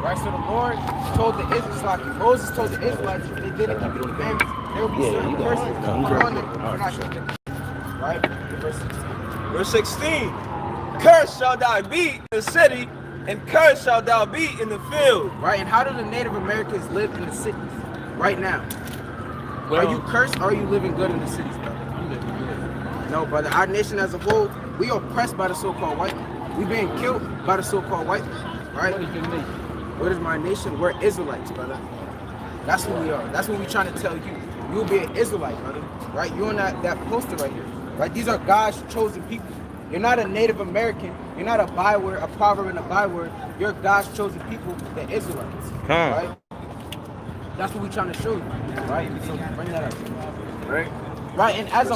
Right, so the Lord told the Israelites, Moses told the Israelites, if they didn't keep the commandments, there will be certain persons on them for not keeping them. Right? Verse 16. Verse 16. Cursed shall thou be in the city, and cursed shall thou be in the field. Right, and how do the Native Americans live in the cities right now? Well, are you cursed or are you living good in the cities, brother? I'm living good. No, brother. Our nation as a whole, we are oppressed by the so-called white. We being killed by the so-called white. Right? What is your nation? What is my nation? We're Israelites, brother. That's who we are. That's what we're trying to tell you. You'll be an Israelite, brother. Right? You're on that poster right here. Right? These are God's chosen people. You're not a Native American. You're not a byword, a proverb and a byword. You're God's chosen people, the Israelites. Right? That's what we're trying to show you. Right? So bring that up. Right? Right, and as a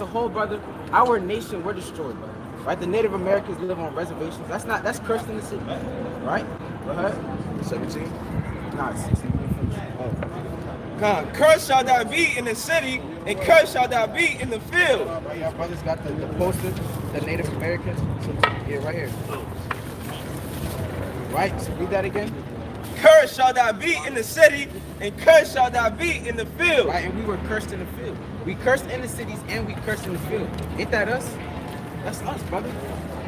whole, brother, our nation, we're destroyed, brother. Right? The Native Americans live on reservations. That's cursed in the city. Right? Go ahead. 17. Nah, it's 16. Cursed shall thou be in the city, and cursed shall thou be in the field. Right, y'all brothers got the poster, the Native Americans. So, yeah, right here. Right, so read that again. Cursed shall thou be in the city, and cursed shall thou be in the field. Right, and we were cursed in the field. We cursed in the cities and we cursed in the field. Ain't that us? That's us, brother.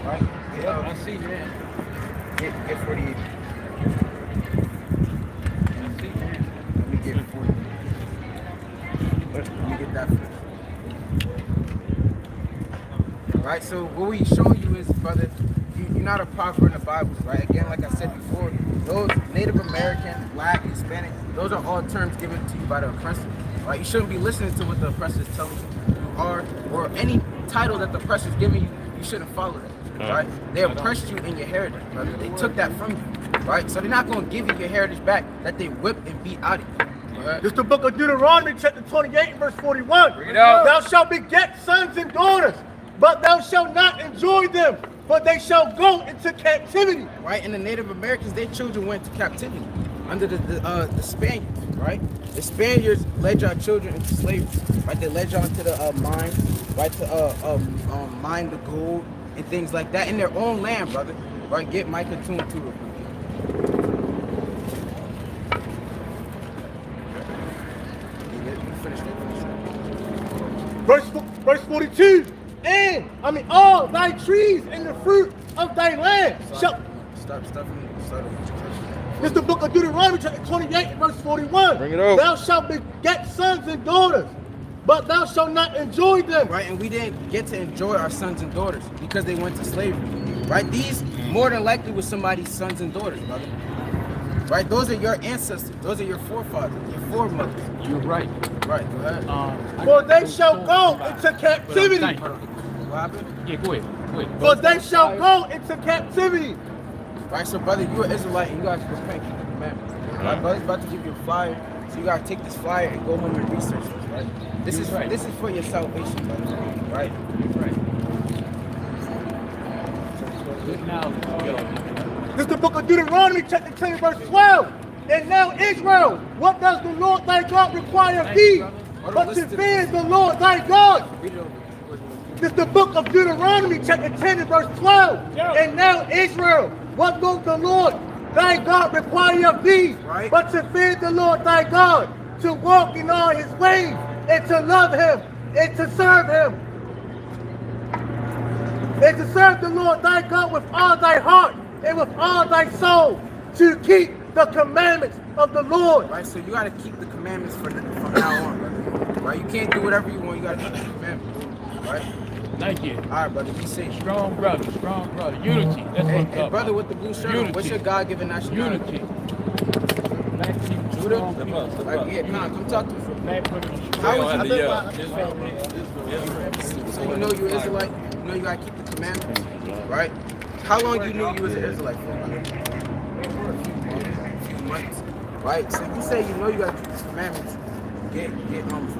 Right? Yeah, I see that. Get 48. I see that. Let me get 40. Let me get that. Right, so what we showing you is, brother, you're not a prophet in the Bible, right? Again, like I said before, those Native American, Black, Hispanic, those are all terms given to you by the oppressor. Right? You shouldn't be listening to what the oppressor is telling you are, or any title that the oppressor is giving you, you shouldn't follow that. Right? They oppressed you in your heritage, brother. They took that from you. Right? So they're not going to give you your heritage back that they whipped and beat out of you. Right? This is the book of Deuteronomy, chapter 28, and verse 41. Bring it out. Thou shalt beget sons and daughters, but thou shalt not enjoy them, for they shall go into captivity. Right? And the Native Americans, their children went to captivity under the Spaniards, right? The Spaniards led y'all children into slavery, right? They led y'all into the mines, right? To mine the gold and things like that in their own land, brother. Right? Get Micah 2 and 2. Verse 42. And, all thy trees and the fruit of thy land shall... Stop. This is the book of Deuteronomy, chapter 28, verse 41. Bring it up. Thou shalt beget sons and daughters, but thou shalt not enjoy them. Right, and we didn't get to enjoy our sons and daughters because they went to slavery. Right, these more than likely were somebody's sons and daughters, brother. Right, those are your ancestors. Those are your forefathers, your foremothers. You're right. Right, go ahead. For they shall go into captivity. What happened? Yeah, go ahead. For they shall go into captivity. Right, so brother, you're an Israelite and you guys repent, keep the commandments. Right, brother's about to give you a flyer, so you gotta take this flyer and go home and research this, right? This is for your salvation, brother. Right? Right. Good now, This is the book of Deuteronomy, chapter 10, verse 12. And now, Israel, what does the Lord thy God require of thee? But to fear the Lord thy God. Read it over. This is the book of Deuteronomy, chapter 10, and verse 12. And now, Israel, what does the Lord thy God require of thee? Right. But to fear the Lord thy God, to walk in all his ways, and to love him, and to serve him. And to serve the Lord thy God with all thy heart, and with all thy soul, to keep the commandments of the Lord. Right, so you gotta keep the commandments from now on, brother. Right, you can't do whatever you want. You gotta keep the commandments. Right. Thank you. All right, brother. Be safe. Strong brother. Unity. That's what I'm Hey, brother with the blue shirt. On, what's your God-given nationality? Unity. Black people, Judah? strong people. Like, yeah, come talk to me. Black people, How strong. was So you know you're Israelite. You know you gotta keep the commandments, right? How long you knew you was an Israelite for? A few months, right? So you say you know you gotta keep the commandments. Get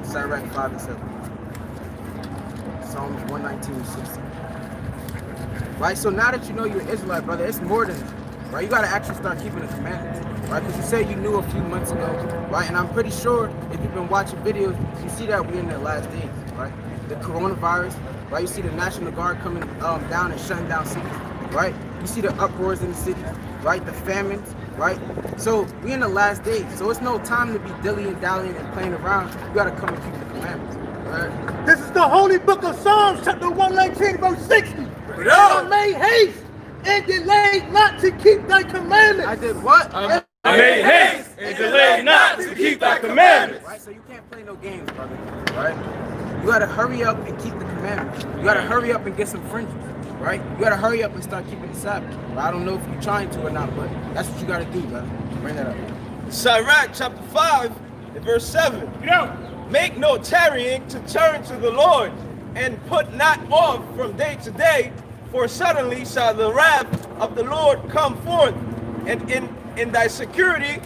Sirach 5 and 7. Psalms 119 and 60. Right? So now that you know you're an Israelite, brother, it's more than that. Right? You gotta actually start keeping the commandments. Right? Because you say you knew a few months ago, right? And I'm pretty sure if you've been watching videos, you see that we're in the last days, right? The coronavirus, right? You see the National Guard coming down and shutting down cities, right? You see the uproars in the cities, right? The famines, right? So we in the last days. So it's no time to be dilly-dallying and playing around. You gotta come and keep the commandments, right? This is the holy book of Psalms, chapter 119, verse 60. Bring it out. I made haste and delayed not to keep thy commandments. I did what? I made haste and delayed not to keep thy commandments. Right, so you can't play no games, brother, right? You gotta hurry up and keep the commandments. You gotta hurry up and get some fringes, right? You gotta hurry up and start keeping the Sabbath. I don't know if you're trying to or not, but that's what you gotta do, brother. Bring that up. Sirach chapter 5 and verse 7. Make no tarrying to turn to the Lord, and put not off from day to day, for suddenly shall the wrath of the Lord come forth, and in thy security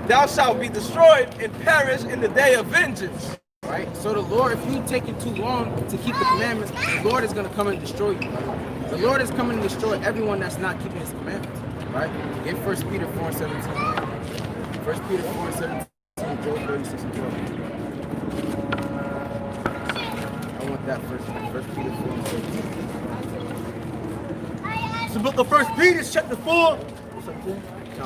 thou shalt be destroyed and perish in the day of vengeance. Right? So the Lord, if you taking too long to keep the commandments, the Lord is going to come and destroy you. Right? The Lord is coming to destroy everyone that's not keeping his commandments. Right? Get 1 Peter 4 and 17. 1 Peter 4 and 17, Job 36 and 12. I want that first. 1 Peter 4 and 17. It's the book of 1 Peter, chapter 4, No.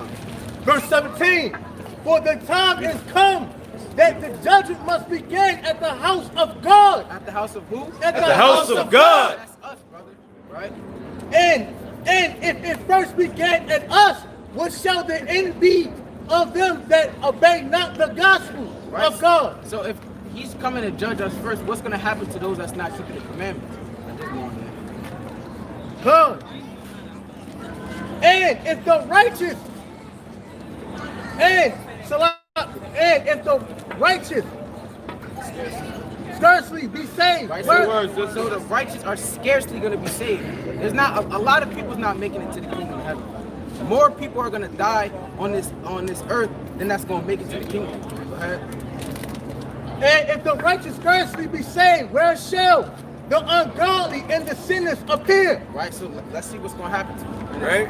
verse 17. For the time is come that the judgment must begin at the house of God. At the house of who? At the house of God. That's us, brother. Right? And if it first began at us, what shall the end be of them that obey not the gospel Right? of God? So if he's coming to judge us first, what's going to happen to those that's not keeping the commandments? I just want that. God. And if the righteous and if the righteous scarcely be saved. Right? Word. So the righteous are scarcely going to be saved. There's not a lot of people's not making it to the kingdom of heaven. More people are going to die on this earth than that's going to make it to the kingdom. Go ahead. And if the righteous scarcely be saved, where shall the ungodly and the sinners appear? Right? So let's see what's going to happen to you. Right?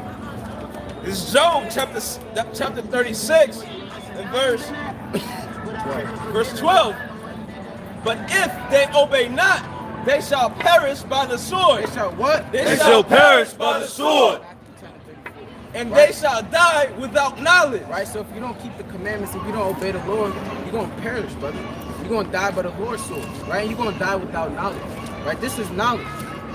This is Job chapter 36 and verse 12. But if they obey not, they shall perish by the sword. They shall what? They shall perish by the sword. And they shall die without knowledge. Right? So if you don't keep the commandments, if you don't obey the Lord, you're going to perish, brother. You're going to die by the Lord's sword. Right? You're going to die without knowledge. Right? This is knowledge.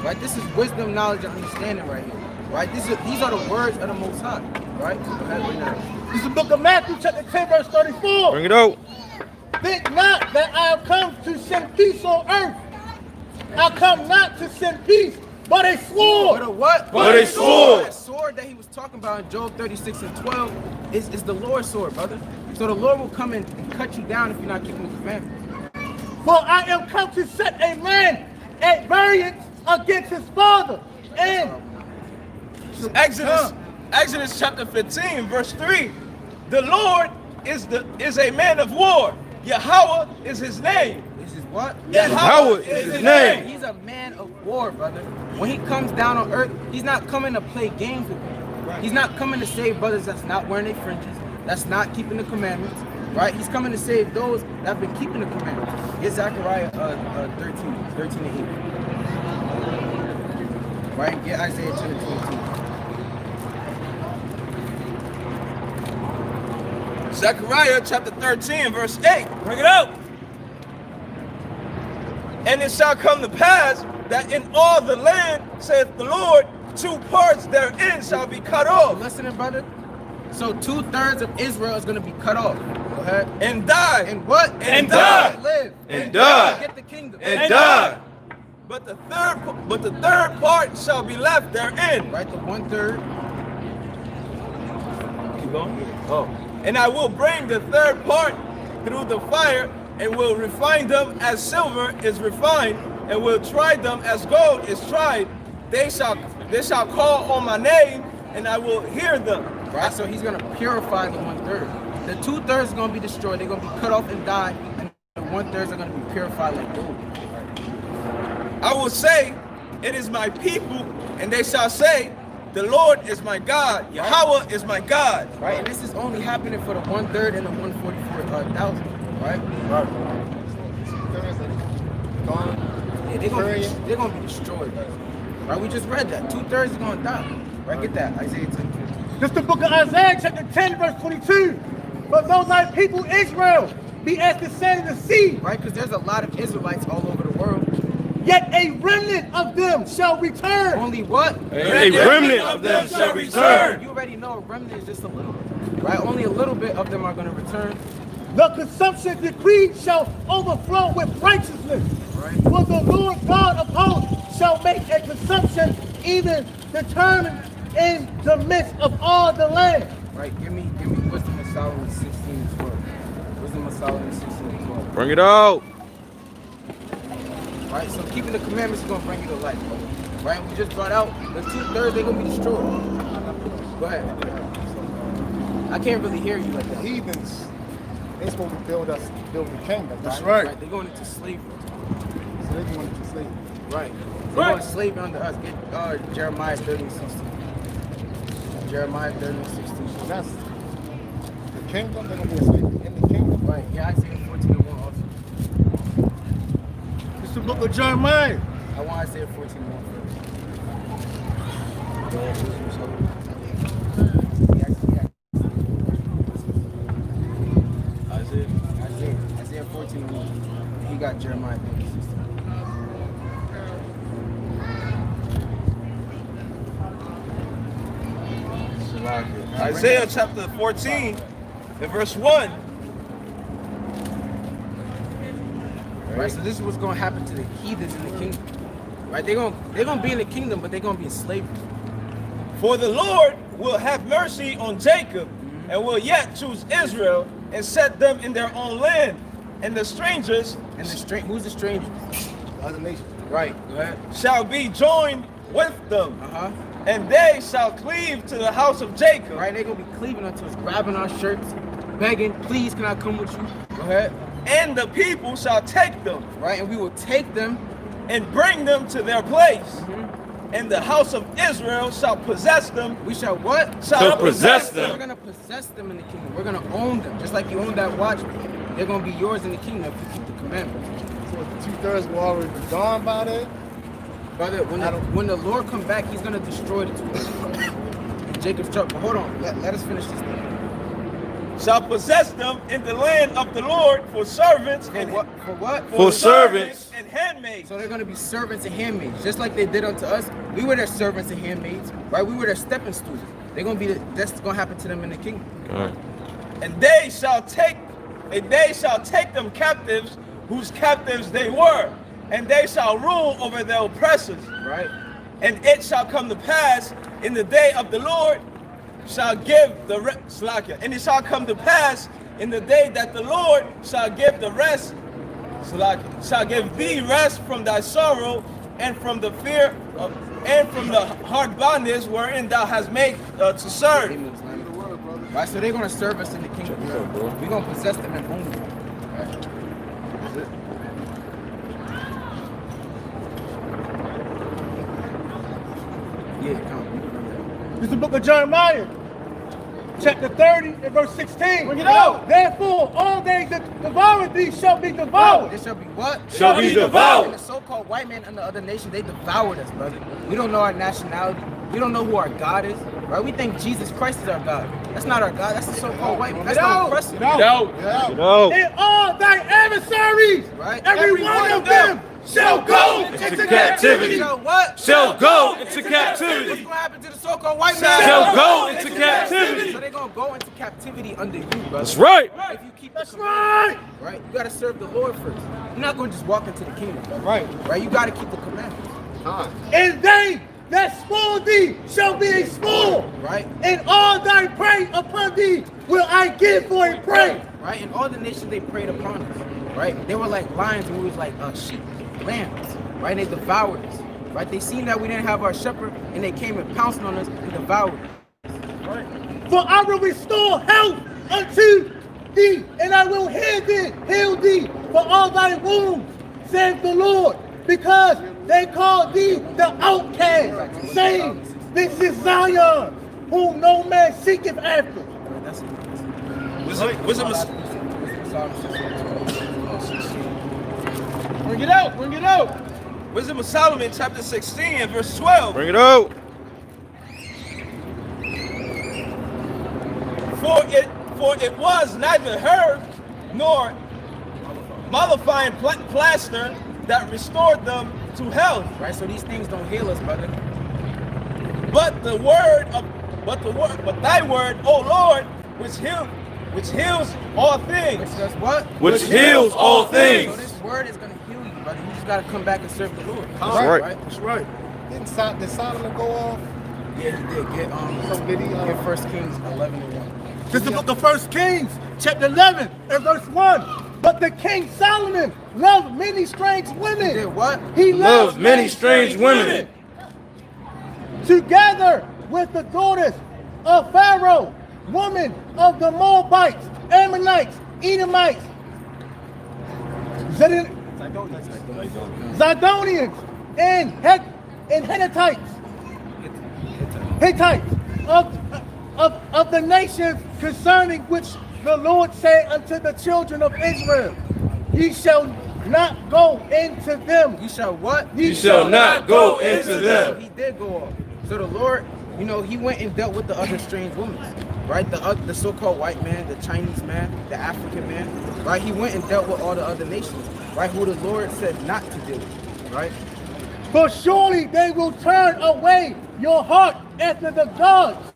Right? This is wisdom, knowledge, and understanding right here. Right? These are the words of the Most High. Right? Go ahead, bring that up. This is the book of Matthew, chapter 10, verse 34. Bring it out. Think not that I have come to send peace on earth. I come not to send peace, but a sword. But a what? But a sword. That sword that he was talking about in Job 36 and 12 is the Lord's sword, brother. So the Lord will come and cut you down if you're not keeping the commandments. For I am come to set a man at variance against his father. And Exodus chapter 15, verse 3. The Lord is a man of war. Yahweh is his name. This is what? Yahweh is his name. He's a man of war, brother. When he comes down on earth, he's not coming to play games with you. He's not coming to save brothers that's not wearing their fringes, that's not keeping the commandments, right? He's coming to save those that have been keeping the commandments. Get Zechariah 13 and 8. Right? Get Isaiah 10 and 22. Zechariah chapter 13, verse 8. Bring it out. And it shall come to pass that in all the land, saith the Lord, 2 parts therein shall be cut off. Listening, brother? So 2/3 of Israel is going to be cut off. Go ahead. And die. And what? And die. Live. And die. Get the kingdom. And die. But the third part shall be left therein. Right, the 1/3. Keep going. Oh. And I will bring the third part through the fire, and will refine them as silver is refined, and will try them as gold is tried. They shall call on my name, and I will hear them. Right, so he's going to purify the 1/3. The 2/3 is going to be destroyed. They're going to be cut off and die, and the 1/3 are going to be purified like gold. I will say, it is my people, and they shall say, the Lord is my God. Yahweh is my God. Right, and this is only happening for the 1/3 and the 144,000. Right? Yeah, they're gonna be destroyed. Right? We just read that. 2/3 are gonna die. Right? Get that. Isaiah 10. This is the book of Isaiah, chapter 10, verse 22. But though thy people Israel be as the sand of the sea, Right? Because there's a lot of Israelites all over the world. yet a remnant of them shall return. Only what? A remnant of them shall return. You already know a remnant is just a little bit. Right? Only a little bit of them are going to return. The consumption decree shall overflow with righteousness. Right? For the Lord God of hosts shall make a consumption even determined in the midst of all the land. Right? Give me Wisdom of Solomon 16 and 12. Wisdom of Solomon 16 and 12. Bring it out. Right? So keeping the commandments is going to bring you to life. Right? We just brought out the 2/3, they're going to be destroyed. Go ahead. I can't really hear you like that. Heathens, they supposed to build the kingdom. That's right. right. They're going into slavery. So they going to sleep. Right. They're going to slavery under us. Get Jeremiah 30 and 16. Jeremiah 30 and 16. So that's the kingdom. They're gonna be asleep in the kingdom. Right. Yeah, Isaiah 14 and 1 also. It's the book of Jeremiah. I want Isaiah 14 and 1 first. Isaiah 14 and 1. He got Jeremiah 30 and 16. Isaiah chapter 14 and verse 1. Right, so this is what's going to happen to the heathens in the kingdom. Right, they're going to be in the kingdom, but they're going to be in slavery. For the Lord will have mercy on Jacob and will yet choose Israel and set them in their own land. And the strangers, Who's the stranger? Other nations. Right, go ahead. shall be joined with them, and they shall cleave to the house of Jacob. Right, they're going to be cleaving unto us, grabbing our shirts, begging, please, can I come with you? Go ahead. And the people shall take them, Right, and we will take them. and bring them to their place. And the house of Israel shall possess them. We shall what? Shall possess We're them. going to possess them in the kingdom. We're going to own them. Just like you own that watch, they're going to be yours in the kingdom if you keep the commandments. So the 2/3 will already be gone by that. Brother, when the Lord come back, he's going to destroy the 2/3. Jacob's trouble. But hold on. Let us finish this thing. Shall possess them in the land of the Lord for servants For and what? For what? for servants and handmaids. So they're going to be servants and handmaids, just like they did unto us. We were their servants and handmaids, right? We were their stepping stools. They're going to be. That's going to happen to them in the kingdom. And they shall take them captives, whose captives they were, and they shall rule over their oppressors. Right? And it shall come to pass in the day of the Lord shall give the rest. And it shall come to pass in the day that the Lord shall give the rest. Shall give thee rest from thy sorrow and from the fear of, and from the hard bondage wherein thou hast made to serve. Right? So they're going to serve us in the kingdom. We're going to possess them and own them. Right? Yeah, come on. This is the book of Jeremiah, chapter 30 and verse 16. Bring it out. Therefore, all they that devour thee shall be devoured. There shall be what? Shall be devoured. And the so-called white man and the other nation, they devoured us, brother. We don't know our nationality. We don't know who our God is, right? We think Jesus Christ is our God. That's not our God. That's the so-called white man. That's not oppressive. No. And all thy adversaries, Right? every one of them shall go into captivity. Shall what? Shall go into What's captivity. going to happen to the so-called white man? Shall go into captivity. So they're going to go into captivity under you, brother. That's right. If you keep That's right. Right? You got to serve the Lord first. You're not going to just walk into the kingdom. Right. Right? You got to keep the commandments. And they that spoil thee shall be a spoil. Right? And all thy prey upon thee will I give for a prey. Right? And all the nations, they preyed upon us. Right? They were like lions and we was like sheep, lambs. Right? And they devoured us. Right? They seen that we didn't have our shepherd and they came and pounced on us and devoured us. Right? For I will restore health unto thee, and I will heal thee for all thy wounds, saith the Lord, because they call thee the outcast, saying, this is Zion, whom no man seeketh after. Bring it out. Bring it out. Wisdom of Solomon, chapter 16 and verse 12. Bring it out. For it was neither herb nor mollifying plaster that restored them to health. Right? So these things don't heal us, brother. But thy word, O Lord, which heals all things. Which does what? Which heals all things. So this word is going to heal you, brother. You just got to come back and serve the Lord. That's right. That's right. Did Solomon go off? Yeah, he did. Get Did he, get 1 Kings 11:1. This is the book of 1 Kings, chapter 11, and verse 1. But the king Solomon loved many strange women. He did what? He loved many strange women. Together with the daughters of Pharaoh, women of the Moabites, Ammonites, Edomites, Zidonians, and Hittites of the nations concerning which the Lord said unto the children of Israel, ye shall not go into them. You shall what? You shall not go into them. He did go off. So the Lord, you know, he went and dealt with the other strange women, right? The so-called white man, the Chinese man, the African man, right? He went and dealt with all the other nations, right? Who the Lord said not to deal with, right? For surely they will turn away your heart after the gods.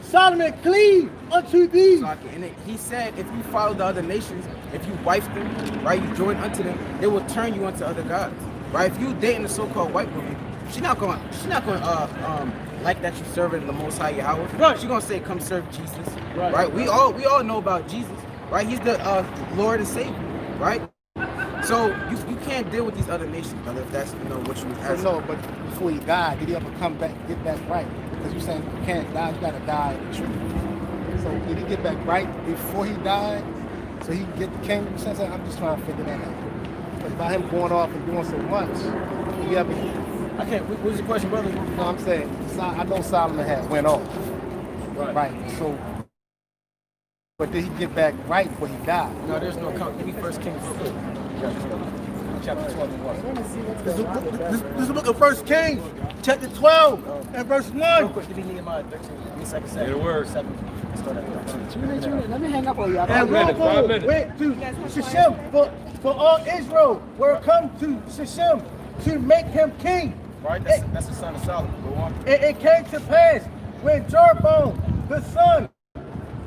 Solomon cleave unto thee. And he said, if you follow the other nations, if you wife them, right, you join unto them, they will turn you unto other gods, right? If you dating a so-called white woman, she's not going like that you serving the Most High Yahweh. Right. She's gonna say, come serve Jesus, Right. right? We all know about Jesus, right? He's the Lord and Savior, right? So you can't deal with these other nations, brother, if that's what you So ask. no, but before he died, did he ever come back, get back right? Because you're saying you can't die, you gotta die in the truth. So did he get back right before he died? So he can get the kingdom? I'm just trying to figure that out. But by him going off and doing so much, did he ever? I can't. What was your question, brother? No, I'm saying I know Solomon had went off. Right. So, but did he get back right before he died? No, there's no count. Give me 1 Kings 4. Chapter 12 and 1. This is the book of 1 Kings, chapter 12, and verse 1. Real quick, give me Nehemiah 13. Give me 2 Samuel. Get a word. 7. Start at 13. Let me hang up on you. And 5 minutes. Rehoboam went to Shechem, for all Israel were come to Shechem to make him king. Right? That's the son of Solomon. Go on. And it came to pass when Jeroboam, the son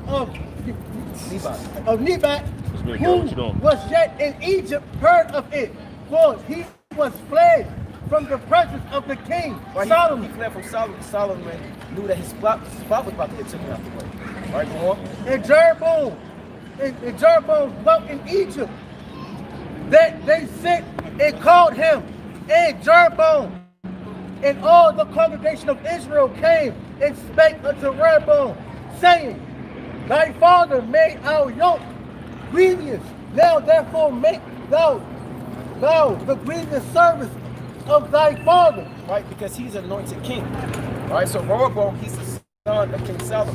of Nebat, who was yet in Egypt, heard of it, for he was fled from the presence of the king Right, Solomon. He fled from Solomon. Solomon knew that his spot was about to get taken out the way. Right, go on. And Jeroboam dwelt in Egypt. That they sent and called him, and Jeroboam and all the congregation of Israel came and spake unto Rehoboam, saying, thy father made our yoke grievous. Now therefore make thou the grievous service of thy father. Right, because he's an anointed king. Right, so Rehoboam, he's the son of King Solomon.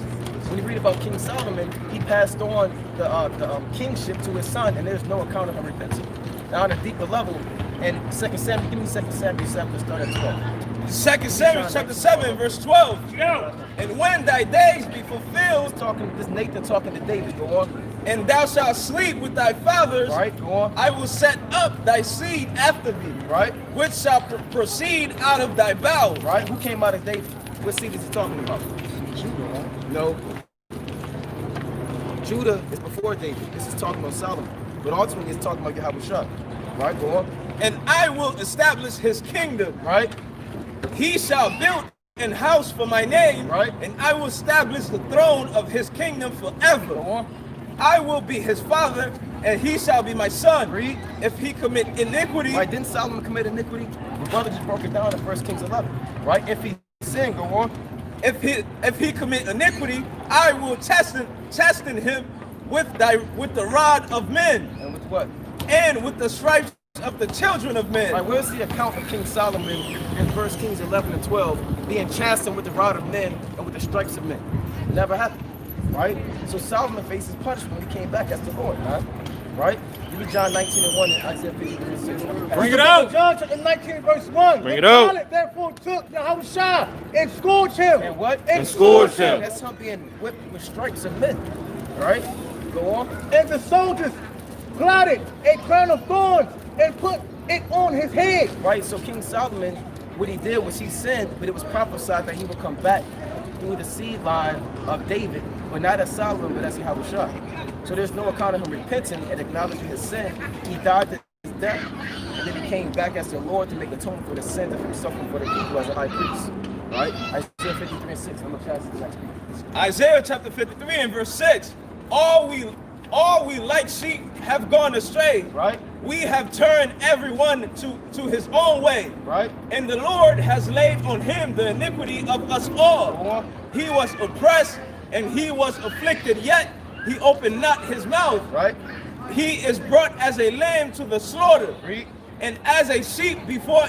When you read about King Solomon, he passed on the kingship to his son, and there's no account of him repenting. Now, on a deeper level, and 2 Samuel, give me 2 Samuel 7, start at 12. 2 Samuel chapter 7, verse 12. And when thy days be fulfilled, This Nathan talking to David. Go on. and thou shalt sleep with thy fathers, Right, go on. I will set up thy seed after thee, Right, which shall proceed out of thy bowels. right. Who came out of David? What seed is he talking about? No. Judah is before David. This is talking about Solomon. But ultimately, it's talking about Yahweh. Right, go on. And I will establish his kingdom. Right, He shall build an house for my name, Right. and I will establish the throne of his kingdom forever. go on. I will be his father, and he shall be my son. Read. If he commit iniquity, Right, didn't Solomon commit iniquity? The brother just broke it down in 1 Kings 11. Right, if he sinned, go on. if he commit iniquity, I will chasten him with the rod of men, And with what? and with the stripes of the children of men. Right, where's the account of King Solomon in 1 Kings 11 and 12 being chastened with the rod of men and with the stripes of men? It never happened. Right? So Solomon faces punishment when he came back as the Lord, man. Right? Give me John 19 and 1 and Isaiah 53 and 6. Bring it out. John chapter 19 verse 1. Bring And it out. Pilate therefore took Yahushua and scourged him. And what? And scourged him. That's him being whipped with stripes of men. Right? Go on. And the soldiers plotted a crown of thorns and put it on his head. Right? So King Solomon, what he did was he sinned, but it was prophesied that he would come back through the seed line of David, but not as Solomon, but as Yahushua. So there's no account of him repenting and acknowledging his sin. He died his death, and then he came back as the Lord to make atonement for the sins of himself and for the people as a high priest. Right? Isaiah 53 and 6. I'm gonna pass it to the next people. Isaiah chapter 53 and verse 6. All we like sheep have gone astray. Right? We have turned everyone to his own way. Right? And the Lord has laid on him the iniquity of us all. He was oppressed and he was afflicted, yet he opened not his mouth. Right? He is brought as a lamb to the slaughter. Read. And as a sheep before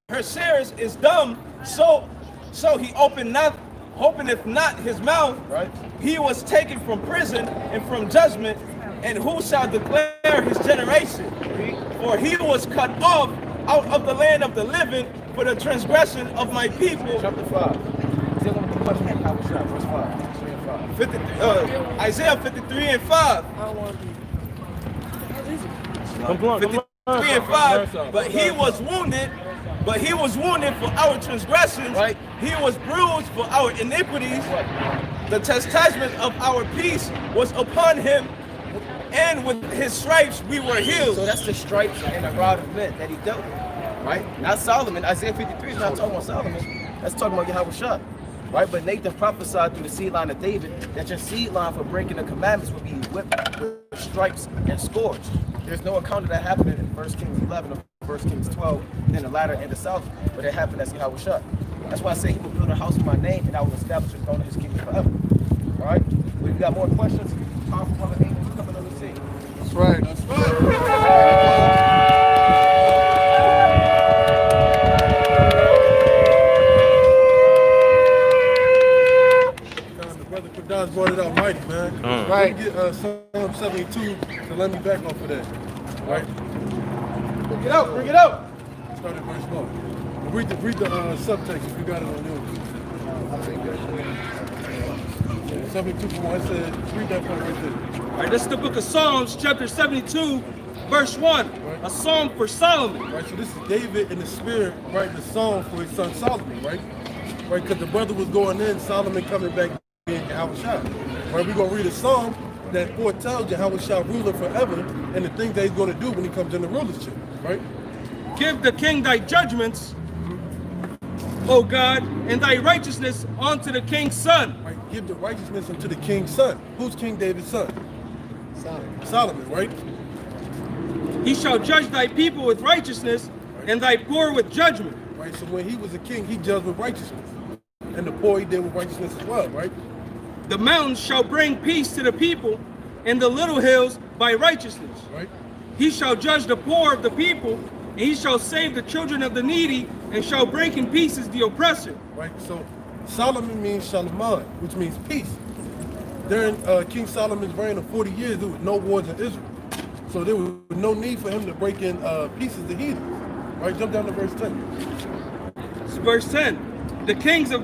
her shearers is dumb, so he openeth not his mouth. Right? He was taken from prison and from judgment, and who shall declare his generation? For he was cut off out of the land of the living for the transgression of my people. Chapter 5. Dealing with the question of Yahushua, verse 5. 3 and 5. Isaiah 53 and 5. 53 and 5. But he was wounded for our transgressions. Right. He was bruised for our iniquities. The chastisement of our peace was upon him, and with his stripes we were healed. So that's the stripes and the rod of men that he dealt with. Right? Not Solomon. Isaiah 53 is not talking about Solomon. That's talking about Yahushua. Right? But Nathan prophesied through the seed line of David that your seed line for breaking the commandments would be whipped with stripes and scourged. There's no account of that happening in 1 Kings 11 or 1 Kings 12 in the latter and the south, but it happened as Yahushua. That's why I say he will build a house in my name and I will establish a throne of his kingdom forever. All right? We've got more questions. Powerful brother angels coming on the scene. That's right. That's right. God's brought it out mighty, man. Right. Get Psalm 72 to let me back off of that. Right? Bring it out. Bring it out. Start at verse 1. Read the subtext if you got it on yours. 72 for 1 said, read that part right there. All right, this is the book of Psalms, chapter 72, verse 1. Right. A psalm for Solomon. Right, so this is David in the spirit writing a song for his son Solomon, right? Right, because the brother was going in, Solomon coming back being Yahushua. Right, we're going to read a psalm that foretells Yahushua ruler forever and the things that he's going to do when he comes in the rulership, right? Give the king thy judgments, O God, and thy righteousness unto the king's son. Right, give the righteousness unto the king's son. Who's King David's son? Solomon, right? He shall judge thy people with righteousness, and thy poor with judgment. Right, so when he was a king, he judged with righteousness. And the poor he did with righteousness as well, right? The mountains shall bring peace to the people, and the little hills by righteousness. Right? He shall judge the poor of the people, and he shall save the children of the needy, and shall break in pieces the oppressor. Right, so Solomon means Shalom, which means peace. During King Solomon's reign of 40 years, there was no wars in Israel. So there was no need for him to break in pieces to heathen. Right, jump down to verse 10. Verse 10. The kings of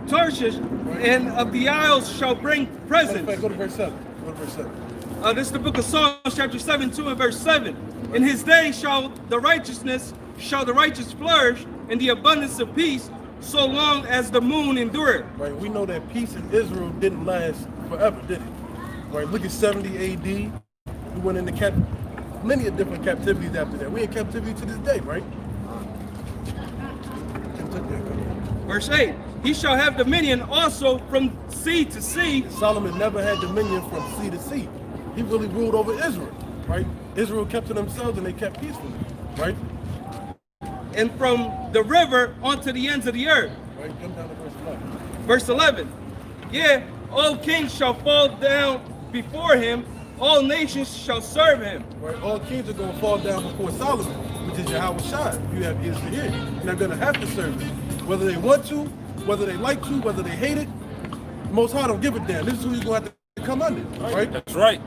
Tarshish and of the isles shall bring presents. Go to verse 7. Go to verse 7. This is the book of Psalms, chapter 72 and verse 7. In his day shall the righteous flourish, and the abundance of peace, so long as the moon endureth. Right, we know that peace in Israel didn't last forever, did it? Right, look at 70 AD. We went into many of different captivities after that. We in captivity to this day, right? Verse 8. He shall have dominion also from sea to sea. Solomon never had dominion from sea to sea. He really ruled over Israel, right? Israel kept to themselves and they kept peacefully, right? And from the river onto the ends of the earth. Right, jump down to verse 11. Verse 11. Yea, all kings shall fall down before him, all nations shall serve him. Right, all kings are going to fall down before Solomon, which is Yahushua. You have ears to hear. They're going to have to serve him, whether they want to, whether they like to, whether they hate it. The Most High don't give a damn. This is who he's going to have to come under, right? That's right.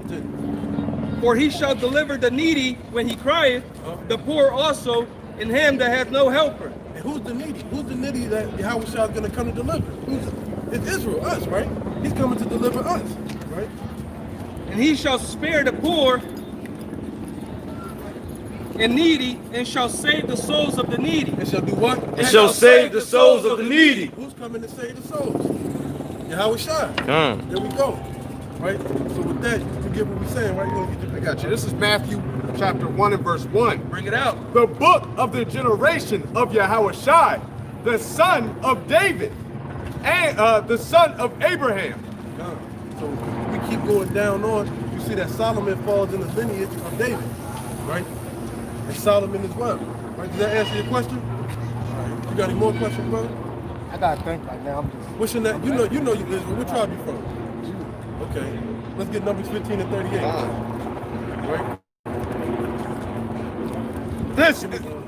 That's it. For he shall deliver the needy when he crieth, the poor also, and him that hath no helper. And who's the needy? Who's the needy that Yahushua is going to come to deliver? Who's it? It's Israel, us, right? He's coming to deliver us, right? And he shall spare the poor and needy, and shall save the souls of the needy. And shall do what? And shall save the souls of the needy. Who's coming to save the souls? Yahweh Shai. Come. There we go. Right? So with that, you get what we're saying, right? I got you. This is Matthew chapter 1 and verse 1. Bring it out. The book of the generation of Yahweh Shai, the son of David, and the son of Abraham. So we keep going down on, you see that Solomon falls in the lineage of David, right? And Solomon as well. Right? Does that answer your question? All right. You got any more questions, brother? I gotta think right now. I'm just. What's your name? You know you Israel. What tribe you from? Okay. Let's get Numbers 15 and 38. Right? This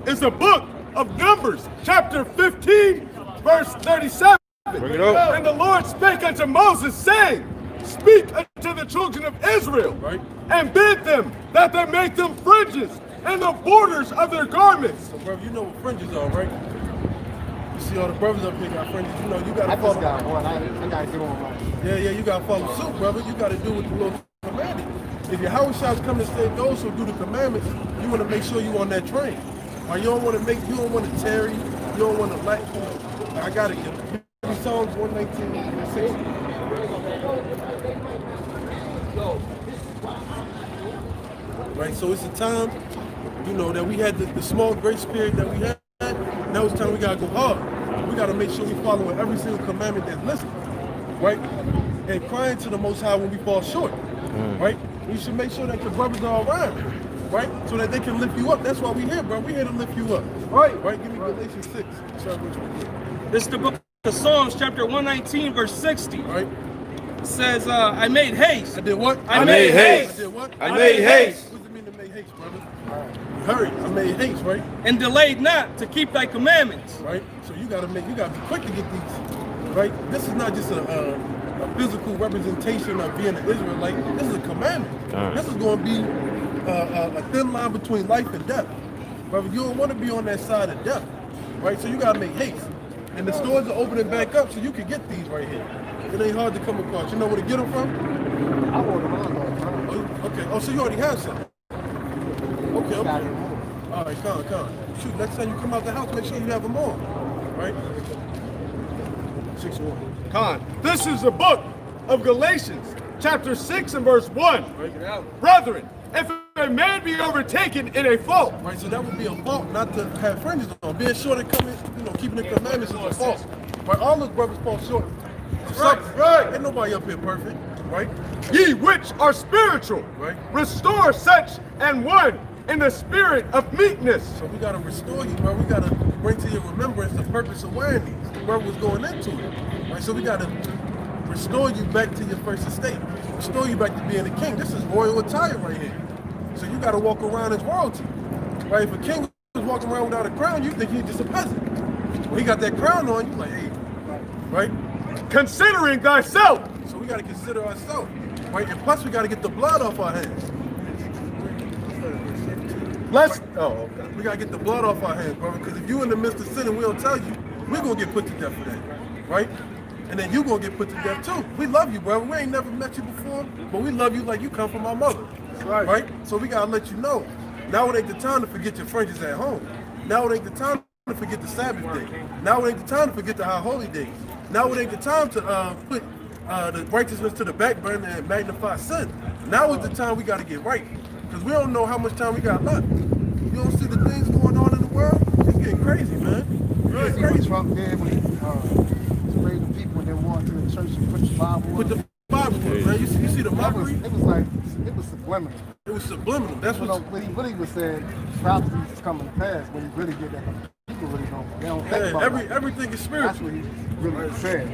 is the book of Numbers, chapter 15, verse 37. Bring it up. And the Lord spake unto Moses, saying, Speak unto the children of Israel, Right. and bid them that they make them fringes and the borders of their garments. So, brother, you know what fringes are, right? You see all the brothers up here got fringes. You know, you got I to just follow. got one. I gotta get on right. Yeah, you got to follow suit, brother. You got to do what the Lord commanded. If your Yahweh Shai's come to save those who do the commandments, you want to make sure you on that train. Or you don't want to tarry. You don't want to lack. I got to get it. Psalms 119 and 60. Right, so it's a time, you know, that we had the small grace period that we had. Now it's time we gotta go hard. We gotta make sure we following every single commandment that's listed, right? And crying to the Most High when we fall short, right? We should make sure that your brothers are all right, right? So that they can lift you up. That's why we here, bro. We here to lift you up, right? Give me Galatians 6. Sorry, which one? This is the book of Psalms, chapter 119, verse 60. Right? It says, I made haste. I did what? I made haste. I did what? I made haste. What does it mean to make haste, brother? Hurry. I made haste, right? And delayed not to keep thy commandments. Right? So you gotta be quick to get these, right? This is not just a physical representation of being an Israelite. This is a commandment. This is going to be a thin line between life and death. Brother, you don't want to be on that side of death, right? So you gotta make haste. And the stores are opening back up so you can get these right here. It ain't hard to come across. You know where to get them from? I order mine all the time. Oh, okay. Oh, so you already have some. Okay. All right, come. Shoot, next time you come out the house, make sure you have them on. Right? 6-1. Khan. This is the book of Galatians, chapter 6 and verse 1. Right. Brethren, if a man be overtaken in a fault, Right, so that would be a fault not to have fringes on. Being short and coming, keeping the commandments is a fault. Right, all those brothers fall short. Right. Ain't nobody up here perfect, right? ye which are spiritual, Right. restore such and one in the spirit of meekness. So we gotta restore you, bro. We gotta bring to your remembrance the purpose of wearing these. Where was going into it, right? So we gotta restore you back to your first estate. Restore you back to being a king. This is royal attire right here. So you gotta walk around as royalty, right? If a king was walking around without a crown, you think he's just a peasant. When he got that crown on, you like, hey, right? Considering thyself. So we gotta consider ourselves, right? And plus we gotta get the blood off our hands. We gotta get the blood off our hands, brother. Because if you in the midst of sin and we don't tell you, we're gonna get put to death for that, right? And then you gonna get put to death too. We love you, brother. We ain't never met you before, but we love you like you come from our mother, right? So we gotta let you know. Now it ain't the time to forget your fringes at home. Now it ain't the time to forget the Sabbath day. Now it ain't the time to forget the high holy days. Now it ain't the time to put the righteousness to the back burner and magnify sin. Now is the time we gotta get right. Because we don't know how much time we got left. You don't see the things going on in the world? It's getting crazy, man. It's See crazy. what Trump did when he sprayed the people and then walked to the church and put the Bible With the Bible, man. You see the mockery? It was subliminal. It was subliminal. That's You know, what. what he really was saying, prophecies is coming to pass when he really did that. People really don't. They don't think about it. Everything is That's spiritual. what he really said.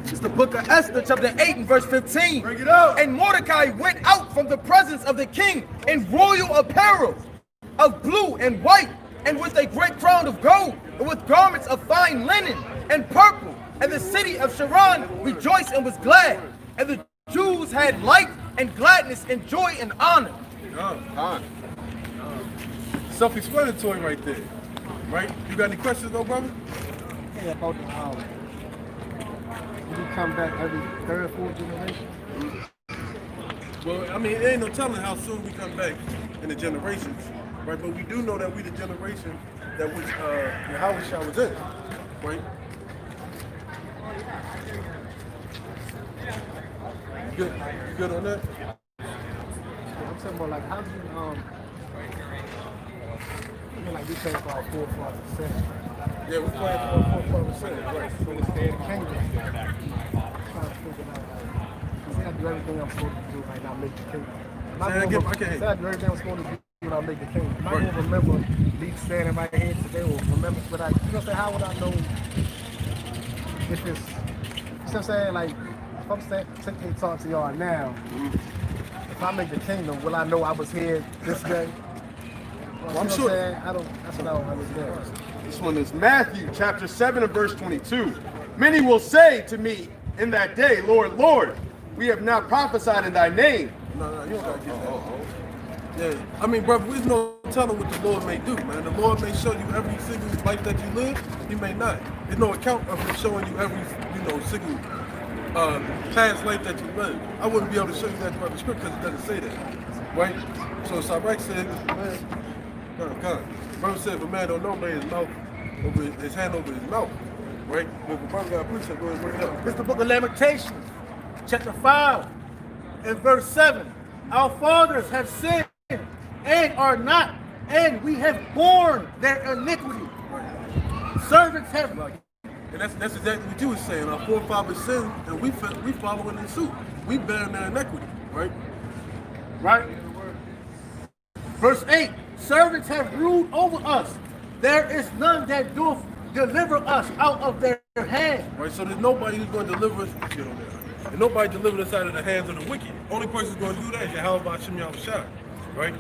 It's the book of Esther, chapter 8 and verse 15. Bring it out. And Mordecai went out from the presence of the king in royal apparel of blue and white, and with a great crown of gold, and with garments of fine linen and purple. And the city of Sharon rejoiced and was glad. And the Jews had light and gladness and joy and honor. Self-explanatory right there. Right? You got any questions though, brother? Yeah, about Did he come back every third, fourth generation? Well, I mean, it ain't no telling how soon we come back in the generations, right? But we do know that we the generation that was Yahushua was in, right? You good on that? I'm talking about like how do you like we came for our forefathers. Yeah, we playing for 4%, right? When it's their kingdom. I'm trying to figure out like, I do everything I'm supposed to do right now, make the kingdom. I can't hear I do everything I'm supposed to do when I make the kingdom. I'm not gonna remember me standing right here today or remember what I, you know what I'm saying? How would I know if it's, you know what I'm saying? Like, if I'm saying, talk to y'all now, if I make the kingdom, will I know I was here this day? Well, I'm sure. That's what I don't understand. This one is Matthew chapter 7 and verse 22. Many will say to me in that day, Lord, Lord, we have not prophesied in thy name. No, you don't gotta get that. Yeah, I mean, brother, there's no telling what the Lord may do, man. The Lord may show you every single life that you live. He may not. There's no account of him showing you every, single past life that you live. I wouldn't be able to show you that by the script because it doesn't say that, right? So Sirach said, man, brother said, if a man don't know, lay his mouth over his hand over his mouth, right? But if a brother got a precept, go ahead and bring it up. It's the book of Lamentations, chapter 5, and verse 7. Our fathers have sinned and are not, and we have borne their iniquity. Servants have. And that's exactly what you were saying. Our forefathers sinned, and we following in suit. We bearing their inequity, right? Right. Verse 8. Servants have ruled over us. There is none that doth deliver us out of their hand. Right. So there's nobody who's going to deliver us. Get on there. And nobody delivered us out of the hands of the wicked. Only person who's going to do that is Yahweh Shem Yahushua, right?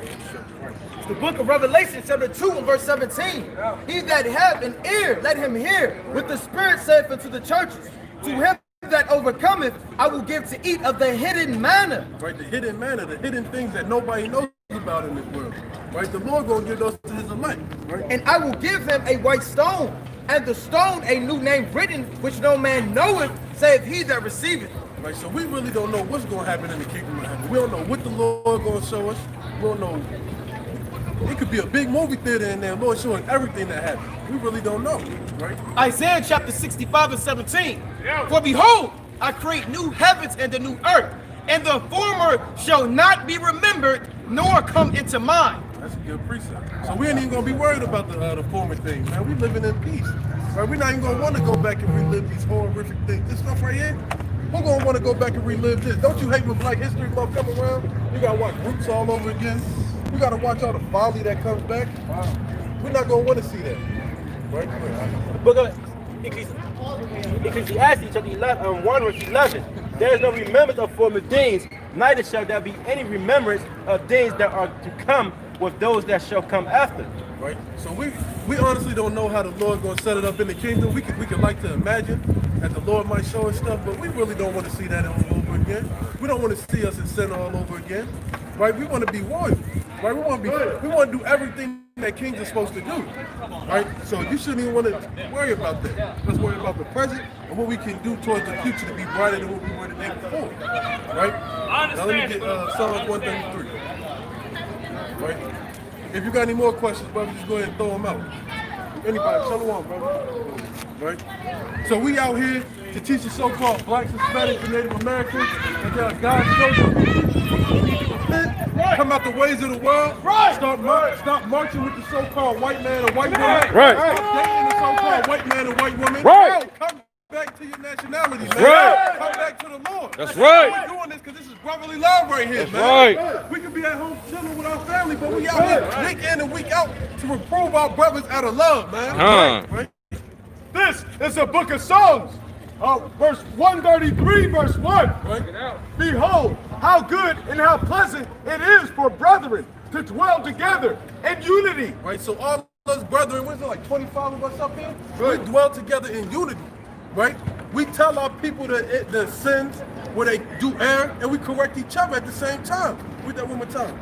It's the book of Revelation, chapter 2 and verse 17. He that hath an ear, let him hear what the Spirit saith unto the churches. To him that overcometh, I will give to eat of the hidden manna. Right, the hidden manna, the hidden things that nobody knows about in this world. Right, the Lord gonna give those to his elect. Right, and I will give him a white stone, and the stone a new name written, which no man knoweth, save he that receiveth. Right, so we really don't know what's gonna happen in the kingdom of heaven. We don't know what the Lord gonna show us. We don't know. It could be a big movie theater in there, Lord showing everything that happened. We really don't know, right? Isaiah chapter 65 and 17. For behold, I create new heavens and a new earth, and the former shall not be remembered, nor come into mind. That's a good precept. So we ain't even gonna be worried about the former things, man. We living in peace. Right? We're not even gonna want to go back and relive these horrific things. This stuff right here, we're gonna want to go back and relive this. Don't you hate when Black History Month come around? You gotta watch Roots all over again. You gotta watch all the folly that comes back. Wow. We're not gonna want to see that. Right? The book of Ecclesiastes chapter 1 verse 11. There is no remembrance of former things, neither shall there be any remembrance of things that are to come with those that shall come after. Right? So we honestly don't know how the Lord gonna set it up in the kingdom. We could like to imagine that the Lord might show us stuff, but we really don't want to see that all over again. We don't want to see us in sin all over again. Right? We want to be royal. Right? We want to do everything that kings are supposed to do. Right? So you shouldn't even want to worry about that. Let's worry about the present and what we can do towards the future to be brighter than what we were the day before. Right? Now let me get Psalms 133. Right? If you got any more questions, brother, just go ahead and throw them out. Anybody, shalom, brother. Right? So we out here to teach the so-called blacks, Hispanics, and Native Americans that God's chosen people. Come out the ways of the world. Stop marching with the so-called white man and white woman. Right. Stop dating the so-called white man and white woman. Right. Come back to your nationality, man. Right. Come back to the Lord. That's right. We're doing this because this is brotherly love right here, That's man. right. We can be at home chilling with our family, but we out here week in and week out to reprove our brothers out of love, man. Right? This is the book of Psalms, verse 133, verse 1. Right? Behold, how good and how pleasant it is for brethren to dwell together in unity. Right? So all us brethren, what's it like 25 of us up here? We dwell together in unity. Right? We tell our people the sins where they do err, and we correct each other at the same time. Read that one more time.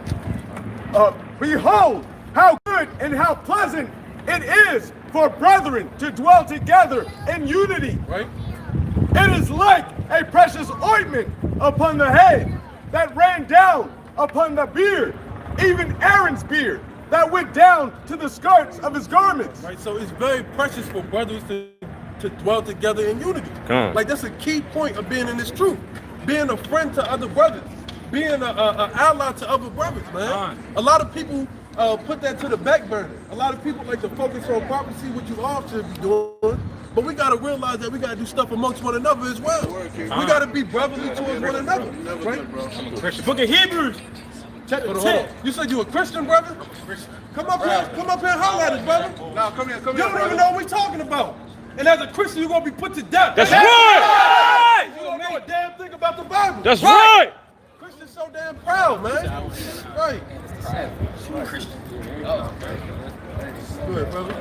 Behold, how good and how pleasant it is for brethren to dwell together in unity. Right? It is like a precious ointment upon the head that ran down upon the beard, even Aaron's beard, that went down to the skirts of his garments. Right, so it's very precious for brothers to dwell together in unity. Like that's a key point of being in this truth. Being a friend to other brothers. Being an ally to other brothers, man. A lot of people put that to the back burner. A lot of people like to focus on prophecy, what you all should be doing. But we gotta realize that we gotta do stuff amongst one another as well. We gotta be brotherly towards one another, right? Book of Hebrews, chapter 10. You said you a Christian, brother? Come up here and holler at us, brother. Now, come here, You don't even know what we talking about. And as a Christian, you're gonna be put to death. That's right. You don't know a damn thing about the Bible. That's right. Christians so damn proud, man. Right. Go ahead, brother.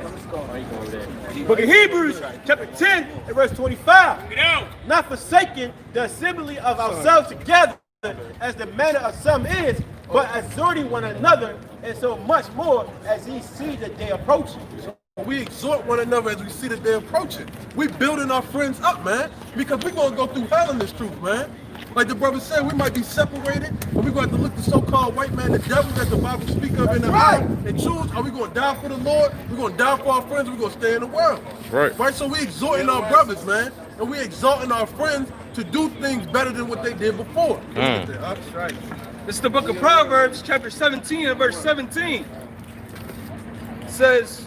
Book of Hebrews, chapter 10, and verse 25. Not forsaking the assembly of ourselves together, as the manner of some is, but exhorting one another, and so much more as ye see the day approaching. We exhort one another as we see that they're approaching. We building our friends up, man, because we're gonna go through hell in this truth, man. Like the brother said, we might be separated, and we're going to have to look the so-called white man, the devil that the Bible speaks of in the eye, and choose, are we going to die for the Lord? We're going to die for our friends, or we're going to stay in the world. Right, so we exhorting our brothers, man, and we exhorting our friends to do things better than what they did before. That's right. This is the book of Proverbs, chapter 17 and verse 17. It says,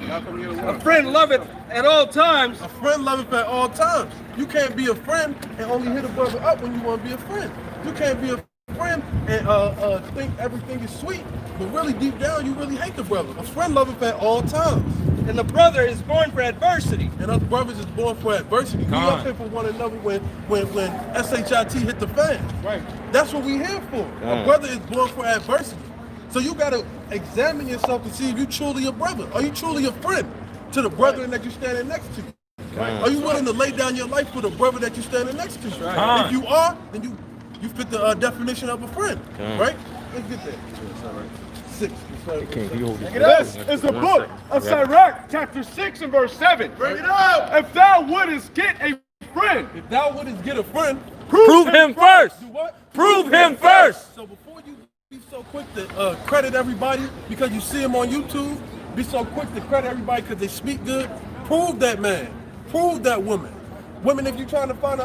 a friend loveth at all times. A friend loveth at all times. You can't be a friend and only hit a brother up when you want to be a friend. You can't be a friend and think everything is sweet, but really deep down you really hate the brother. A friend loveth at all times. And the brother is born for adversity. And us brothers is born for adversity. We up here for one another when SHIT hit the fan. Right. That's what we here for. A brother is born for adversity. So you gotta examine yourself to see if you truly a brother. Are you truly a friend to the brethren that you're standing next to? Right. Are you willing to lay down your life for the brother that you're standing next to? Right. If you are, then you fit the definition of a friend. Right? Let's get there. 6. This is the book of Sirach, chapter 6 and verse 7. Bring it up. If thou wouldest get a friend, prove him first. Do what? Prove him first. So before you be so quick to credit everybody because you see them on YouTube, be so quick to credit everybody because they speak good, prove that man. Prove that woman. Women, if you're trying to find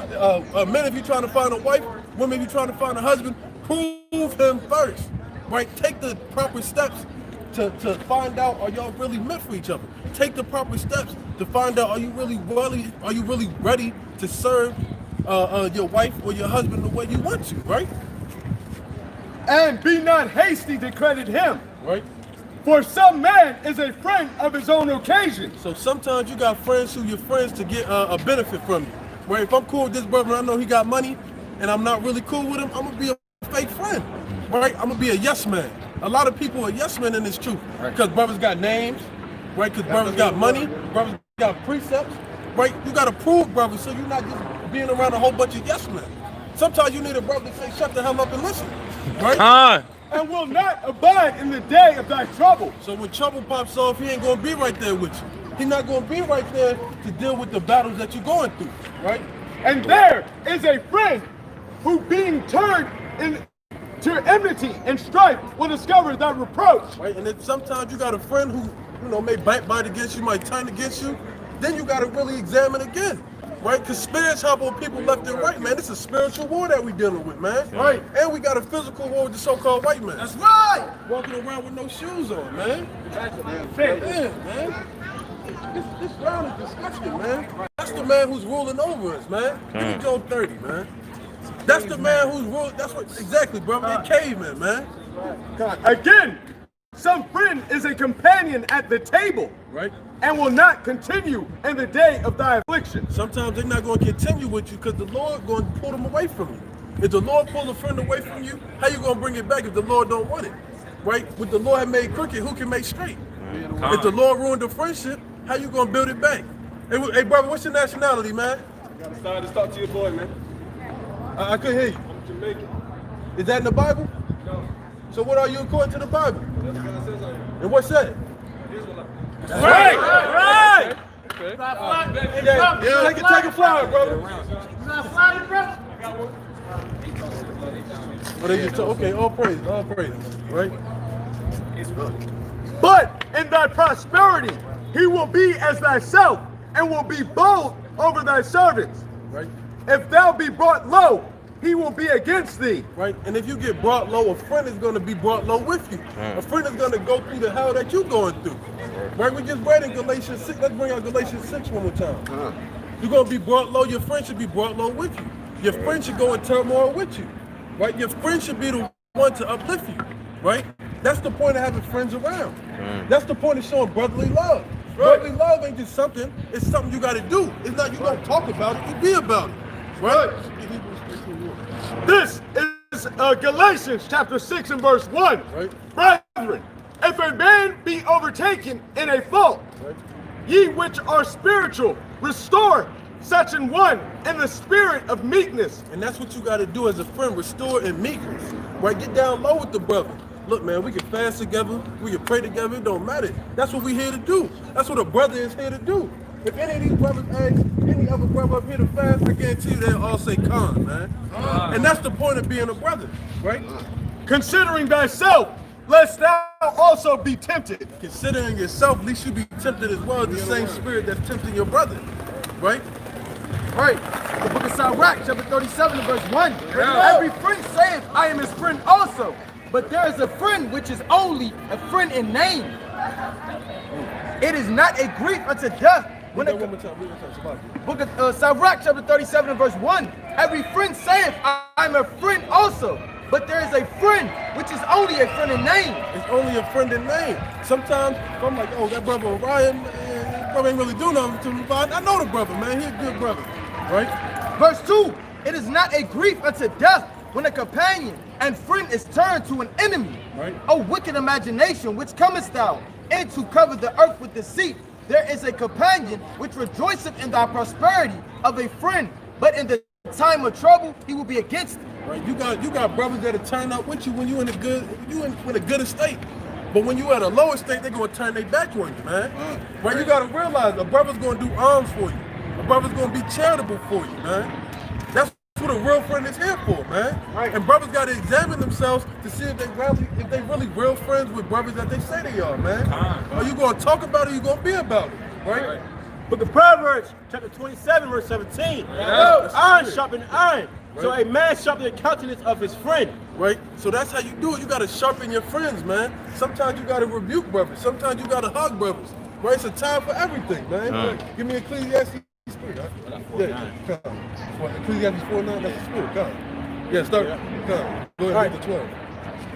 men, if you're trying to find a wife, women, if you're trying to find a husband, prove him first. Right? Take the proper steps to find out, are y'all really meant for each other? Take the proper steps to find out, are you really ready to serve your wife or your husband the way you want to, right? And be not hasty to credit him. Right? For some man is a friend of his own occasion. So sometimes you got friends who you're friends to get a benefit from you. Right? If I'm cool with this brother and I know he got money and I'm not really cool with him, I'm gonna be a fake friend. Right? I'm gonna be a yes man. A lot of people are yes men in this truth. Because brothers got names, right? Because brothers got money, brothers got precepts, right? You gotta prove brothers so you're not just being around a whole bunch of yes men. Sometimes you need a brother to say, shut the hell up and listen. Right? And will not abide in the day of thy trouble. So when trouble pops off, he ain't gonna be right there with you. He's not gonna be right there to deal with the battles that you're going through, right? And there is a friend who being turned to enmity and strife will discover that reproach. Right, and then sometimes you got a friend who, may bite against you, might turn against you. Then you gotta really examine again. Right? Because spirits hop on people left and right, man. It's a spiritual war that we dealing with, man. Right? And we got a physical war with the so-called white man. That's right! Walking around with no shoes on, man. Man. This ground is disgusting, man. That's the man who's ruling over us, man. Give me Joe 30, man. That's the man who's ruling. That's what, exactly, brother. They're cavemen, man. Again, some friend is a companion at the table. Right? And will not continue in the day of thy affliction. Sometimes they're not going to continue with you because the Lord going to pull them away from you. If the Lord pulls a friend away from you, how you going to bring it back if the Lord don't want it? Right? With the Lord had made crooked, who can make straight? If the Lord ruined the friendship, how you going to build it back? Hey, brother, what's your nationality, man? I just talk to your boy, man. I couldn't hear you. I'm Jamaican. Is that in the Bible? No. So what are you according to the Bible? That's what God says I am. And what said it? Israelite. Right. Yeah, take a flower, brother. Okay, all praise, right? But in thy prosperity, he will be as thyself, and will be bold over thy servants. Right. If thou be brought low, he will be against thee. Right, and if you get brought low, a friend is going to be brought low with you. A friend is going to go through the hell that you're going through. Right, we just read in Galatians 6. Let's bring out Galatians 6 one more time. You're going to be brought low. Your friend should be brought low with you. Your friend should go in turmoil with you. Right, your friend should be the one to uplift you. Right, that's the point of having friends around. That's the point of showing brotherly love. Brotherly love ain't just something. It's something you got to do. It's not you don't talk about it. You be about it. Right. This is Galatians chapter 6 and verse 1. Right. Brethren, if a man be overtaken in a fault, ye which are spiritual, restore such an one in the spirit of meekness. And that's what you got to do as a friend, restore in meekness. Right, get down low with the brother. Look, man, we can fast together, we can pray together, it don't matter. That's what we here to do. That's what a brother is here to do. If any of these brothers ask any other brother up here to fast, I guarantee you they'll all say con, man. And that's the point of being a brother, right? Considering thyself, lest thou also be tempted. Considering yourself, at least you be tempted as well as the same spirit that's tempting your brother, right? Right. The book of Sirach, chapter 37, verse 1. Every friend saith, I am his friend also. But there is a friend which is only a friend in name. It is not a grief unto death. When One more time. book of Sirach, chapter 37, verse 1. Every friend saith, I am a friend also. But there is a friend which is only a friend in name. It's only a friend in name. Sometimes if I'm like, oh, that brother Orion, man, brother ain't really doing nothing to me, but I know the brother, man. He's a good brother, right? Verse 2. It is not a grief unto death when a companion and friend is turned to an enemy. Right. O wicked imagination, which comest thou, and to cover the earth with deceit. There is a companion which rejoiceth in thy prosperity of a friend, but in the time of trouble he will be against thee. Right. You got brothers that'll turn up with you when you in a good estate. But when you at a lower state, they're gonna turn their back on you, man. Right? You gotta realize a brother's gonna do arms for you. A brother's gonna be charitable for you, man. That's what a real friend is here for, man. Right. And brothers gotta examine themselves to see if they really real friends with brothers that they say they are, man. Are you gonna talk about it or you gonna be about it? Right? Book of Proverbs, chapter 27, verse 17. Iron sharpen iron. So a man sharpen the countenance of his friend. Right? So that's how you do it. You gotta sharpen your friends, man. Sometimes you gotta rebuke brothers. Sometimes you gotta hug brothers. Right? It's a time for everything, man. Give me Ecclesiastes 3. Yeah, come. Ecclesiastes 4:9, that's the spirit. Come. Yeah, start. Come. Go ahead, read the 12.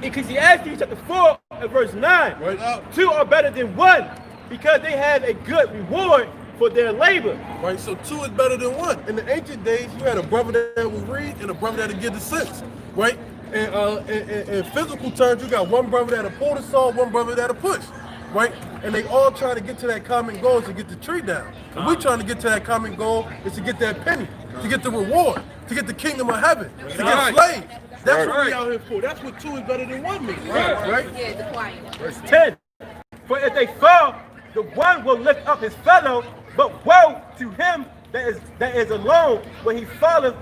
Ecclesiastes chapter 4 and verse 9. Right. Two are better than one because they have a good reward for their labor. Right, so two is better than one. In the ancient days, you had a brother that would read and a brother that would give the sense, right? And in physical terms, you got one brother that'll pull the saw, one brother that'll push, right? And they all trying to get to that common goal is to get the tree down. And we trying to get to that common goal is to get that penny, to get the reward, to get the kingdom of heaven, to get slaves. That's what we out here for. That's what two is better than one means, right? Yeah, the quiet. Verse 10. For if they fall, the one will lift up his fellow, but woe to him that is alone when he falleth,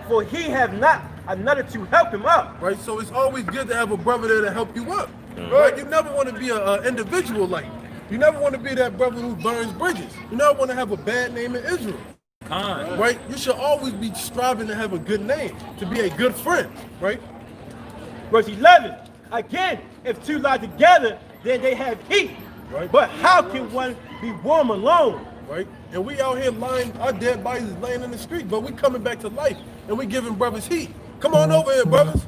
for he have not another to help him up. Right, so it's always good to have a brother there to help you up. Right, you never want to be an individual like. You never want to be that brother who burns bridges. You never want to have a bad name in Israel. Right, you should always be striving to have a good name, to be a good friend. Right. Verse 11. Again, if two lie together, then they have heat. Right. But how can one be warm alone? Right? And we out here lying, our dead bodies is laying in the street, but we coming back to life and we giving brothers heat. Come on over here, brothers.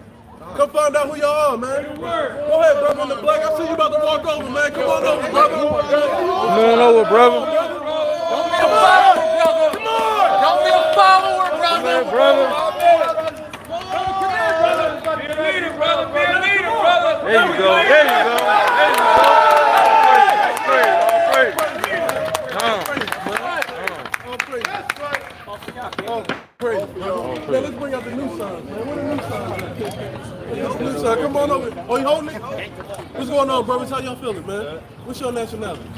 Come find out who y'all are, man. Go ahead, brother in the black. I see you about to walk over, man. Come on over, brother. Come on over, brother. Don't be a follower, brother. Come on. Don't be a follower, brother. Brother. Be a leader, brother. Be a leader, brother. There you go. There you go. There you go. Praise. Man, let's bring out the new signs, man. What the new signs? New sign. Come on over. Oh, you holding it? What's going on, brothers? How y'all feeling, man? What's your nationality?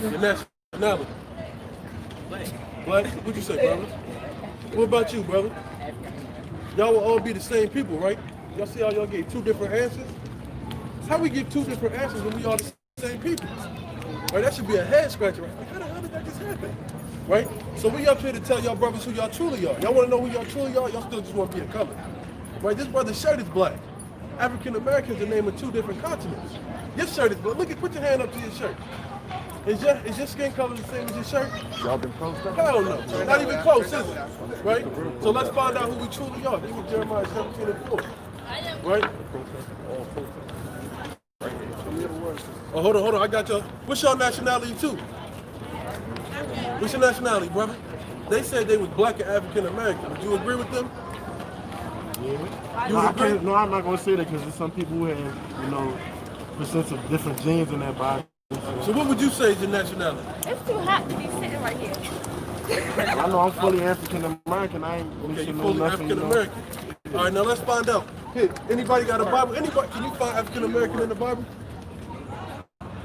Your nationality? Black? What'd you say, brother? What about you, brother? Y'all will all be the same people, right? Y'all see how y'all gave two different answers? How we give two different answers when we all the same people? Right? That should be a head scratcher, right? Like, how the hell did that just happen? Right? So we up here to tell y'all brothers who y'all truly are. Y'all want to know who y'all truly are? Y'all still just want to be a color. Right? This brother's shirt is black. African Americans are named in two different continents. Your shirt is black. Look at, put your hand up to your shirt. Is your skin color the same as your shirt? Y'all been close up? Hell no. Not even close, is it? Right? So let's find out who we truly are. This is Jeremiah 17:4. Right? Oh, hold on. I got y'all. What's your nationality too? What's your nationality, brother? They said they was black and African American. Would you agree with them? Yeah. No, I'm not going to say that because there's some people who have, percents of different genes in their body. So what would you say is your nationality? It's too hot to be sitting right here. I know I'm fully African American. I ain't Okay, you fully African American. All right, now let's find out. Here, anybody got a Bible? Anybody? Can you find African American in the Bible?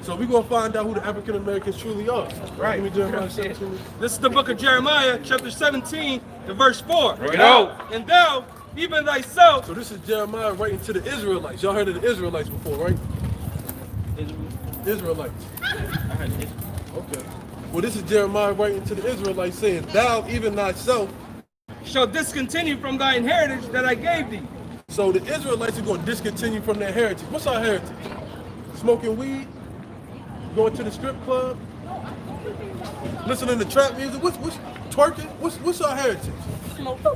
So we're gonna find out who the African Americans truly are. Right. Give me Jeremiah 17. This is the book of Jeremiah, chapter 17, the verse 4. Bring it out. And thou, even thyself. So this is Jeremiah writing to the Israelites. Y'all heard of the Israelites before, right? Israelites. Okay. Well, this is Jeremiah writing to the Israelites saying, thou, even thyself, shall discontinue from thy heritage that I gave thee. So the Israelites are going to discontinue from their heritage. What's our heritage? Smoking weed? Going to the strip club? Listening to trap music? What's twerking? What's our heritage? Smoking.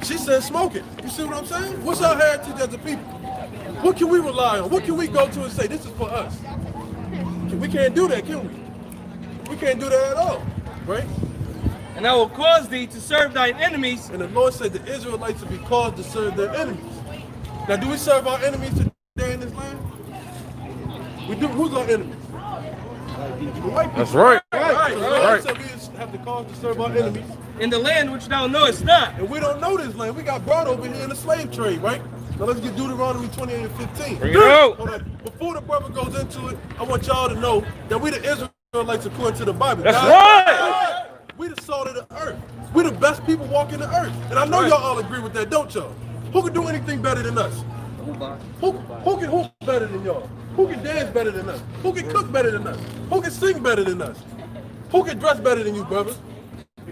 She said smoking. You see what I'm saying? What's our heritage as a people? What can we rely on? What can we go to and say, this is for us? We can't do that, can we? We can't do that at all, right? And I will cause thee to serve thine enemies. And the Lord said the Israelites will be caused to serve their enemies. Now, do we serve our enemies today in this land? We do. Who's our enemies? The white people. That's right. Right. So the Lord said we have the cause to serve our enemies. In the land which thou knowest not. And we don't know this land. We got brought over here in the slave trade, right? Now let's get Deuteronomy 28 and 15. Bring it out. Hold on. Before the brother goes into it, I want y'all to know that we the Israelites according to the Bible. That's God, right. We the salt of the earth. We the best people walking the earth. And I know y'all all agree with that, don't y'all? Who can do anything better than us? Who can hoop better than y'all? Who can dance better than us? Who can cook better than us? Who can sing better than us? Who can dress better than you, brother?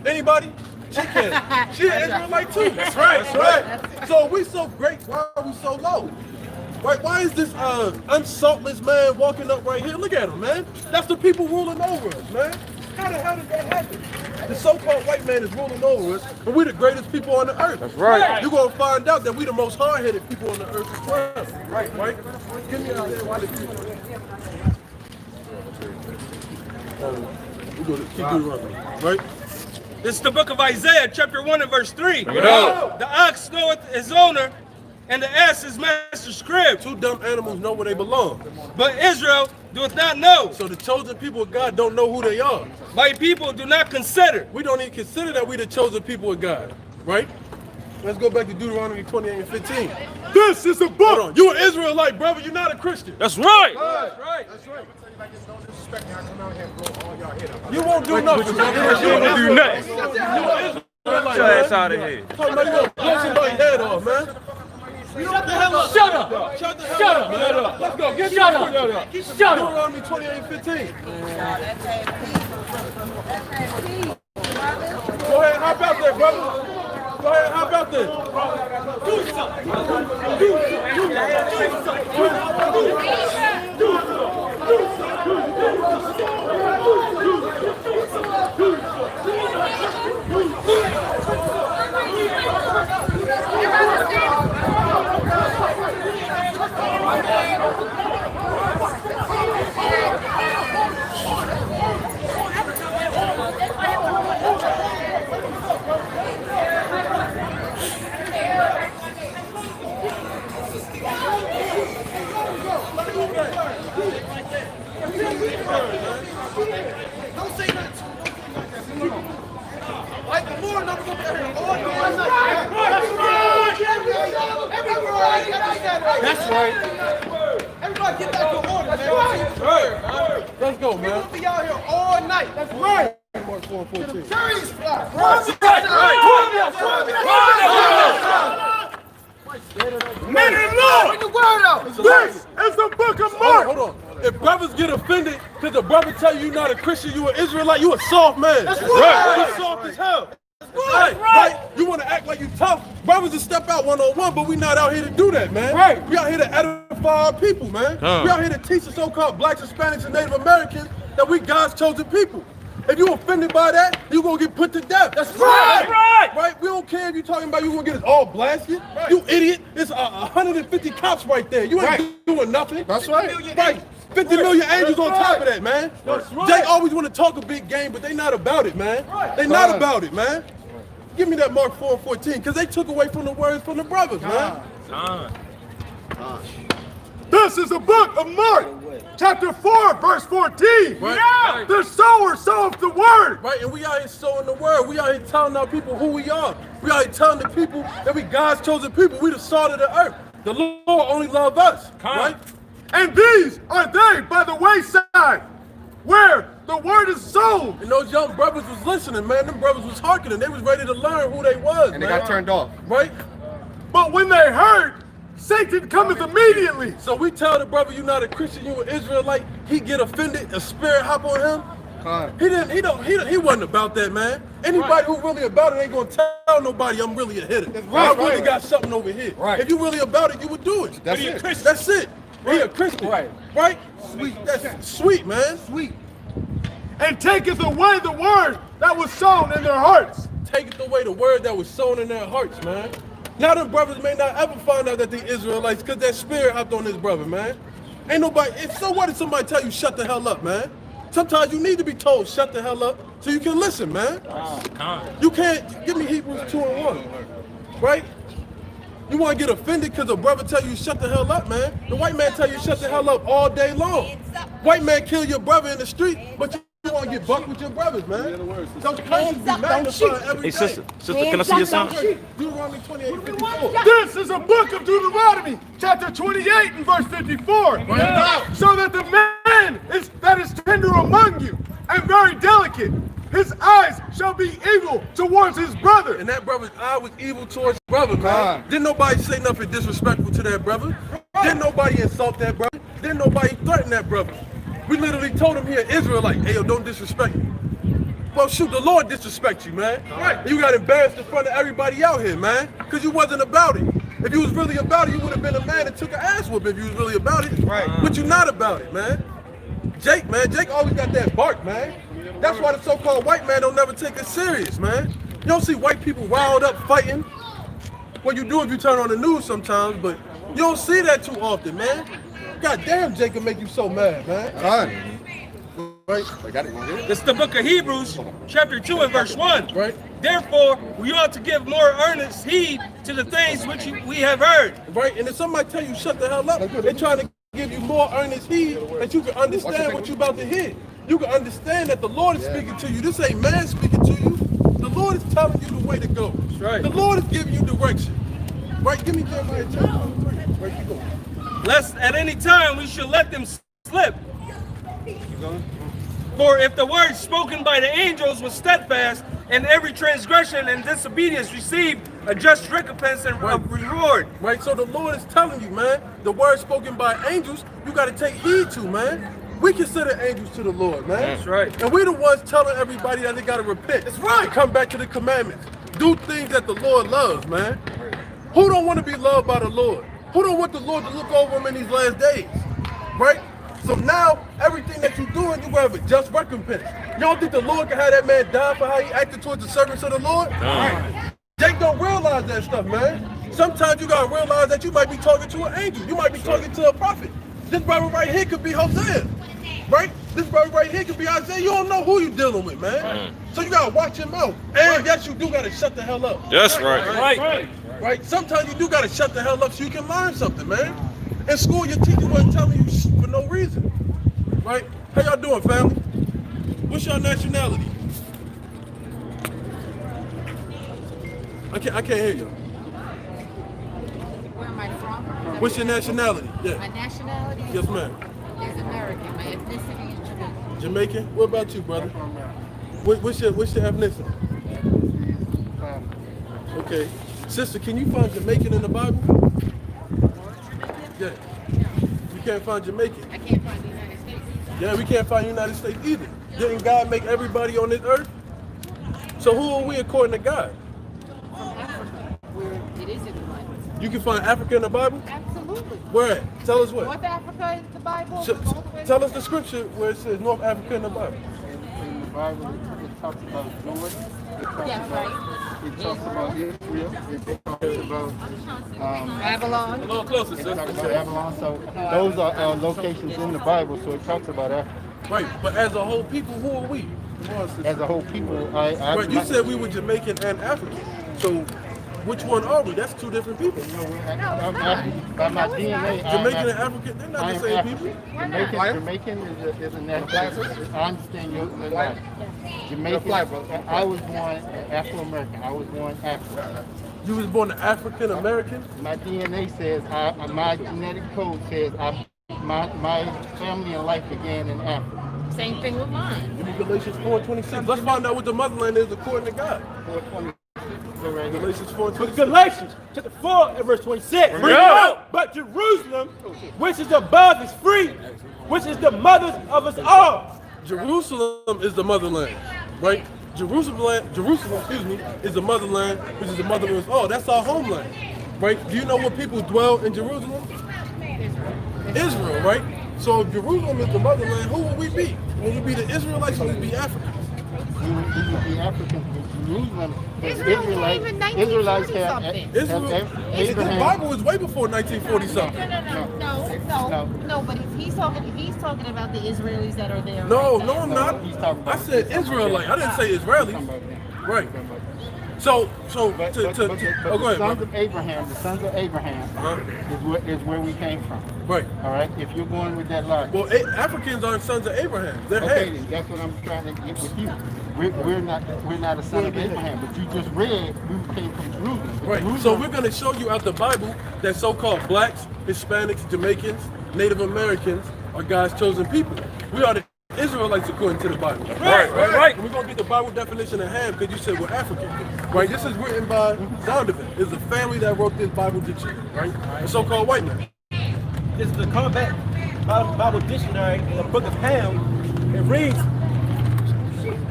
Anybody? She can. She an Israelite too. That's right. That's right. So we so great, why are we so low? Right? Why is this unsaltless man walking up right here? Look at him, man. That's the people ruling over us, man. How the hell did that happen? The so-called white man is ruling over us, and we're the greatest people on the earth. That's right. You're gonna find out that we're the most hard-headed people on the earth as well. Right? Give me out there while the people. We're gonna keep doing running, right? This is the book of Isaiah, chapter 1 and verse 3. Bring it out. The ox knoweth his owner, and the ass his master's crib. Two dumb animals know where they belong. But Israel doeth not know. So the chosen people of God don't know who they are. My people do not consider. We don't even consider that we the chosen people of God, right? Let's go back to Deuteronomy 28 and 15. This is a book. Hold on. You're an Israelite, brother. You're not a Christian. That's right. That's right. That's right. You won't do nothing. You won't do nothing. You're an Israelite, Your ass out of here. Talking about you gonna blow somebody's head off, man. Shut the hell up. Shut up. Shut the hell Shut up. up. Let's go. Get Shut me up. Shut Shut up. Deuteronomy 28 and 15. Go ahead, hop out there, brother. Go ahead, hop out there. Do something. That's right. Everybody get back to order, man. Let's go, We man. will be out here all night. That's right. Mark 4:14. Cherries fly. Men in law, Bring the word out. this is the book of Mark. Hold on. If brothers get offended because the brother tell you you're not a Christian, you an Israelite, you a soft man. That's right. You soft as hell. Right. You want to act like you tough. Brothers will step out one-on-one, but we not out here to do that, man. Right. We out here to edify our people, man. We out here to teach the so-called blacks, Hispanics, and Native Americans that we God's chosen people. If you offended by that, you gonna get put to death. That's right. Right? We don't care if you talking about you gonna get us all blasted. Right. You idiot. It's 150 cops right there. You ain't doing nothing. That's right. Right. 50 million angels on top of that, man. That's right. They always want to talk a big game, but they not about it, man. They not about it, man. Give me that Mark 4:14, because they took away from the words from the brothers, man. This is the book of Mark, chapter 4, verse 14. Right. The sower sows the word. Right, and we out here sowing the word. We out here telling our people who we are. We out here telling the people that we God's chosen people. We the salt of the earth. The Lord only love us, right? And these are they by the wayside, where the word is sown. And those young brothers was listening, man. Them brothers was hearkening. They was ready to learn who they was, And they got turned off. Right? But when they heard, Satan cometh immediately. So we tell the brother you're not a Christian, you an Israelite. He get offended, a spirit hop on him. He wasn't about that, man. Anybody who really about it ain't gonna tell nobody I'm really a hitter. I really got something over here. Right. If you really about it, you would do it. That's it. That's it. He a Christian. Right? Sweet. That's sweet, man. Sweet. And taketh away the word that was sown in their hearts. Taketh away the word that was sown in their hearts, man. Now them brothers may not ever find out that they Israelites because that spirit hopped on this brother, man. Ain't nobody, so what if somebody tell you shut the hell up, man? Sometimes you need to be told shut the hell up so you can listen, man. You can't, give me Hebrews 2:1, right? You want to get offended because a brother tell you shut the hell up, man. The white man tell you shut the hell up all day long. White man kill your brother in the street, but you want to get bucked with your brothers, man. Those curses be magnified every day. Hey, sister, can I see your son? Deuteronomy 28:54. This is a book of Deuteronomy, chapter 28 and verse 54. So that the man that is tender among you and very delicate, his eyes shall be evil towards his brother. And that brother's eye was evil towards his brother, man. Didn't nobody say nothing disrespectful to that brother. Didn't nobody insult that brother. Didn't nobody threaten that brother. We literally told him he an Israelite. Hey, yo, don't disrespect me. Well, shoot, the Lord disrespect you, man. Right. You got embarrassed in front of everybody out here, man, because you wasn't about it. If you was really about it, you would have been a man that took an ass whoop if you was really about it. Right. But you're not about it, man. Jake always got that bark, man. That's why the so-called white man don't never take it serious, man. You don't see white people riled up fighting. Well, you do if you turn on the news sometimes, but you don't see that too often, man. God damn, Jacob make you so mad, man. Right? It's the book of Hebrews, chapter 2 and verse 1. Right. Therefore, we ought to give more earnest heed to the things which we have heard. Right, and if somebody tell you shut the hell up, they're trying to give you more earnest heed that you can understand what you're about to hear. You can understand that the Lord is speaking to you. This ain't man speaking to you. The Lord is telling you the way to go. Right. The Lord is giving you direction. Right, give me Jeremiah chapter 23. Where you going? Lest at any time we should let them slip. For if the word spoken by the angels was steadfast, and every transgression and disobedience received a just recompense and reward. Right, so the Lord is telling you, man, the word spoken by angels, you got to take heed to, man. We consider angels to the Lord, man. That's right. And we the ones telling everybody that they got to repent. That's right. Come back to the commandments. Do things that the Lord loves, man. Who don't want to be loved by the Lord? Who don't want the Lord to look over them in these last days? Right? So now, everything that you're doing, you will have a just recompense. You don't think the Lord can have that man die for how he acted towards the servants of the Lord? Right. Jake don't realize that stuff, man. Sometimes you gotta realize that you might be talking to an angel. You might be talking to a prophet. This brother right here could be Hosea, right? This brother right here could be Isaiah. You don't know who you dealing with, man. So you gotta watch your mouth. And yes, you do gotta shut the hell up. That's right. Right? Sometimes you do gotta shut the hell up so you can learn something, man. In school, your teacher wasn't telling you for no reason, right? How y'all doing, family? What's your nationality? I can't hear you. Where am I from? What's your nationality? Yeah. My nationality? Yes, ma'am. Is American. My ethnicity is Jamaican. Jamaican? What about you, brother? What's your ethnicity? Okay. Sister, can you find Jamaican in the Bible? Yeah. You can't find Jamaican. I can't find the United States. Yeah, we can't find United States either. Didn't God make everybody on this earth? So who are we according to God? Africa, where it is in the Bible. You can find Africa in the Bible? Absolutely. Where at? Tell us what. North Africa is the Bible. Tell us the scripture where it says North Africa in the Bible. In the Bible, it talks about Jordan. Yeah, right. It talks about Israel. It talks about Babylon. A little closer, it sir. talks about Babylon. So those are locations in the Bible. So it talks about Africa. Right, but as a whole people, who are we? As a whole people, Right, you said we were Jamaican and African. So which one are we? That's two different people. By my DNA, Jamaican and African, they're not the same people. Jamaican is a nationality. I understand your life. Jamaican, I was born Afro-American. I was born African. You was born African American? My DNA says, my genetic code says my family and life began in Africa. Same thing with mine. Give me Galatians 4:26. Let's find out what the motherland is according to God. 4:26. Galatians 4:26. Galatians chapter 4 and verse 26. But Jerusalem, which is above, is free, which is the mother of us all. Jerusalem is the motherland, right? Jerusalem, excuse me, is the motherland, which is the mother of us all. That's our homeland, right? Do you know what people dwell in Jerusalem? Israel, right? So if Jerusalem is the motherland, who will we be? Will we be the Israelites or will we be Africans? We would be Africans in Jerusalem. Israel came in 1940 something. The Bible was way before 1940 something. No, but he's talking about the Israelis that are there. No, I'm not. I said Israelite. I didn't say Israeli. Right. So go ahead. The sons of Abraham is where we came from. Right. All right. If you're going with that logic. Well, Africans aren't sons of Abraham. They're okay. That's what I'm trying to get with you. We're not a son of Abraham, but you just read we came from Jerusalem. Right. So we're going to show you out the Bible that so-called blacks, Hispanics, Jamaicans, Native Americans are God's chosen people. We are the Israelites according to the Bible. Right. And we're going to get the Bible definition in hand because you said we're African. Right. This is written by Donovan. It's a family that wrote this Bible dictionary. Right. A so-called white man. This is the Combat Bible Dictionary in the book of Ham. It reads,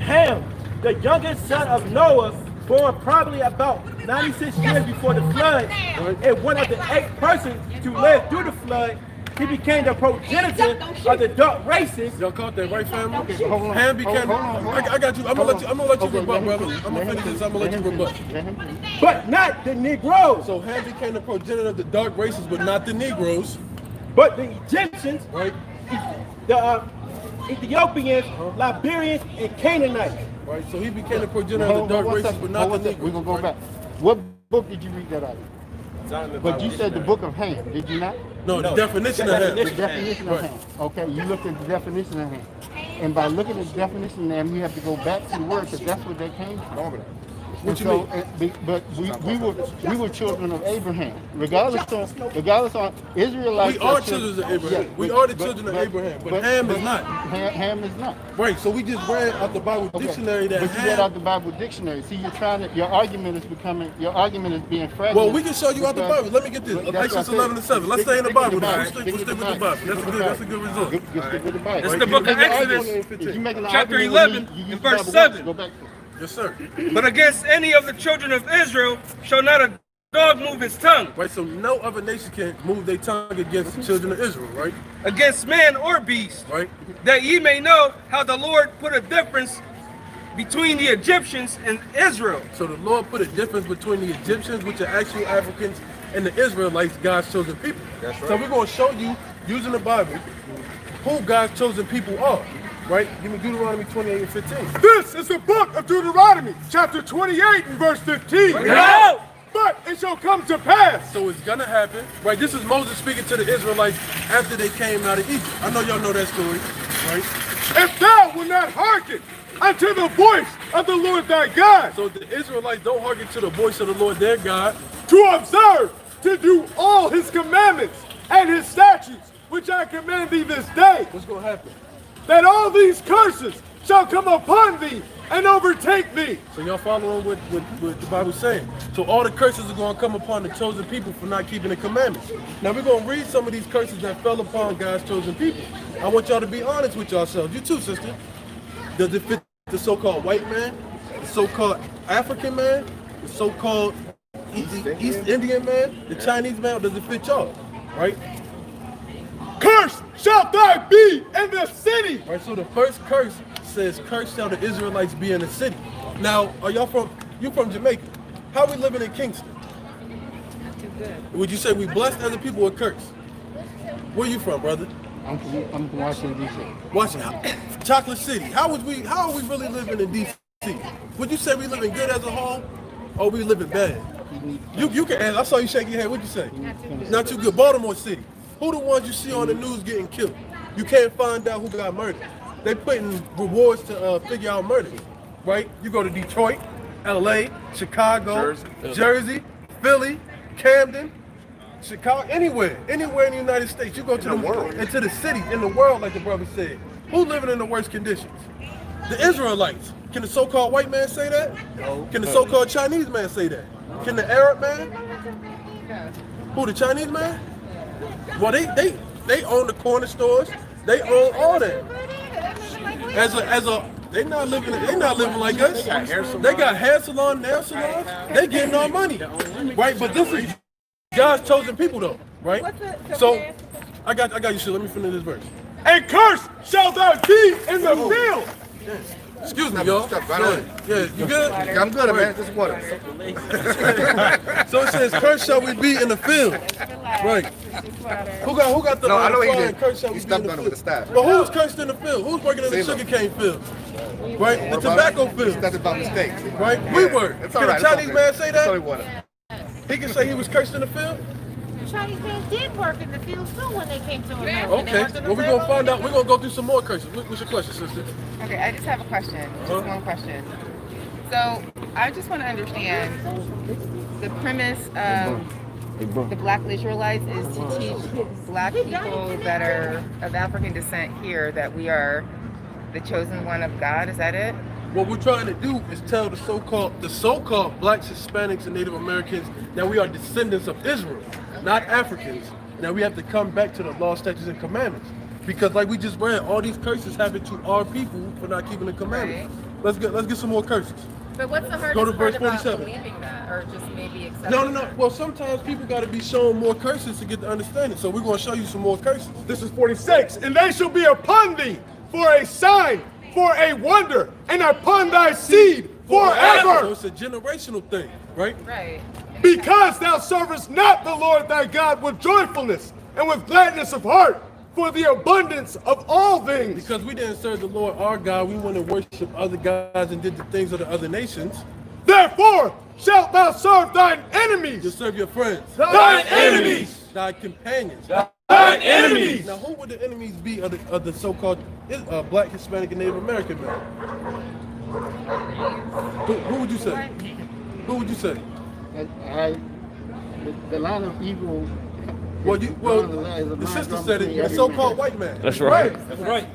Ham, the youngest son of Noah, born probably about 96 years before the flood, and one of the 8 persons to live through the flood. He became the progenitor of the dark races. Y'all caught that right, family? Okay, hold on. Ham became. I got you. I'm gonna let you rebut, brother. I'm gonna finish this. I'm gonna let you rebut. But not the Negroes. So Ham became the progenitor of the dark races, but not the Negroes. But the Egyptians, right? The Ethiopians, Liberians, and Canaanites. Right. So he became the progenitor of the dark races, but not the Negroes. We're gonna go back. What book did you read that out of? But you said the book of Ham, did you not? No, the definition of Ham. The definition of Ham. Okay, you looked at the definition of Ham. And by looking at the definition of Ham, you have to go back to the word because that's where they came from. What you mean? But we were children of Abraham. Regardless of Israelites. We are children of Abraham. Yeah, we are the children of Abraham, but Ham is not. Ham is not. Right. So we just read out the Bible dictionary that. But you read out the Bible dictionary. See, your argument is being fragmented. Well, we can show you out the Bible. Let me get this. Exodus 11:7. Let's stay in the Bible now. We'll stick with the Bible. That's a good result. Stick with the Bible. It's the book of Exodus, chapter 11, and verse 7. Go back to it. Yes, sir. But against any of the children of Israel shall not a dog move his tongue. Right, so no other nation can move their tongue against the children of Israel, right? Against man or beast. Right. That ye may know how the Lord put a difference between the Egyptians and Israel. So the Lord put a difference between the Egyptians, which are actual Africans, and the Israelites, God's chosen people. That's right. So we're going to show you, using the Bible, who God's chosen people are. Right? Give me Deuteronomy 28 and 15. This is the book of Deuteronomy, chapter 28 and verse 15. But it shall come to pass. So it's going to happen. Right? This is Moses speaking to the Israelites after they came out of Egypt. I know y'all know that story. Right? If thou wilt not hearken unto the voice of the Lord thy God. So the Israelites don't hearken to the voice of the Lord their God. To observe, to do all his commandments and his statutes, which I command thee this day. What's going to happen? that all these curses shall come upon thee and overtake thee. So y'all following what the Bible's saying. So all the curses are going to come upon the chosen people for not keeping the commandments. Now we're going to read some of these curses that fell upon God's chosen people. I want y'all to be honest with yourselves. You too, sister. Does it fit the so-called white man, the so-called African man, the so-called East Indian man, the Chinese man, or does it fit y'all? Right? Cursed shalt thou be in the city. Right, so the first curse says, cursed shall the Israelites be in the city. Now, are y'all from Jamaica? How we living in Kingston? Not too good. Would you say we blessed as a people or cursed? Where you from, brother? I'm from Washington, D.C. Washington, Chocolate City. How are we really living in D.C.? Would you say we living good as a whole, or we living bad? You can answer. I saw you shaking your head. What'd you say? Not too good. Baltimore City. Who the ones you see on the news getting killed? You can't find out who got murdered. They putting rewards to figure out murders, right? You go to Detroit, L.A., Chicago, Jersey, Philly, Camden, Chicago, anywhere in the United States. You go to the world, into the city, in the world, like the brother said. Who living in the worst conditions? The Israelites. Can the so-called white man say that? No. Can the so-called Chinese man say that? Can the Arab man? Who, the Chinese man? Well, they own the corner stores. They own all that. They not living like us. They got hair salon, nail salons. They getting our money, right? But this is God's chosen people, though, right? So I got you. Shit. Let me finish this verse. And cursed shall thou be in the field. Excuse me, y'all. Yeah, you good? Yeah, I'm good, man. Just water. So it says, "Cursed shall we be in the field." Right. Who got the? No, I know he did. Cursed shall we He be in stepped the on it field. with the staff. But who's cursed in the field? Who's working in the sugarcane field? Right, the tobacco field. That's about mistakes. Right, we were. It's Can all right. a Chinese man say It's only that? water. He can say he was cursed in the field. The Chinese man did work in the fields too when they came to America. They Okay. worked in the Well, we're gonna railroad. find out. We're gonna go through some more curses. What's your question, sister? Okay, I just have a question. Just one question. So I just want to understand the premise of the Black Israelites is to teach Black people that are of African descent here that we are the chosen one of God. Is that it? What we're trying to do is tell the so-called Blacks, Hispanics, and Native Americans that we are descendants of Israel, not Africans. Now we have to come back to the law, statutes, and commandments. Because like we just read, all these curses happen to our people for not keeping the commandments. Right. Let's get some more curses. But what's the hardest Go to verse part about 47. believing that, or just maybe accepting? No. Well, sometimes people got to be shown more curses to get the understanding. So we're going to show you some more curses. This is 46. And they shall be upon thee for a sign, for a wonder, and upon thy seed forever. So it's a generational thing, right? Right. Because thou servest not the Lord thy God with joyfulness and with gladness of heart, for the abundance of all things. Because we didn't serve the Lord our God, we went and worshiped other gods and did the things of the other nations. Therefore shalt thou serve thine enemies. You serve your friends. Thine enemies. Thy companions. Thine enemies. Now, who would the enemies be of the so-called Black, Hispanic, and Native American man? Who would you say? Who would you say? The line of evil. Well, the sister said it. The so-called white man. That's right. That's right.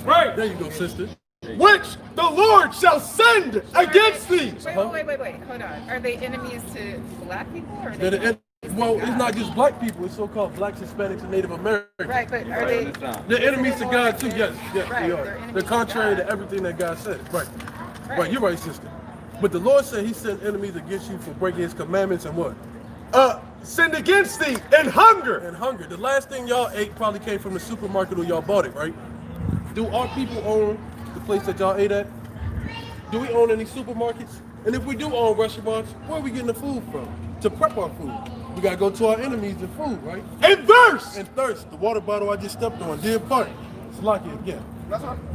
Right. There you go, sister. Which the Lord shall send against thee. Wait, hold on. Are they enemies to Black people? Or are They're they well, it's not just Black people. It's so-called Blacks, Hispanics, and Native Americans. right, but are they? They're enemies to God too. Yes, Right, they they're are. enemies They're to contrary God. to everything that God said. Right. You're right, sister. But the Lord said He sent enemies against you for breaking His commandments and what? Sinned against thee and hunger. And hunger. The last thing y'all ate probably came from the supermarket or y'all bought it, right? Do our people own the place that y'all ate at? Do we own any supermarkets? And if we do own restaurants, where are we getting the food from? To prep our food. We gotta go to our enemies and food, right? And thirst. And thirst. The water bottle I just stepped on, Deer Park. It's lucky again.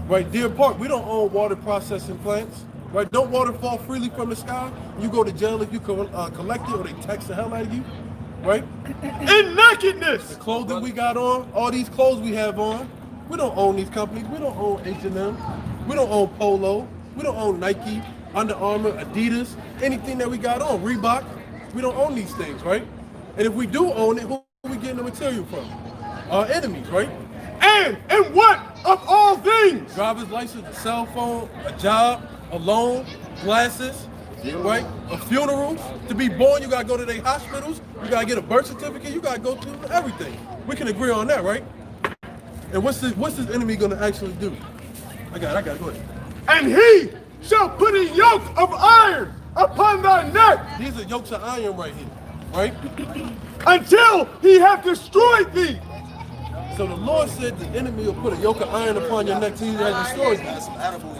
Right, Deer Park, we don't own water processing plants. Right, don't water fall freely from the sky. You go to jail if you collect it or they tax the hell out of you. Right? In nakedness. The clothing we got on, all these clothes we have on, we don't own these companies. We don't own H&M. We don't own Polo. We don't own Nike, Under Armour, Adidas, anything that we got on, Reebok. We don't own these things, right? And if we do own it, who are we getting the material from? Our enemies, right? And what of all things. Driver's license, a cell phone, a job, a loan, glasses, right? A funeral. To be born, you gotta go to their hospitals. You gotta get a birth certificate. You gotta go through everything. We can agree on that, right? And what's this enemy gonna actually do? I got it. Go ahead. And he shall put a yoke of iron upon thy neck. These are yokes of iron right here, right? Until he have destroyed thee. So the Lord said the enemy will put a yoke of iron upon your neck till he has destroyed you.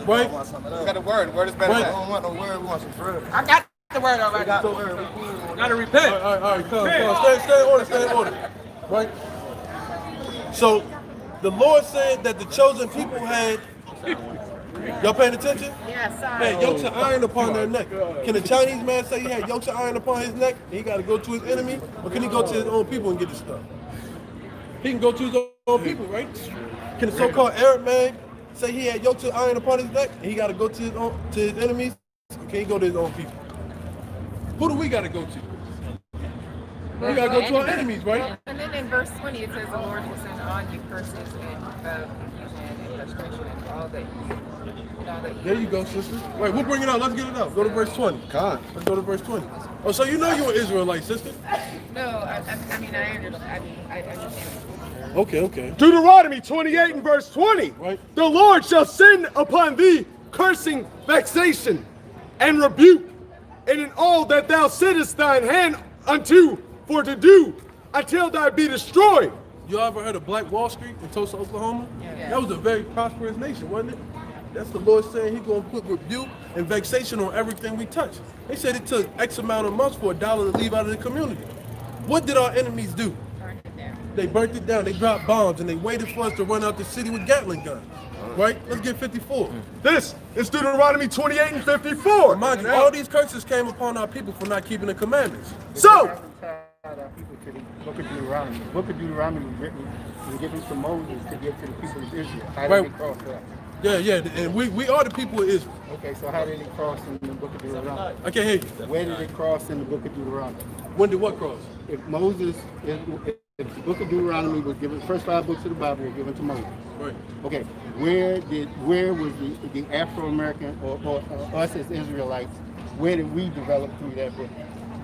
Right? We got the word. The word is better. Right. I don't want no word. We want some bread. I got the word already. Gotta repent. All right, come. Stay in order. Right? So the Lord said that the chosen people had, y'all paying attention? Yeah, Had yokes of iron upon their neck. Can a Chinese man say he had yokes of iron upon his neck and he got to go to his enemy? Or can he go to his own people and get the stuff? He can go to his own people, right? Can a so-called Arab man say he had yokes of iron upon his neck and he got to go to his enemies? Or can he go to his own people? Who do we got to go to? We got to go to our enemies, right? And then in verse 20 it says the Lord will send on you curses and confusion and frustration and all that you. There you go, sister. Wait, we'll bring it out. Let's get it out. Go to verse 20. God. Let's go to verse 20. Oh, so you know you're an Israelite, sister? No, I mean, I understand. Okay. Deuteronomy 28 and verse 20. Right. The Lord shall send upon thee cursing, vexation, and rebuke, and in all that thou sittest thine hand unto for to do, until thou be destroyed. You ever heard of Black Wall Street in Tulsa, Oklahoma? Yeah. That was a very prosperous nation, wasn't it? That's the Lord saying he's going to put rebuke and vexation on everything we touch. They said it took X amount of months for $1 to leave out of the community. What did our enemies do? They burnt it down. They dropped bombs, and they waited for us to run out the city with Gatling guns. Right? Let's get 54. This is Deuteronomy 28 and 54. Mind you, all these curses came upon our people for not keeping the commandments. So, Book of Deuteronomy. The Book of Deuteronomy was written and given to Moses to give to the people of Israel. How did they cross that? Yeah, and we are the people of Israel. Okay, so how did it cross in the Book of Deuteronomy? I can't hear you. Where did it cross in the Book of Deuteronomy? When did what cross? If the Book of Deuteronomy was given, the first 5 books of the Bible were given to Moses. Right. Okay, where was the Afro-American or us as Israelites, where did we develop through that book?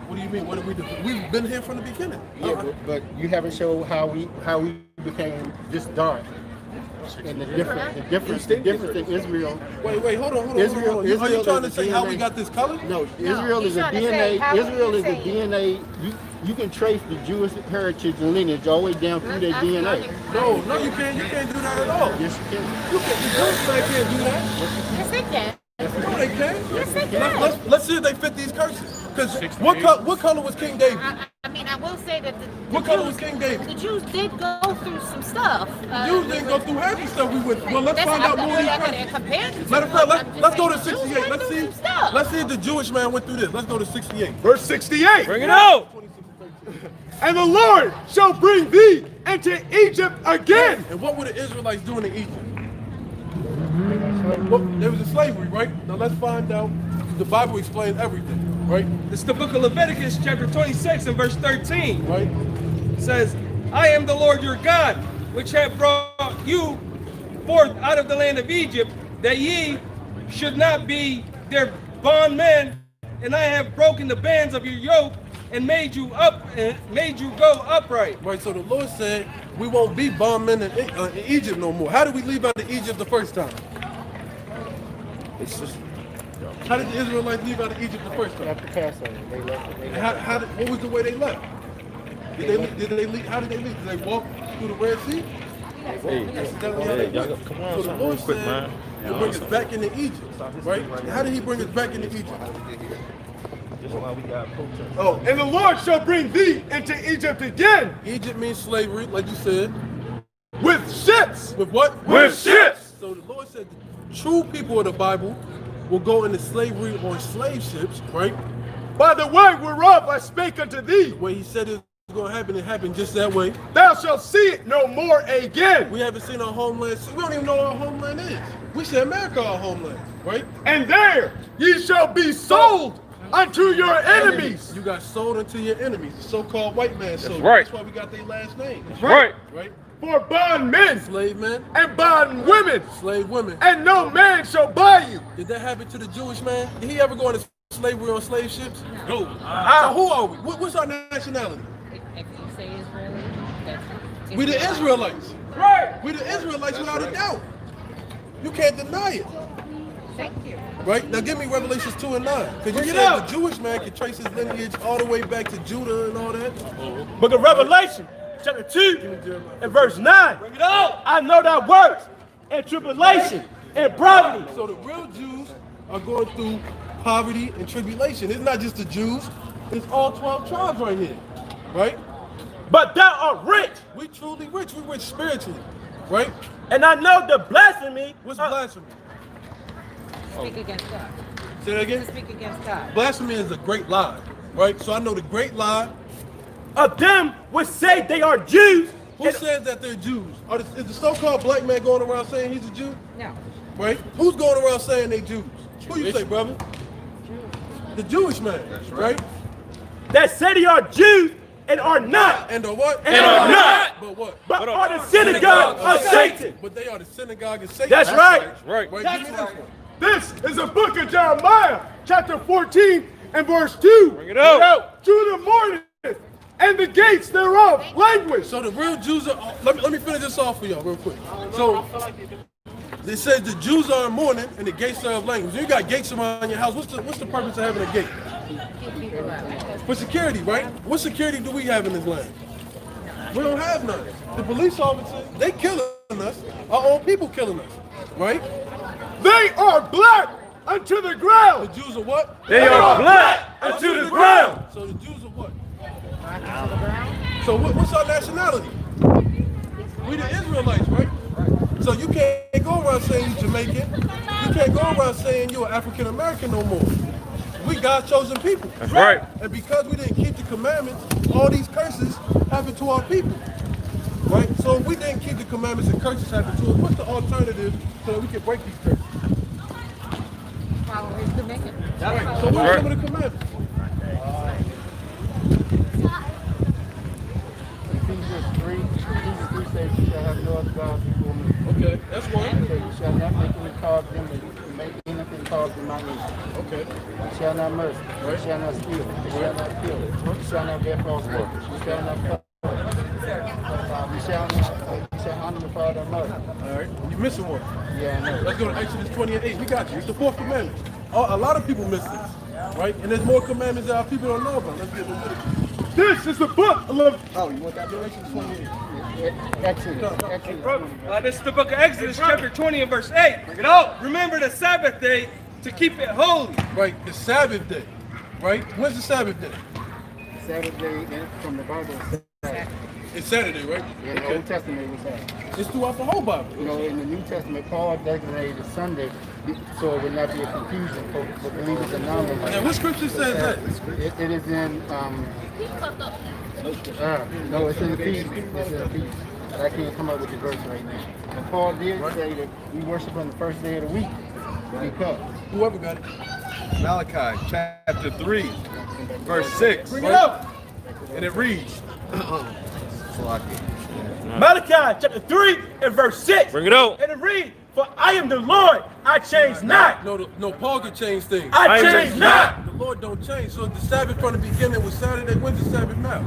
What do you mean? What did we do? We've been here from the beginning. Yeah, but you haven't showed how we became this dark. And the difference in Israel. Wait, hold on. Israel, are you trying to say how we got this color? No, Israel is a DNA. Israel is a DNA. You can trace the Jewish heritage and lineage all the way down through their DNA. No, you can't. You can't do that at all. Yes, you can. The Jewish man can't do that. Yes, they can. No, they can. Yes, they can. Let's see if they fit these curses. Because what color was King David? I mean, I will say that What color was King David? the Jews did go through some stuff. Jews didn't go through half the stuff we went through. Well, let's find out more of these curses. Matter of fact, let's go to 68. Let's see if the Jewish man went through this. Let's go to 68. verse 68. Bring it out. And the Lord shall bring thee into Egypt again. And what were the Israelites doing in Egypt? Well, there was a slavery, right? Now let's find out. The Bible explains everything, right? It's the book of Leviticus, chapter 26 and verse 13. Right? It says, I am the Lord your God, which have brought you forth out of the land of Egypt, that ye should not be their bondmen, and I have broken the bands of your yoke and made you go upright. Right, so the Lord said we won't be bondmen in Egypt no more. How did we leave out of Egypt the first time? How did the Israelites leave out of Egypt the first time? After Passover, they left. What was the way they left? Did they leave? How did they leave? Did they walk through the Red Sea? Come on, So the Lord said he'll bring us back into Egypt, right? How did he bring us back into Egypt? Oh, and the Lord shall bring thee into Egypt again. Egypt means slavery, like you said. With ships. With what? With ships. So the Lord said the true people of the Bible will go into slavery on slave ships, right? By the way whereof I spake unto thee. Where he said it's going to happen, it happened just that way. Thou shalt see it no more again. We haven't seen our homeland. We don't even know what our homeland is. We say America our homeland, right? And there ye shall be sold unto your enemies. You got sold unto your enemies. The so-called white man sold. right. That's why we got their last name. That's right. Right? for bondmen, slave men, and bondwomen, slave women, and no man shall buy you. Did that happen to the Jewish man? Did he ever go into slavery on slave ships? No. So who are we? What's our nationality? If you say Israeli, that's We the Israelites. Right. We the Israelites without a doubt. You can't deny it. Thank you. Right? Now give me Revelations 2 and 9. Because you said the Jewish man can trace his lineage all the way back to Judah and all that. Book of Revelation, chapter 2 and verse 9. Bring it out. I know thy works and tribulation and poverty. So the real Jews are going through poverty and tribulation. It's not just the Jews. It's all 12 tribes right here. Right? But thou art rich. We truly rich. We rich spiritually. Right? And I know the blasphemy. What's blasphemy? Speak against God. Say that again? Speak against God. Blasphemy is a great lie. Right? So I know the great lie of them which say they are Jews. Who says that they're Jews? Is the so-called black man going around saying he's a Jew? No. Right? Who's going around saying they Jews? Who you say, brother? The Jewish man. That's right? That say they are Jews and are not. And are what? And are not. But what? But are the synagogue of Satan. But they are the synagogue of Satan. That's right. Right. Give me this one. This is the book of Jeremiah, chapter 14 and verse 2. Bring it out. To the morning and the gates thereof languish. So the real Jews are, let me finish this off for y'all real quick. So they says the Jews are in mourning and the gates are of language. You got gates around your house. What's the purpose of having a gate? For security, right? What security do we have in this land? We don't have none. The police officers, they killing us. Our own people killing us, right? They are black unto the ground. The Jews are what? They are black unto the ground. So the Jews are what? So what's our nationality? We the Israelites, right? So you can't go around saying you're Jamaican. You can't go around saying you're African American no more. We God's chosen people. That's right. And because we didn't keep the commandments, all these curses happened to our people. Right? So if we didn't keep the commandments and curses happened to us, what's the alternative so that we can break these curses? Follow his commandments. Right. So what are some of the commandments? Ephesians 3 says you shall have no other gods before me. Okay, that's one. So you shall not make any cause them to make anything cause in my name. Okay. You shall not murder. You shall not steal. You shall not kill. You shall not bear false witness. You shall not covet. You shall honor the father and mother. All right. You're missing one. Yeah, I know. Let's go to Exodus 28. We got you. It's the fourth commandment. A lot of people miss this, right? And there's more commandments that our people don't know about. Let's get into it. This is the book of... Oh, you want that direction? 28. This is the book of Exodus, chapter 20 and verse 8. Bring it out. Remember the Sabbath day to keep it holy. Right, the Sabbath day. Right? When's the Sabbath day? Sabbath day from the Bible. It's Saturday, right? In the Old Testament was that. It's throughout the whole Bible. You know, in the New Testament, Paul designated Sunday so it would not be a confusion for believers and non-believers. And what scripture says that? It is in, no, it's in Ephesians. It's in Ephesians. But I can't come up with the verse right now. And Paul did say that we worship on the first day of the week because. Whoever got it. Malachi chapter 3, verse 6. Bring it up. And it reads. Malachi chapter 3 and verse 6. Bring it out. And it reads, for I am the Lord, I change not. No, Paul can change things. I change not. The Lord don't change. So the Sabbath from the beginning was Saturday. When's the Sabbath now?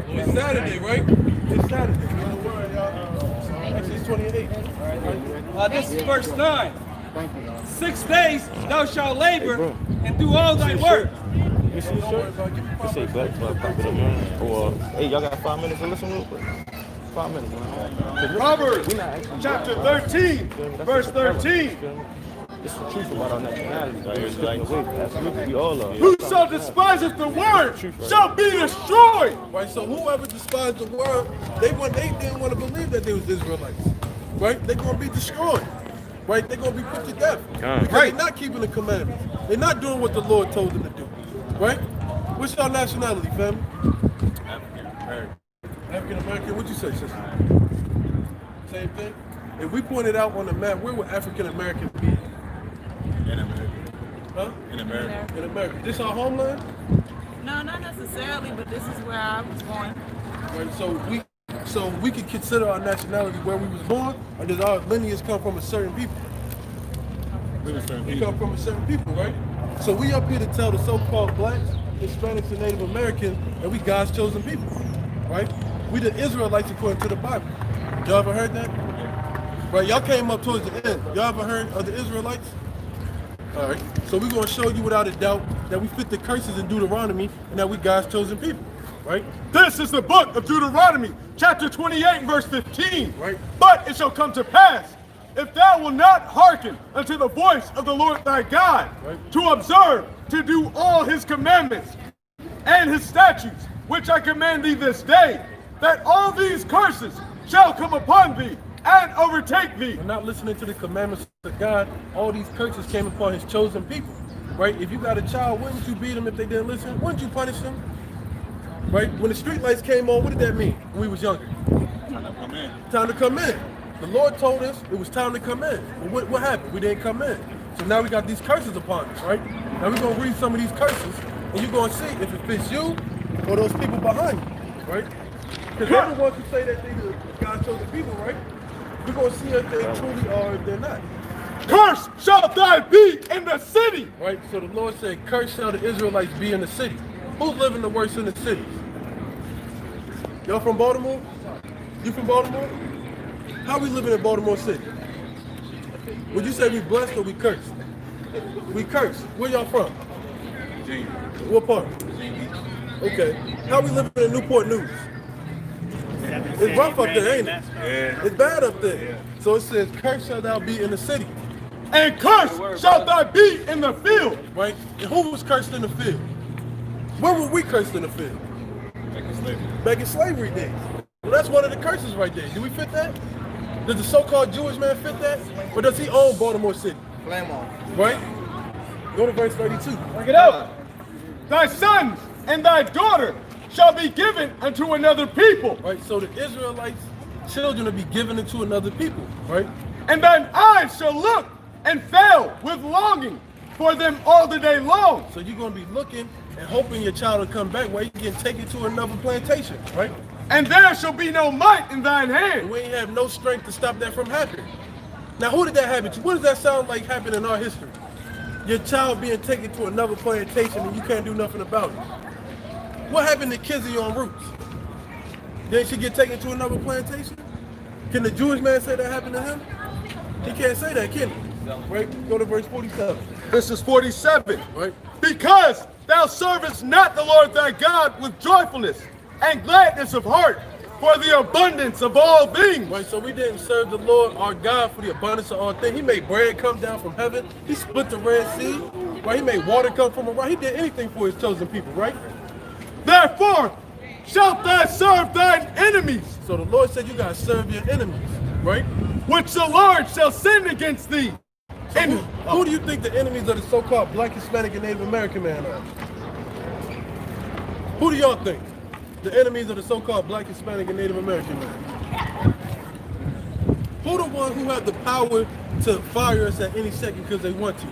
It's Saturday, right? It's Saturday. Exodus 28. This is verse 9. 6 days thou shalt labor and do all thy work. You see the shirt? You say black for a profit of man. Or, hey, y'all got 5 minutes to listen real quick? 5 minutes, man. Proverbs chapter 13, verse 13. It's the truth about our nationality. Like, we all are. Whoso despises the word shall be destroyed. Right, so whoever despised the word, they didn't want to believe that they was Israelites. Right? They're going to be destroyed. Right? They're going to be put to death. Because they're not keeping the commandments. They're not doing what the Lord told them to do. Right? What's your nationality, family? African-American. African-American? What'd you say, sister? Same thing? If we pointed out on the map, where would African-American be? In America. Huh? In America. In America. This our homeland? No, not necessarily, but this is where I was born. Right, so So we can consider our nationality where we was born, or does our lineage come from a certain people? We come from a certain people, right? So we up here to tell the so-called blacks, Hispanics, and Native Americans that we God's chosen people, right? We the Israelites according to the Bible. Y'all ever heard that? Right, y'all came up towards the end. Y'all ever heard of the Israelites? All right, so we're going to show you without a doubt that we fit the curses in Deuteronomy and that we God's chosen people, right? This is the book of Deuteronomy, chapter 28, verse 15. Right. But it shall come to pass, if thou wilt not hearken unto the voice of the Lord thy God, Right. to observe, to do all his commandments and his statutes, which I command thee this day, that all these curses shall come upon thee and overtake thee. For not listening to the commandments of God, all these curses came upon his chosen people, right? If you got a child, wouldn't you beat them if they didn't listen? Wouldn't you punish them? Right? When the street lights came on, what did that mean when we was younger? Time to come in. The Lord told us it was time to come in. But what happened? We didn't come in. So now we got these curses upon us, right? Now we're going to read some of these curses, and you're going to see if it fits you or those people behind you, right? Because they're the ones who say that they the God's chosen people, right? We're going to see if they truly are or if they're not. Curse shall thy be in the city. Right? So the Lord said, curse shall the Israelites be in the city. Who's living the worst in the cities? Y'all from Baltimore? You from Baltimore? How we living in Baltimore City? Would you say we blessed or we cursed? We cursed. Where y'all from? Virginia. What part? Okay. How we living in Newport News? It's rough up there, ain't it? Yeah. It's bad up there. So it says, curse shall thou be in the city. And curse shall thy be in the field. Right? And who was cursed in the field? When were we cursed in the field? Back in slavery days. Well, that's one of the curses right there. Do we fit that? Does the so-called Jewish man fit that? Or does he own Baltimore City? Flame on. Right? Go to verse 32. Bring it up. Thy sons and thy daughter shall be given unto another people. Right? So the Israelites' children will be given into another people. Right? And thine eyes shall look and fail with longing for them all the day long. So you're going to be looking and hoping your child will come back where you can take it to another plantation. Right? And there shall be no might in thine hand. And we ain't have no strength to stop that from happening. Now, who did that happen to? What does that sound like happened in our history? Your child being taken to another plantation and you can't do nothing about it. What happened to Kizzy on Roots? Didn't she get taken to another plantation? Can the Jewish man say that happened to him? He can't say that, can he? Right? Go to verse 47. This is 47. Right? Because thou servest not the Lord thy God with joyfulness and gladness of heart for the abundance of all things. Right, so we didn't serve the Lord our God for the abundance of all things. He made bread come down from heaven. He split the Red Sea. Right? He made water come from a rock. He did anything for his chosen people, right? Therefore shalt thou serve thine enemies. So the Lord said you gotta serve your enemies, right? Which the Lord shall send against thee. So and who do you think the enemies of the so-called Black, Hispanic, and Native American man are? Who do y'all think? The enemies of the so-called Black, Hispanic, and Native American man? Who the one who have the power to fire us at any second because they want to?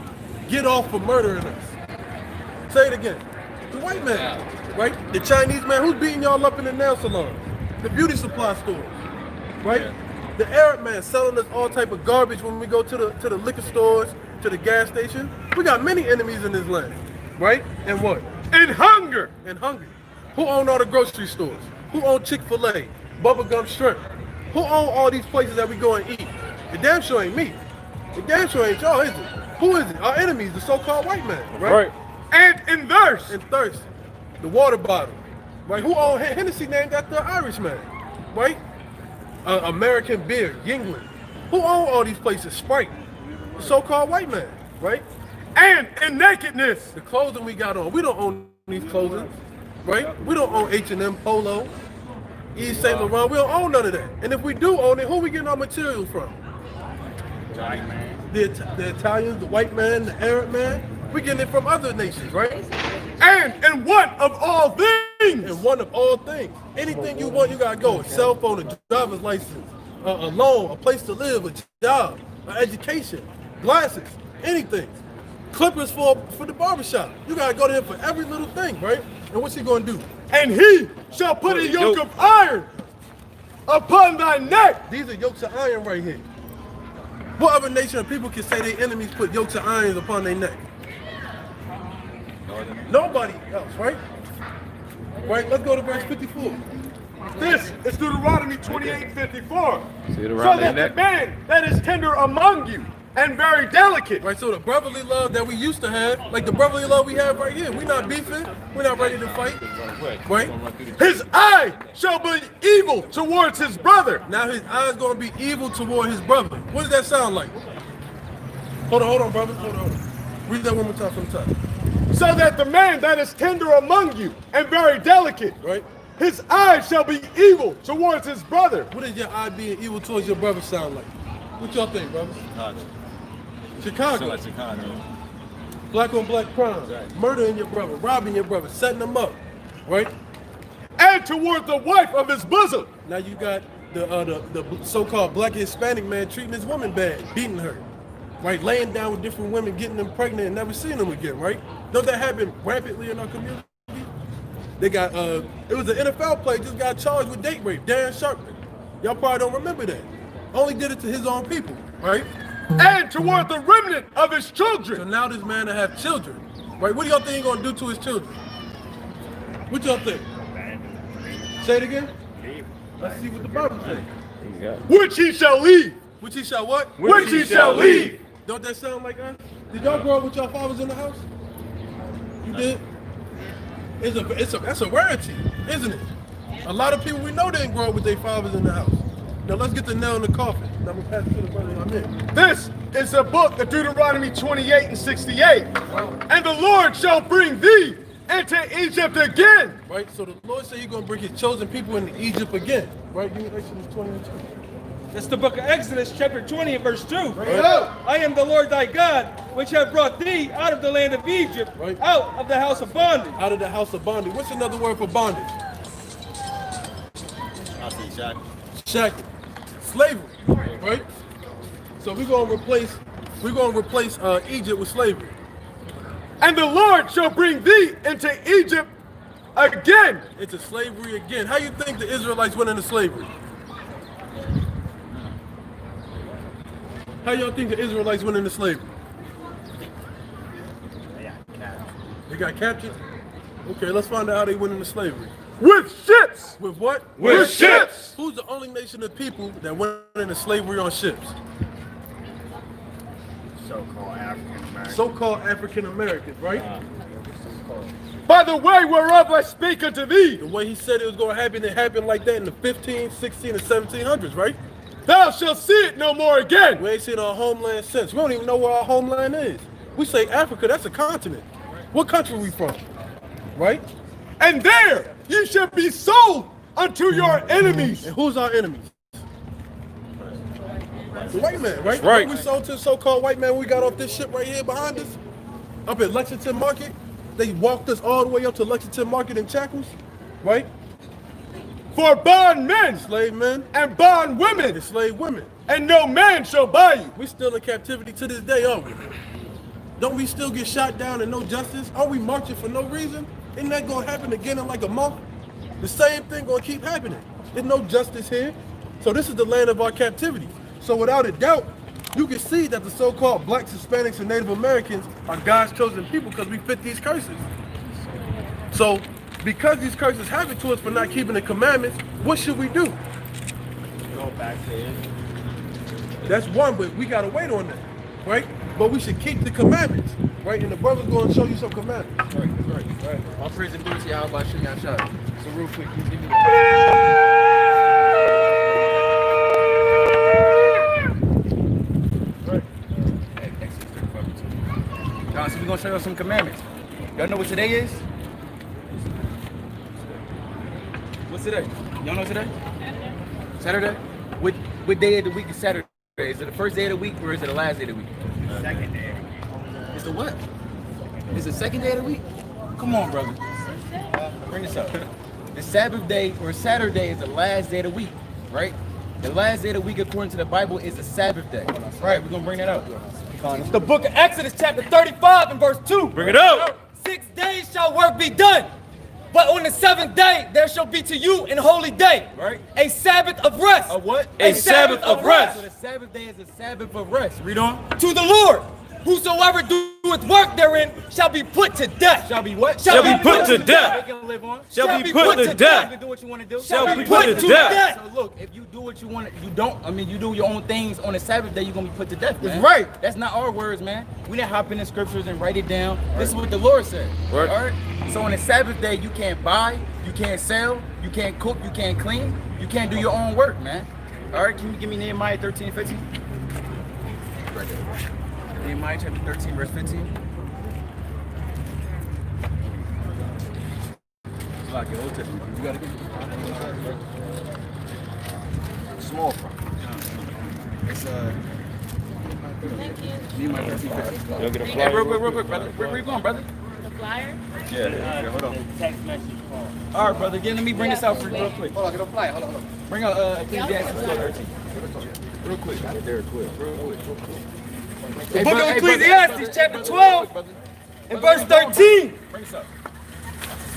Get off for murdering us. Say it again. The white man, right? The Chinese man who's beating y'all up in the nail salon. The beauty supply stores, right? The Arab man selling us all type of garbage when we go to the liquor stores, to the gas station. We got many enemies in this land, right? And what? And hunger. And hungry. Who own all the grocery stores? Who own Chick-fil-A, Bubblegum Shrimp? Who own all these places that we go and eat? The damn sure ain't me. The damn sure ain't y'all, is it? Who is it? Our enemies, the so-called white man, right? And in thirst. And thirst. The water bottle, right? Who own Hennessy named after the Irishman, right? American beer, Yingling. Who own all these places? Sprite. The so-called white man, right? And in nakedness. The clothing we got on. We don't own these clothing, right? We don't own H&M, Polo, Yves Saint Laurent. We don't own none of that. And if we do own it, who we getting our material from? White man. The Italians, the white man, the Arab man. We getting it from other nations, right? And one of all things. And one of all things. Anything you want, you gotta go. A cell phone, a driver's license, a loan, a place to live, a job, an education, glasses, anything. Clippers for the barbershop. You gotta go there for every little thing, right? And what's he gonna do? And he shall put a yoke of iron upon thy neck. These are yokes of iron right here. What other nation of people can say their enemies put yokes of irons upon their neck? Nobody else, right? Right, let's go to verse 54. This is Deuteronomy 28:54. See it So around that their the neck? man that is tender among you and very delicate. Right, so the brotherly love that we used to have, like the brotherly love we have right here, we're not beefing, we're not ready to fight, right? His eye shall be evil towards his brother. Now his eye's gonna be evil toward his brother. What does that sound like? Hold on, brother, hold on. Read that one more time from the top. So that the man that is tender among you and very delicate, right? His eye shall be evil towards his brother. What does your eye being evil towards your brother sound like? What y'all think, brother? Chicago. Sound like Chicago. Black on black crime. Right. Murdering your brother, robbing your brother, setting him up, right? And toward the wife of his bosom. Now you got the so-called black Hispanic man treating his woman bad, beating her, right? Laying down with different women, getting them pregnant and never seeing them again, right? Don't that happen rampantly in our community? They got, it was an NFL player just got charged with date rape, Dan Sharpton. Y'all probably don't remember that. Only did it to his own people, right? And toward the remnant of his children. So now this man to have children, right? What do y'all think he's gonna do to his children? What y'all think? Say it again. Let's see what the Bible says. Which he shall leave. Which he shall what? Which he shall leave. Don't that sound like us? Did y'all grow up with your fathers in the house? You did? That's a rarity, isn't it? A lot of people we know didn't grow up with their fathers in the house. Now let's get the nail in the coffin. Now I'm gonna pass it to the brother I'm in. This is the book of Deuteronomy 28:68. And the Lord shall bring thee into Egypt again. Right, so the Lord said he's gonna bring his chosen people into Egypt again. Right, give me Exodus 20 and 2. That's the book of Exodus, chapter 20 and verse 2. Right. I am the Lord thy God, which have brought thee out of the land of Egypt, out of the house of bondage. Out of the house of bondage. What's another word for bondage? I see shackle. Shackle. Slavery, right? So we're gonna replace Egypt with slavery. And the Lord shall bring thee into Egypt again. Into slavery again. How you think the Israelites went into slavery? How y'all think the Israelites went into slavery? They got captured? Okay, let's find out how they went into slavery. With ships! With what? With ships! Who's the only nation of people that went into slavery on ships? So-called African Americans. So-called African Americans, right? By the way whereof I speak unto thee. The way he said it was going to happen, it happened like that in the 15, 16, and 1700s, right? Thou shalt see it no more again. We ain't seen our homeland since. We don't even know where our homeland is. We say Africa, that's a continent. What country we from? Right? And there ye shall be sold unto your enemies. And who's our enemies? The white man, right? Right. We sold to the so-called white man. We got off this ship right here behind us, up at Lexington Market. They walked us all the way up to Lexington Market in shackles, right? For bond men, slave men, and bond women, and slave women, and no man shall buy you. We still in captivity to this day, aren't we? Don't we still get shot down and no justice? Are we marching for no reason? Isn't that gonna happen again in like a month? The same thing gonna keep happening. There's no justice here. So this is the land of our captivity. So without a doubt, you can see that the so-called blacks, Hispanics, and Native Americans are God's chosen people because we fit these curses. So because these curses happen to us for not keeping the commandments, what should we do? Go back to it. That's one, but we gotta wait on that, right? But we should keep the commandments, right? And the brother's gonna show you some commandments. Right. All praise and glory to y'all about shooting y'all shot. So real quick, please give me Y'all, so we're gonna show you some commandments. Y'all know what today is? What's today? Y'all know today? Saturday? What day of the week is Saturday? Is it the first day of the week or is it the last day of the week? Second day. It's the what? It's the second day of the week? Come on, brother. Bring this up. The Sabbath day or Saturday is the last day of the week, right? The last day of the week according to the Bible is the Sabbath day. Right, we're gonna bring that up. It's the book of Exodus chapter 35 and verse 2. Bring it up. 6 days shall work be done. But on the seventh day, there shall be to you an holy day. Right. A Sabbath of rest. A what? A Sabbath of rest. So the Sabbath day is a Sabbath of rest. Read on. To the Lord. Whosoever doeth work therein shall be put to death. Shall be what? Shall be put to death. Live on. Shall be put to death. You do what you want to do. Shall be put to death. So look, if you do what you want, you don't. I mean, you do your own things on the Sabbath day, you're gonna be put to death. Man. That's right. That's not our words, man. We didn't hop in the scriptures and write it down. This is what the Lord said. Right. All right. So on the Sabbath day, you can't buy, you can't sell, you can't cook, you can't clean, you can't do your own work, man. All right. Can you give me Nehemiah 13, 15? Right there. Nehemiah chapter 13, verse 15. It's like your Old Testament. You gotta get small font. It's Nehemiah 13, 15. You'll get a Hey, flyer. real quick, brother. Where you going, brother? The flyer? Yeah, hold on. All right, brother. Again, let me bring this out for you real quick. Hold on, get a fly. Hold on. Bring out Ecclesiastes 13. Real quick. Real quick. The book of Ecclesiastes, chapter 12, and verse 13. Bring this up.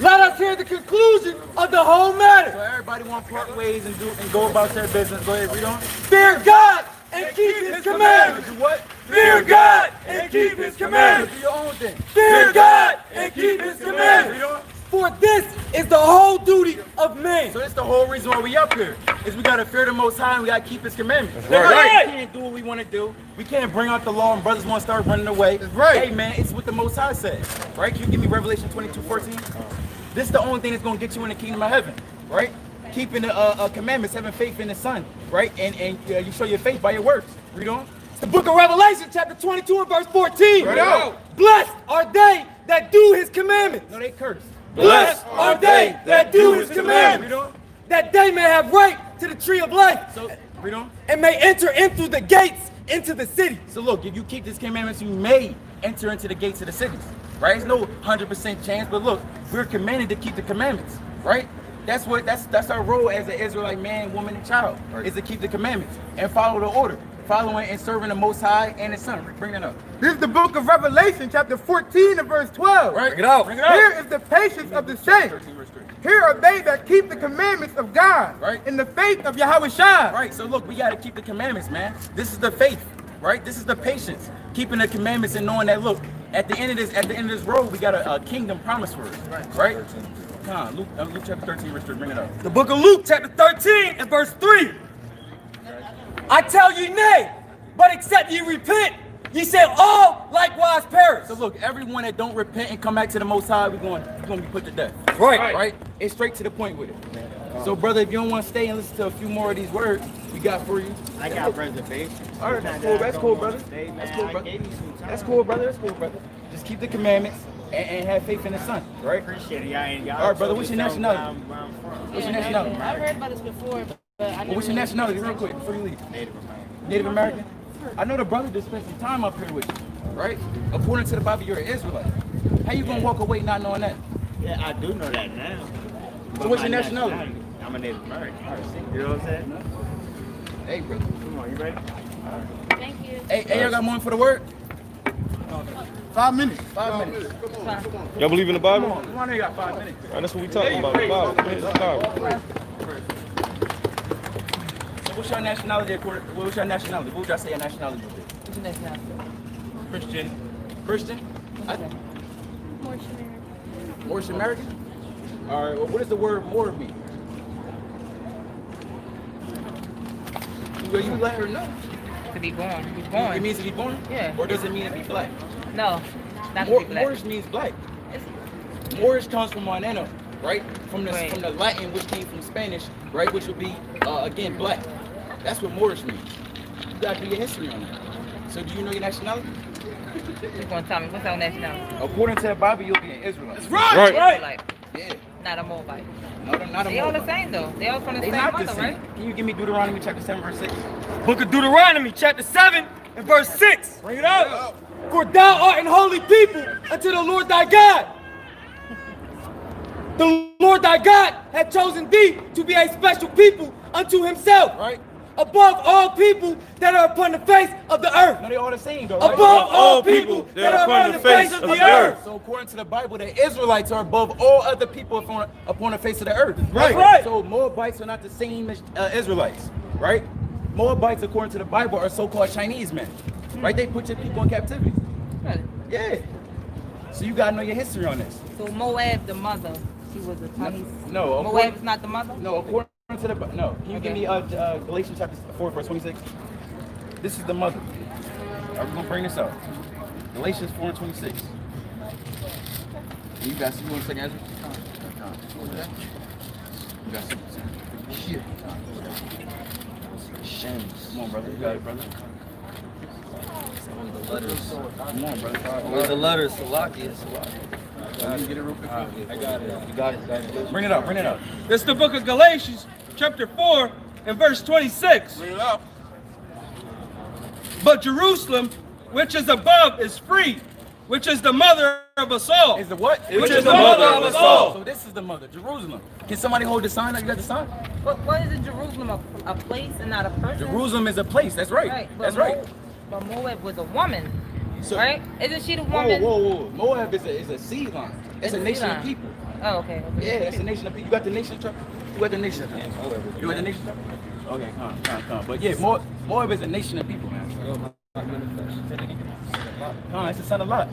Let us hear the conclusion of the whole matter. So everybody want to part ways and go about their business. Go ahead, read on. Fear God and keep his commandments. Do what? Fear God and keep his commandments. Do your own thing. Fear God and keep his commandments. Read on. For this is the whole duty of man. So that's the whole reason why we up here. Is we gotta fear the Most High and we gotta keep His commandments. That's right. We can't do what we want to do. We can't bring out the law and brothers want to start running away. That's right. Hey man, it's what the Most High says. Right? Can you give me Revelation 22:14? This is the only thing that's gonna get you in the kingdom of heaven. Right? Keeping the commandments, having faith in the Son. Right? And you show your faith by your works. Read on. It's the book of Revelation, chapter 22 and verse 14. Right out. Blessed are they that do his commandments. No, they curse. Blessed are they that do his commandments. Read on. That they may have right to the tree of life. So read on. And may enter in through the gates into the city. So look, if you keep these commandments, you may enter into the gates of the cities, right? There's no 100% chance, but look, we're commanded to keep the commandments, right? That's our role as an Israelite man, woman, and child, is to keep the commandments and follow the order, following and serving the Most High and His Son. Bring that up. This is the book of Revelation, chapter 14 and verse 12. Right? Bring it out. Bring it out. Here is the patience of the saints. 13, verse 3. Here are they that keep the commandments of God, Right. in the faith of Yahweh Shai. Right. So look, we got to keep the commandments, man. This is the faith, right? This is the patience, keeping the commandments and knowing that look, at the end of this road, we got a kingdom promise for us, right? Come on, Luke chapter 13, verse 3. Bring it up. The book of Luke, chapter 13 and verse 3. I tell you nay, but except ye repent, ye shall all likewise perish. So look, everyone that don't repent and come back to the Most High, we're going to be put to death. Right. Right? It's straight to the point with it. So brother, if you don't want to stay and listen to a few more of these words we got for you. I got reservations. All right, that's cool. That's cool, brother. That's cool, brother. That's cool, brother. That's cool, brother. Just keep the commandments and have faith in the Son, right? Appreciate it. Y'all All right, brother. What's your nationality? What's your nationality? I've heard about this before, but I never What's your nationality, real quick, before you leave? Native American. I know the brother just spent some time up here with you, right? According to the Bible, you're an Israelite. How you gonna walk away not knowing that? Yeah, I do know that now. So what's your nationality? I'm a Native American. You know what I'm saying? Hey, brother. Come on, you ready? Thank you. Hey, y'all got more for the word? 5 minutes. 5 minutes. Y'all believe in the Bible? Come on, you got 5 minutes. All right, that's what we talking about. The Bible. So what's your nationality? What's your nationality? What would y'all say your nationality would be? What's your nationality? Christian? Moorish American? All right, well, what does the word Moor mean? Well, you let her know. To be born. It means to be born? Yeah. Or does it mean to be black? No, not to be black. Moorish means black. Moorish comes from Moaneno, right? From the Latin, which came from Spanish, right? Which would be, again, black. That's what Moorish means. You got to do your history on that. So do you know your nationality? You're going to tell me, what's our nationality? According to the Bible, you'll be an Israelite. That's right. Israelite. Yeah. Not a Moabite. No, they're not a They all the Moabite. same though. They all from the They same not mother, the same. right? Can you give me Deuteronomy chapter 7, verse 6? Book of Deuteronomy, chapter 7 and verse 6. Bring it out. For thou art an holy people unto the Lord thy God. The Lord thy God hath chosen thee to be a special people unto himself. Right? above all people that are upon the face of the earth. No, they all the same, though. Above all people that are upon the face of the earth. So according to the Bible, the Israelites are above all other people upon the face of the earth. Right. Right. So Moabites are not the same as Israelites, right? Moabites, according to the Bible, are so-called Chinese men, right? They put your people in captivity. Really? Yeah. So you gotta know your history on this. So Moab, the mother, she was a Chinese. No. Moab is not the mother. No, according to the no. Can you give me Galatians chapter 4, verse 26? This is the mother. Are we gonna bring this out? Galatians 4 and 26. You guys see one second, Ezra? You guys see? Shit. Shames. Come on, brother. You got it, brother. The letters. Come on, brother. Where's the letters? Salakia. You get it real quick. I got it. You got it. Bring it up. Bring it up. It's the book of Galatians, chapter 4, and verse 26. Bring it up. But Jerusalem, which is above, is free, which is the mother of us all. Is the what? Which is the mother of us all. So this is the mother, Jerusalem. Can somebody hold the sign? You got the sign? What is it, Jerusalem, a place and not a person? Jerusalem is a place. That's right. Right. That's right. But Moab was a woman, So, right? Isn't she the Whoa, woman? whoa. Moab is a seed line. It's a It's a nation seed of line. people. Oh, okay. Yeah, it's a nation of people. You got the nation chapter? You got the nation chapter? You got the nation chapter? Okay, come on. But yeah, Moab is a nation of people, man. It's the son of Lot.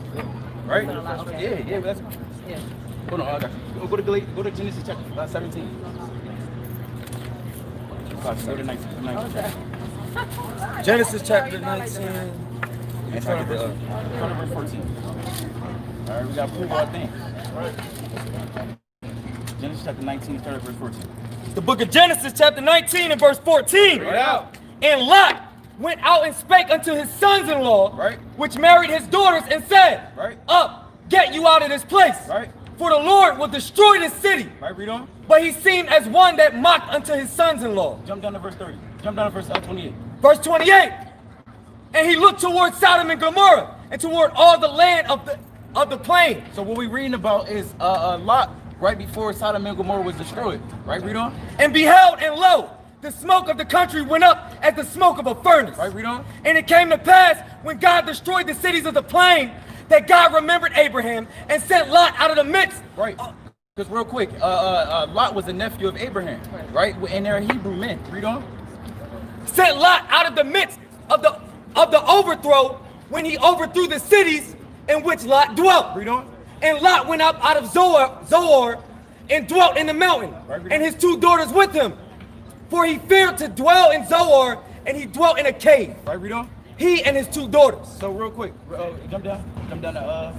Right? Son of Lot, okay. Yeah, that's Yeah. hold on, I got you. Go to Genesis chapter 17. Go to 19. Genesis chapter 19. And start at verse 14. All right, we got to prove our thing. Genesis chapter 19, start at verse 14. The book of Genesis, chapter 19, and verse 14. Right out. And Lot went out and spake unto his sons-in-law, Right. which married his daughters, and said, Right. Up, get you out of this place. Right. For the Lord will destroy this city. Right, read on. But he seemed as one that mocked unto his sons-in-law. Jump down to verse 30. Jump down to verse 28. Verse 28. And he looked toward Sodom and Gomorrah, and toward all the land of the plain. So what we reading about is Lot right before Sodom and Gomorrah was destroyed. Right, read on. And beheld, and lo, the smoke of the country went up as the smoke of a furnace. Right, read on. And it came to pass, when God destroyed the cities of the plain, that God remembered Abraham and sent Lot out of the midst. Right. Because real quick, Lot was a nephew of Abraham. Right? And they're Hebrew men. Read on. Sent Lot out of the midst of the overthrow, when he overthrew the cities in which Lot dwelt. Read on. And Lot went up out of Zoar and dwelt in the mountain, and his two daughters with him. For he feared to dwell in Zoar, and he dwelt in a cave. Right, read on. He and his two daughters. So real quick, jump down to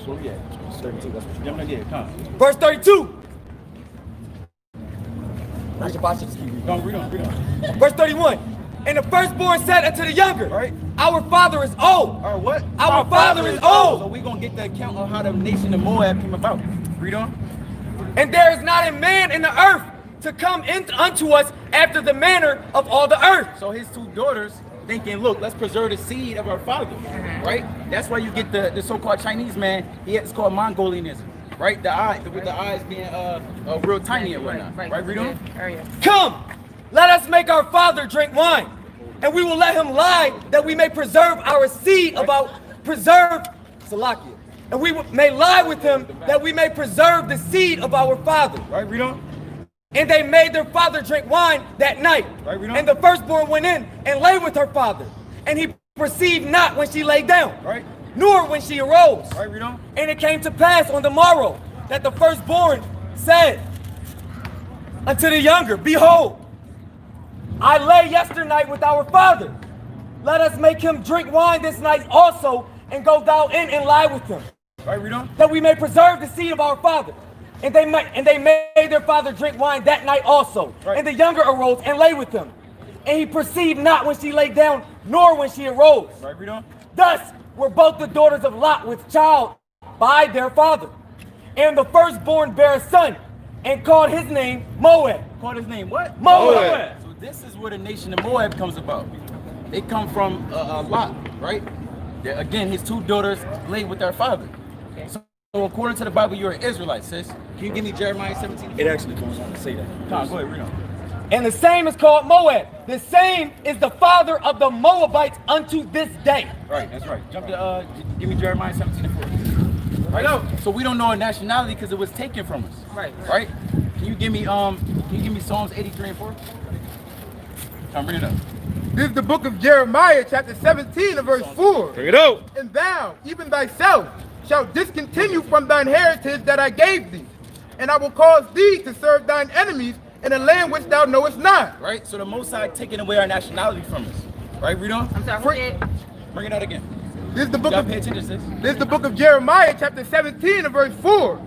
so yeah, 32. That's what you jump down. Yeah, come. Verse 32. Go on, read on. Verse 31. And the firstborn said unto the younger, Right. Our father is old. Our what? Our father is old. So we gonna get the account of how the nation of Moab came about. Read on. And there is not a man in the earth to come in unto us after the manner of all the earth. So his two daughters thinking, look, let's preserve the seed of our father, right? That's why you get the so-called Chinese man. It's called Mongolianism, right? With the eyes being real tiny and whatnot. Right, read on. Come, let us make our father drink wine, and we will let him lie, that we may preserve our seed preserve Salakia. And we may lie with him, that we may preserve the seed of our father. Right, read on. And they made their father drink wine that night. Right, read on. And the firstborn went in and lay with her father. And he perceived not when she lay down, Right. nor when she arose. Right, read on. And it came to pass on the morrow that the firstborn said unto the younger, Behold, I lay yesternight with our father. Let us make him drink wine this night also, and go thou in and lie with him, Right, read on. that we may preserve the seed of our father. And they made their father drink wine that night also. Right. And the younger arose and lay with him. And he perceived not when she lay down, nor when she arose. Right, read on. Thus were both the daughters of Lot with child by their father. And the firstborn bare a son, and called his name Moab. Called his name what? Moab. So this is where the nation of Moab comes about. They come from Lot, right? Again, his two daughters laid with their father. So according to the Bible, you're an Israelite, sis. Can you give me Jeremiah 17? It actually goes on to say that. Come on, go ahead, read on. And the same is called Moab. The same is the father of the Moabites unto this day. Right, that's right. Jump to, give me Jeremiah 17:4. Right? So we don't know our nationality because it was taken from us. Right. Right? Can you give me Psalms 83:4? Come bring it up. This is the book of Jeremiah, chapter 17, and verse 4. Bring it out. And thou, even thyself, shalt discontinue from thine heritage that I gave thee, and I will cause thee to serve thine enemies in a land which thou knowest not. Right? So the Most High taking away our nationality from us. Right? Read on. I'm sorry. Bring it out again. This is the book pay attention, sis. This is the book of Jeremiah, chapter 17, and verse 4.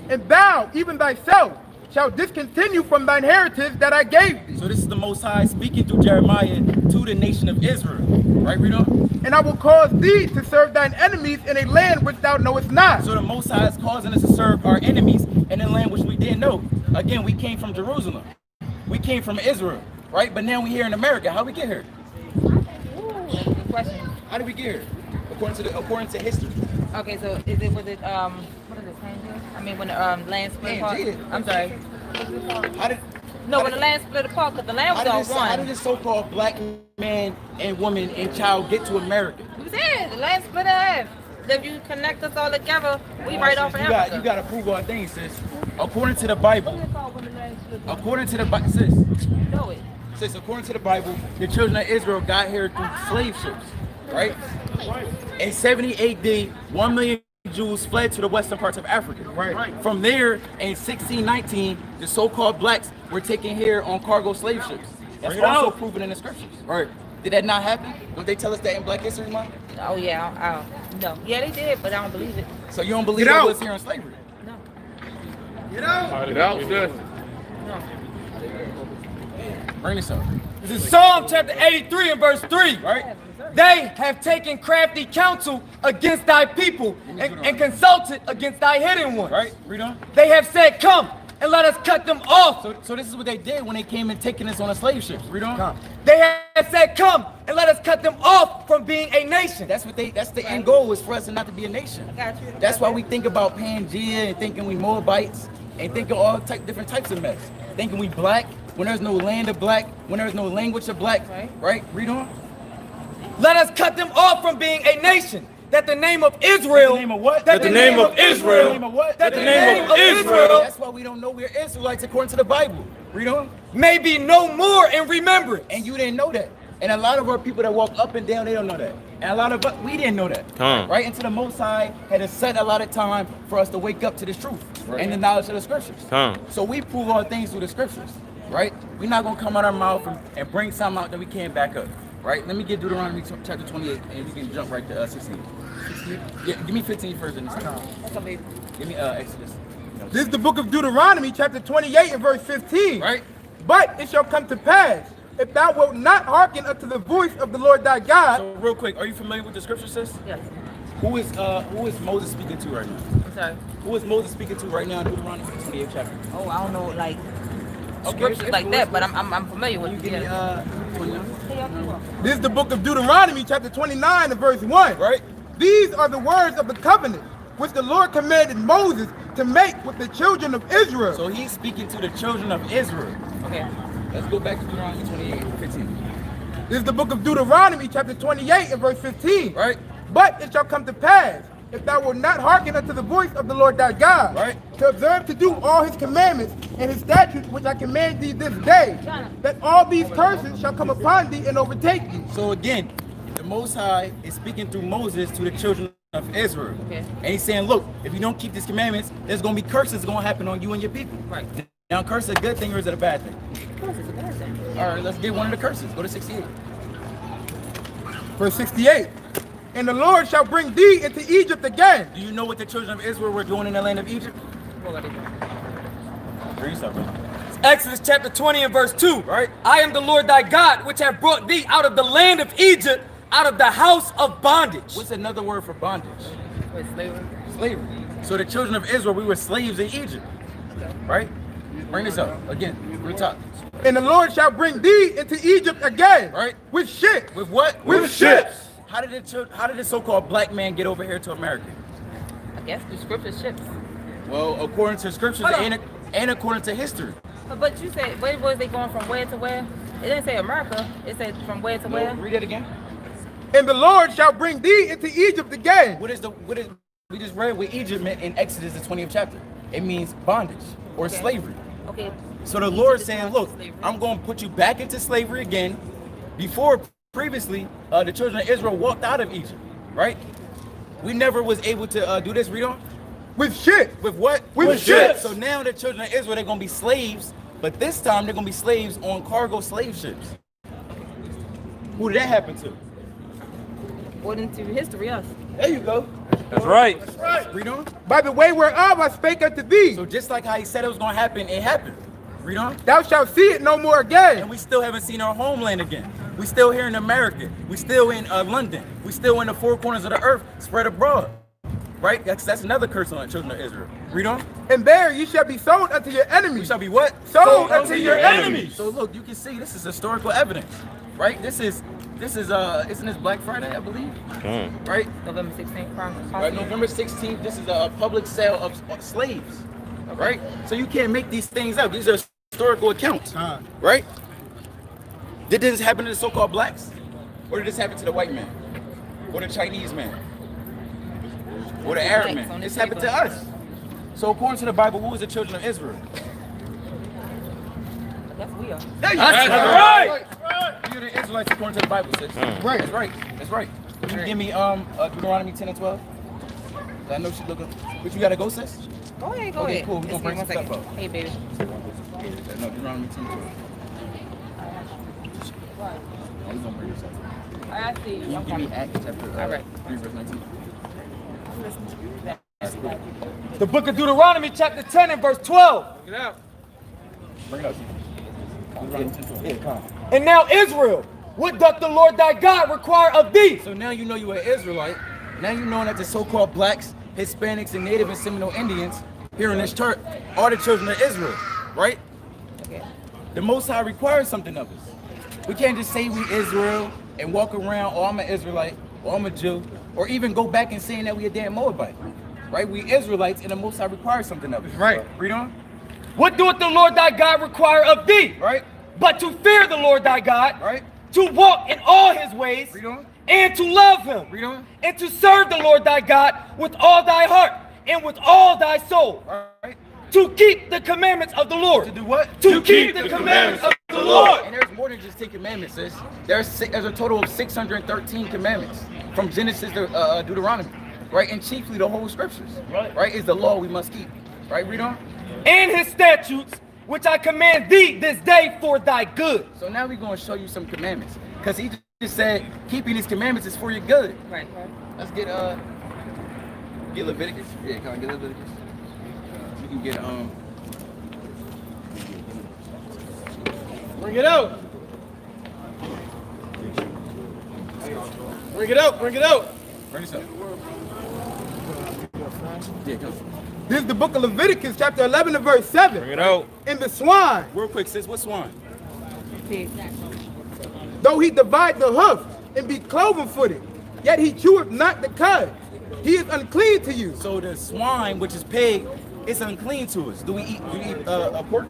And thou, even thyself, shalt discontinue from thine heritage that I gave thee. So this is the Most High speaking through Jeremiah to the nation of Israel. Right? Read on. And I will cause thee to serve thine enemies in a land which thou knowest not. So the Most High is causing us to serve our enemies in a land which we didn't know. Again, we came from Jerusalem. We came from Israel, right? But now we're here in America. How we get here? Good question. How did we get here? According to history. Okay, so was it what is it, Tangier? I mean, when the land split apart? I'm sorry. When the land split apart, because the land was all one. How did this so-called black man and woman and child get to America? We said the land split in half. If you connect us all together, we right off of Africa. You got to prove our things, sis. According to the Bible. According to the Bible, sis. Know it. Sis, according to the Bible, the children of Israel got here through slave ships, right? In 70 AD, 1 million Jews fled to the western parts of Africa. Right. From there, in 1619, the so-called blacks were taken here on cargo slave ships. That's also proven in the scriptures. Right. Did that not happen? Don't they tell us that in Black History Month? Oh yeah, no. Yeah, they did, but I don't believe it. So you don't believe that was here in slavery? No. Get out, sis. No. Bring this up. This is Psalm chapter 83 and verse 3. Right. They have taken crafty counsel against thy people and consulted against thy hidden ones. Right. Read on. They have said, come and let us cut them off. So this is what they did when they came and taking us on a slave ship. Read on. Come. They have said, come and let us cut them off from being a nation. That's the end goal is for us not to be a nation. Got you. That's why we think about Pangea and thinking we Moabites and thinking all different types of mess. Thinking we black when there's no land of black, when there's no language of black. Right? Read on. Let us cut them off from being a nation. That the name of Israel. The name of what? That the name of Israel. The name of what? That the name of Israel. That's why we don't know we're Israelites according to the Bible. Read on. May be no more in remembrance. And you didn't know that. And a lot of our people that walk up and down, they don't know that. And a lot of us, we didn't know that. Right? Until the Most High had to set a lot of time for us to wake up to this truth and the knowledge of the scriptures. So we prove all things through the scriptures. Right? We're not going to come out our mouth and bring something out that we can't back up. Right? Let me get Deuteronomy chapter 28 and we can jump right to 16. Yeah, give me 15 first in this time. Give me Exodus. This is the book of Deuteronomy, chapter 28 and verse 15. Right. But it shall come to pass, if thou wilt not hearken unto the voice of the Lord thy God. So real quick, are you familiar with the scripture, sis? Yes. Who is Moses speaking to right now? I'm sorry. Who is Moses speaking to right now in Deuteronomy 28 chapter? Oh, I don't know, like scriptures like that, but I'm familiar with it. This is the book of Deuteronomy, chapter 29 and verse 1. Right. These are the words of the covenant which the Lord commanded Moses to make with the children of Israel. So he's speaking to the children of Israel. Okay. Let's go back to Deuteronomy 28, 15. This is the book of Deuteronomy, chapter 28 and verse 15. Right. But it shall come to pass, if thou wilt not hearken unto the voice of the Lord thy God, right, to observe to do all his commandments and his statutes which I command thee this day, that all these curses shall come upon thee and overtake thee. So again, the Most High is speaking through Moses to the children of Israel. Okay. And he's saying, look, if you don't keep these commandments, there's going to be curses going to happen on you and your people. Right. Now, curse is a good thing or is it a bad thing? Of course it's a bad thing. All right, let's get one of the curses. Go to 68. Verse 68. And the Lord shall bring thee into Egypt again. Do you know what the children of Israel were doing in the land of Egypt? Bring yourself, bro. Exodus chapter 20 and verse 2. Right. I am the Lord thy God, which have brought thee out of the land of Egypt, out of the house of bondage. What's another word for bondage? Slavery. Slavery. So the children of Israel, we were slaves in Egypt. Right? Bring this up again. From the top. And the Lord shall bring thee into Egypt again. Right. With ships. With what? With ships. How did the so-called black man get over here to America? I guess the scripture ships. Well, according to scriptures and according to history. But you said, where was they going from where to where? It didn't say America. It said from where to where. Read it again. And the Lord shall bring thee into Egypt again. What is we just read what Egypt meant in Exodus, the 20th chapter. It means bondage or slavery. Okay. So the Lord saying, look, I'm going to put you back into slavery again. Before, previously, the children of Israel walked out of Egypt, right? We never was able to do this. Read on. With shit. With what? With ships. So now the children of Israel, they're going to be slaves, but this time they're going to be slaves on cargo slave ships. Who did that happen to? According to history, us. There you go. That's right. That's right. Read on. By the way whereof I spake unto thee. So just like how he said it was going to happen, it happened. Read on. Thou shalt see it no more again. And we still haven't seen our homeland again. We still here in America. We still in London. We still in the four corners of the earth, spread abroad. Right? That's another curse on the children of Israel. Read on. And there you shall be sold unto your enemies. You shall be what? Sold unto your enemies. So look, you can see this is historical evidence. Right? This is isn't this Black Friday, I believe? Right? November 16th. Right, November 16th, this is a public sale of slaves. Right? So you can't make these things up. These are historical accounts. Right? Did this happen to the so-called blacks? Or did this happen to the white man? Or the Chinese man? Or the Arab man? This happened to us. So according to the Bible, who is the children of Israel? That's we are. That's right. You're the Israelites according to the Bible, sis. Right. That's right. That's right. Can you give me Deuteronomy 10 and 12? I know she's looking. But you gotta go, sis? Go ahead, go Okay, ahead. cool. We're gonna bring One some stuff second. up. Hey, baby. No, Deuteronomy 10 and 12. Oh, he's gonna bring this up. I see you. Can you give me Acts chapter All right. 3 verse 19? The book of Deuteronomy, chapter 10 and verse 12. Get out. Bring it up. Deuteronomy 10 12. Yeah, come. And now Israel, what doth the Lord thy God require of thee? So now you know you are an Israelite. Now you know that the so-called blacks, Hispanics, and Native and Seminole Indians here in this church are the children of Israel, right? Okay. The Most High requires something of us. We can't just say we Israel and walk around, oh, I'm an Israelite, or I'm a Jew, or even go back and saying that we a damn Moabite, right? We Israelites, and the Most High requires something of us. Right. Read on. What doeth the Lord thy God require of thee? Right. But to fear the Lord thy God, Right. to walk in all his ways, Read on. and to love him, Read on. and to serve the Lord thy God with all thy heart and with all thy soul, Right. to keep the commandments of the Lord. To do what? To keep the commandments of the Lord. And there's more than just 10 commandments, sis. There's a total of 613 commandments from Genesis to Deuteronomy, right? And chiefly the whole scriptures, right? Is the law we must keep, right? Read on. And his statutes, which I command thee this day for thy good. So now we're going to show you some commandments, because he just said keeping these commandments is for your good. Right. Let's get Leviticus. Yeah, can I get Leviticus? You can get Bring it out. Bring it out. Bring it out. bring this up. Yeah, come. This is the book of Leviticus, chapter 11 and verse 7. Bring it out. In the swine, Real quick, sis. What's swine? Pig. though he divide the hoof and be cloven-footed, yet he cheweth not the cud. He is unclean to you. So the swine, which is pig, it's unclean to us. Do you eat pork?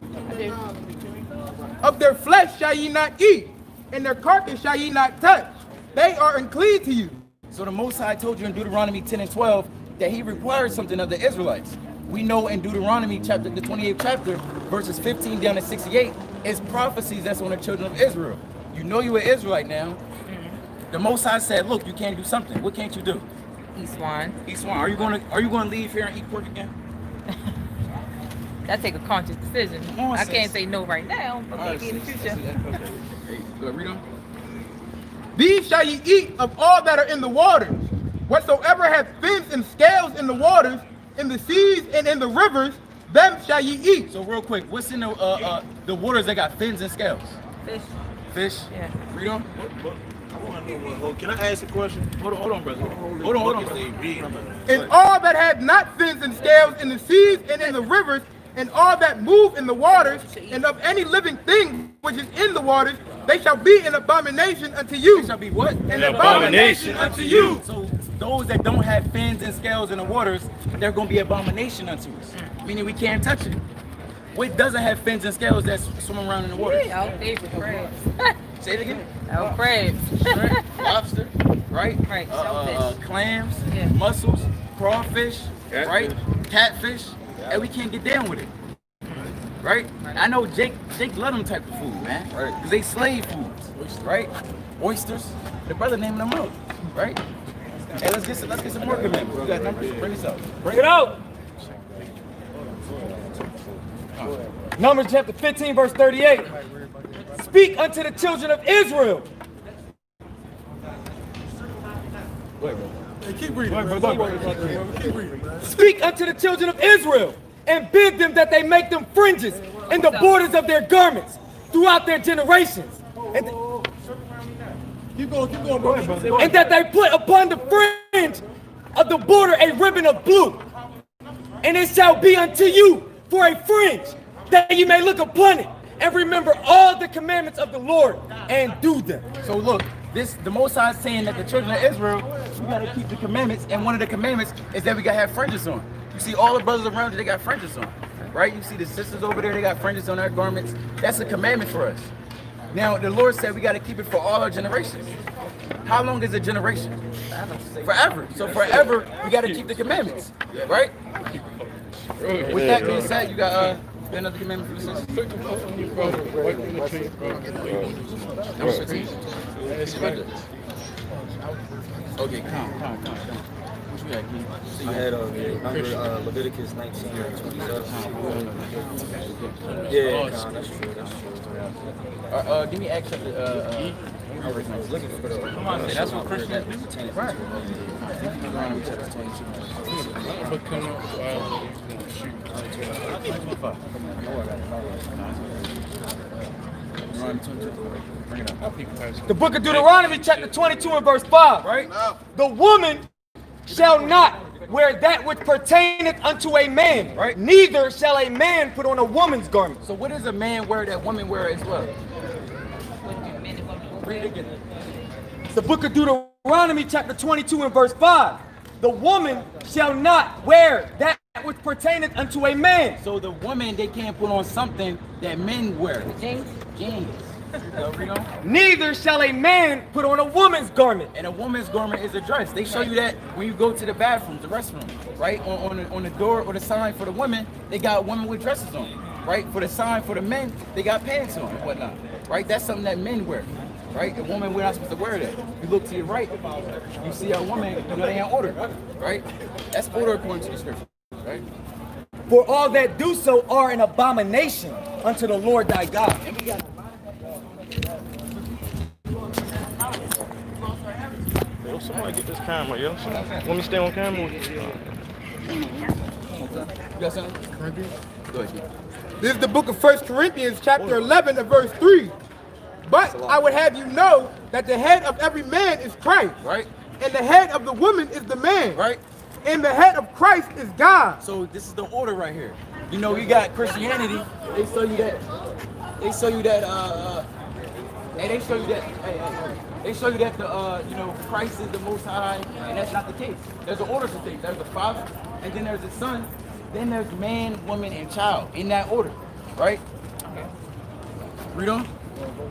Of their flesh shall ye not eat, and their carcass shall ye not touch. They are unclean to you. So the Most High told you in Deuteronomy 10 and 12 that he requires something of the Israelites. We know in Deuteronomy the 28th chapter, verses 15 down to 68, is prophecies that's on the children of Israel. You know you're an Israelite now. The Most High said, look, you can't do something. What can't you do? Eat swine. Eat swine. Are you going to leave here and eat pork again? That take a conscious decision. on, I sis. can't say no right now, but maybe in the future. Okay. Go read on. These shall ye eat of all that are in the waters. Whatsoever hath fins and scales in the waters, in the seas and in the rivers, them shall ye eat. So real quick, what's in the waters that got fins and scales? Fish. Fish? Yeah. Read on. Can I ask a question? Hold on, brother. Hold on. And all that have not fins and scales in the seas and in the rivers, and all that move in the waters, and of any living thing which is in the waters, they shall be an abomination unto you. They shall be what? An abomination unto you. So those that don't have fins and scales in the waters, they're going to be abomination unto us. Meaning we can't touch it. What doesn't have fins and scales that's swimming around in the water? Yeah, our favorite crabs. Say it again. Our crabs. Shrimp, lobster, right? Right, shellfish. Clams, Yeah. mussels, crawfish, right? Catfish, and we can't get down with it. Right? I know Jake love them type of food, man. Right? Because they slave foods, right? Oysters. The brother naming them out, right? Hey, let's get some more commandments. You got numbers? Bring this up. Bring it out. Numbers chapter 15, verse 38. Speak unto the children of Israel. Hey, keep reading. Keep reading, man. Speak unto the children of Israel, and bid them that they make them fringes in the borders of their garments throughout their generations. Keep going, bro. And that they put upon the fringe of the border a ribbon of blue. And it shall be unto you for a fringe, that you may look upon it and remember all the commandments of the Lord and do them. So look, the Most High is saying that the children of Israel, we gotta keep the commandments, and one of the commandments is that we gotta have fringes on. You see all the brothers around you, they got fringes on, right? You see the sisters over there, they got fringes on their garments. That's a commandment for us. Now, the Lord said we gotta keep it for all our generations. How long is a generation? Forever. So forever, we gotta keep the commandments, right? With that being said, you got another commandment for the sisters? Number 15. Okay, come. What you got, Keith? I had under Leviticus 19 and 27. Yeah, that's true. Give me Acts chapter. I was looking for the. Come on, that's what Christians do. Right. Deuteronomy chapter 22. The book of Deuteronomy chapter 22 and verse 5. Right. The woman shall not wear that which pertaineth unto a man. Right. Neither shall a man put on a woman's garment. So what does a man wear that woman wear as well? Read it again. The book of Deuteronomy chapter 22 and verse 5. The woman shall not wear that which pertaineth unto a man. So the woman, they can't put on something that men wear. Jeans. Neither shall a man put on a woman's garment. And a woman's garment is a dress. They show you that when you go to the bathroom, the restroom, right? On the door or the sign for the women, they got women with dresses on, right? For the sign for the men, they got pants on and whatnot, right? That's something that men wear, right? A woman, we're not supposed to wear that. You look to your right, you see a woman, you know they in order, right? That's order according to the scripture, right? For all that do so are an abomination unto the Lord thy God. Yo, somebody get this camera, yo. Let me stay on camera. You got something? Go ahead. This is the book of 1 Corinthians chapter 11 and verse 3. But I would have you know that the head of every man is Christ. Right. And the head of the woman is the man. Right. And the head of Christ is God. So this is the order right here. You know, you got Christianity. They show you that. They show you that. They show you that the you know, Christ is the Most High, and that's not the case. There's an order to things. There's the Father, and then there's the Son, then there's man, woman, and child in that order, right? Okay. Read on.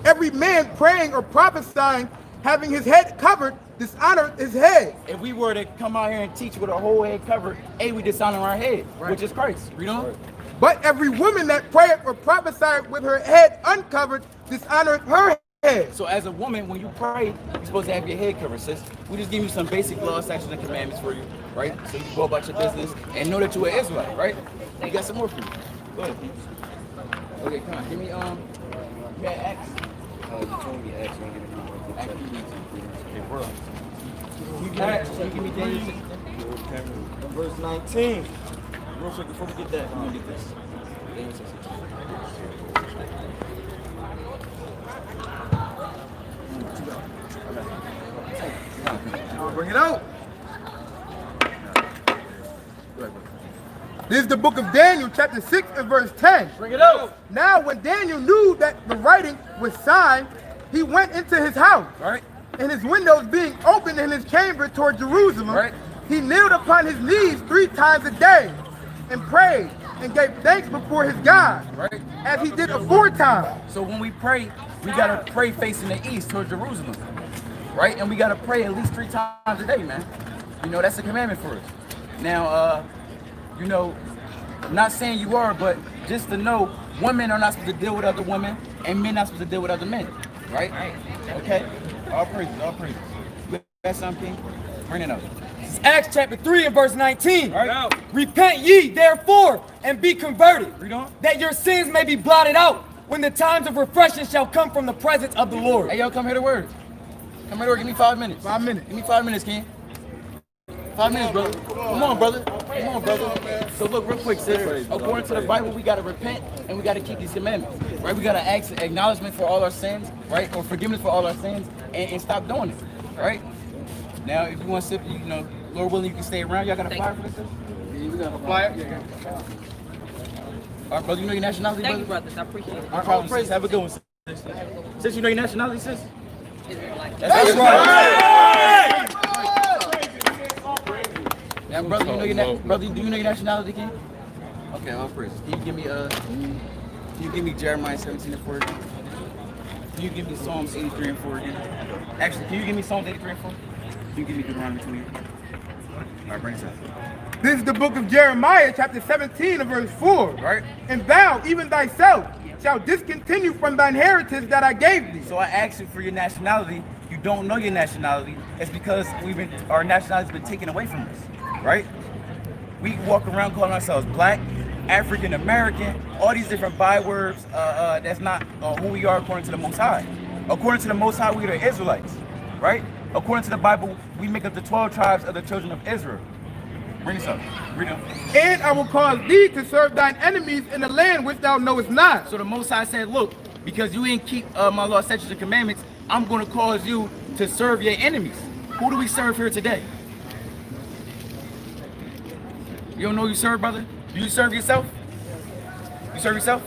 Every man praying or prophesying, having his head covered, dishonor his head. If we were to come out here and teach with our whole head covered, we dishonor our head, which is Christ. Read on. But every woman that prayeth or prophesieth with her head uncovered, dishonoreth her head. So as a woman, when you pray, you're supposed to have your head covered, sis. We just give you some basic laws, statutes, and commandments for you, right? So you can go about your business and know that you're an Israelite, right? We got some more for you. Go ahead. Okay, come on. Give me you got Acts. You told me Acts. Give me Daniel. Verse 19. Real quick, before we get that, I'm gonna get this. Bring it out. This is the book of Daniel, chapter 6 and verse 10. Bring it out. Now, when Daniel knew that the writing was signed, he went into his house. Right. And his windows being opened in his chamber toward Jerusalem, right. He kneeled upon his knees 3 times a day and prayed, and gave thanks before his God, right? As he did aforetime. So when we pray, we gotta pray facing the east towards Jerusalem, right? And we gotta pray at least 3 times a day, man. You know, that's a commandment for us. Now, you know, I'm not saying you are, but just to know, women are not supposed to deal with other women, and men not supposed to deal with other men, right? Okay? All praises, all praises. You got something, King? Bring it up. It's Acts chapter 3 and verse 19. Right. Repent ye therefore and be converted, that your sins may be blotted out when the times of refreshing shall come from the presence of the Lord. Hey, yo, come here to word. Come here to word. Give me 5 minutes. 5 minutes. Give me 5 minutes, King. 5 minutes, brother. Come on, brother. Come on, brother. So look, real quick, sis. According to the Bible, we gotta repent and we gotta keep these commandments, right? We gotta ask acknowledgement for all our sins, right, or forgiveness for all our sins, and stop doing it, right? Now, if you want to sip, you know, Lord willing, you can stay around. Y'all got a flyer for this? Yeah, we got a flyer. Yeah. All right, brother. You know your nationality, brother? Thank you, brothers. I appreciate it. No problem, sis. Have a good one, sis. Sis, you know your nationality, sis? That's right. Now, brother, do you know your nationality, King? Okay, all praises. Can you give me Jeremiah 17 and 4 again? Can you give me Psalms 83 and 4 again? Actually, can you give me Psalms 83 and 4? Can you give me Deuteronomy 28? All right, bring it up. This is the book of Jeremiah, chapter 17 and verse 4. Right. And thou, even thyself, shall discontinue from thine inheritance that I gave thee. So I asked you for your nationality. You don't know your nationality. It's because our nationality has been taken away from us, right? We walk around calling ourselves black, African American, all these different bywords. That's not who we are according to the Most High. According to the Most High, we are the Israelites, right? According to the Bible, we make up the 12 tribes of the children of Israel. Bring this up. Read it. And I will cause thee to serve thine enemies in the land which thou knowest not. So the Most High said, look, because you ain't keep my law, statutes, and commandments, I'm going to cause you to serve your enemies. Who do we serve here today? You don't know who you serve, brother? Do you serve yourself? You serve yourself?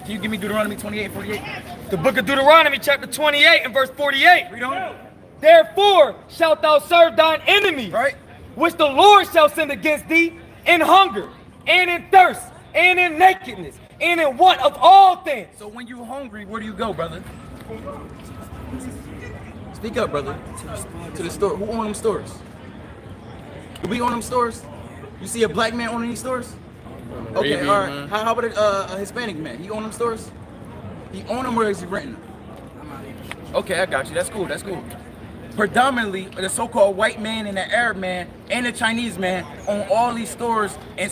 Can you give me Deuteronomy 28, 48? The book of Deuteronomy, chapter 28 and verse 48. Read on. Therefore shalt thou serve thine enemies, right, which the Lord shall send against thee in hunger, and in thirst, and in nakedness, and in want of all things. So when you're hungry, where do you go, brother? Speak up, brother. To the store. Who own them stores? Do we own them stores? You see a black man owning these stores? Okay, Maybe, all right. man. How about a Hispanic man? He own them stores? He own them, or is he renting them? Okay, I got you. That's cool. That's cool. Predominantly, the so-called white man and the Arab man and the Chinese man own all these stores and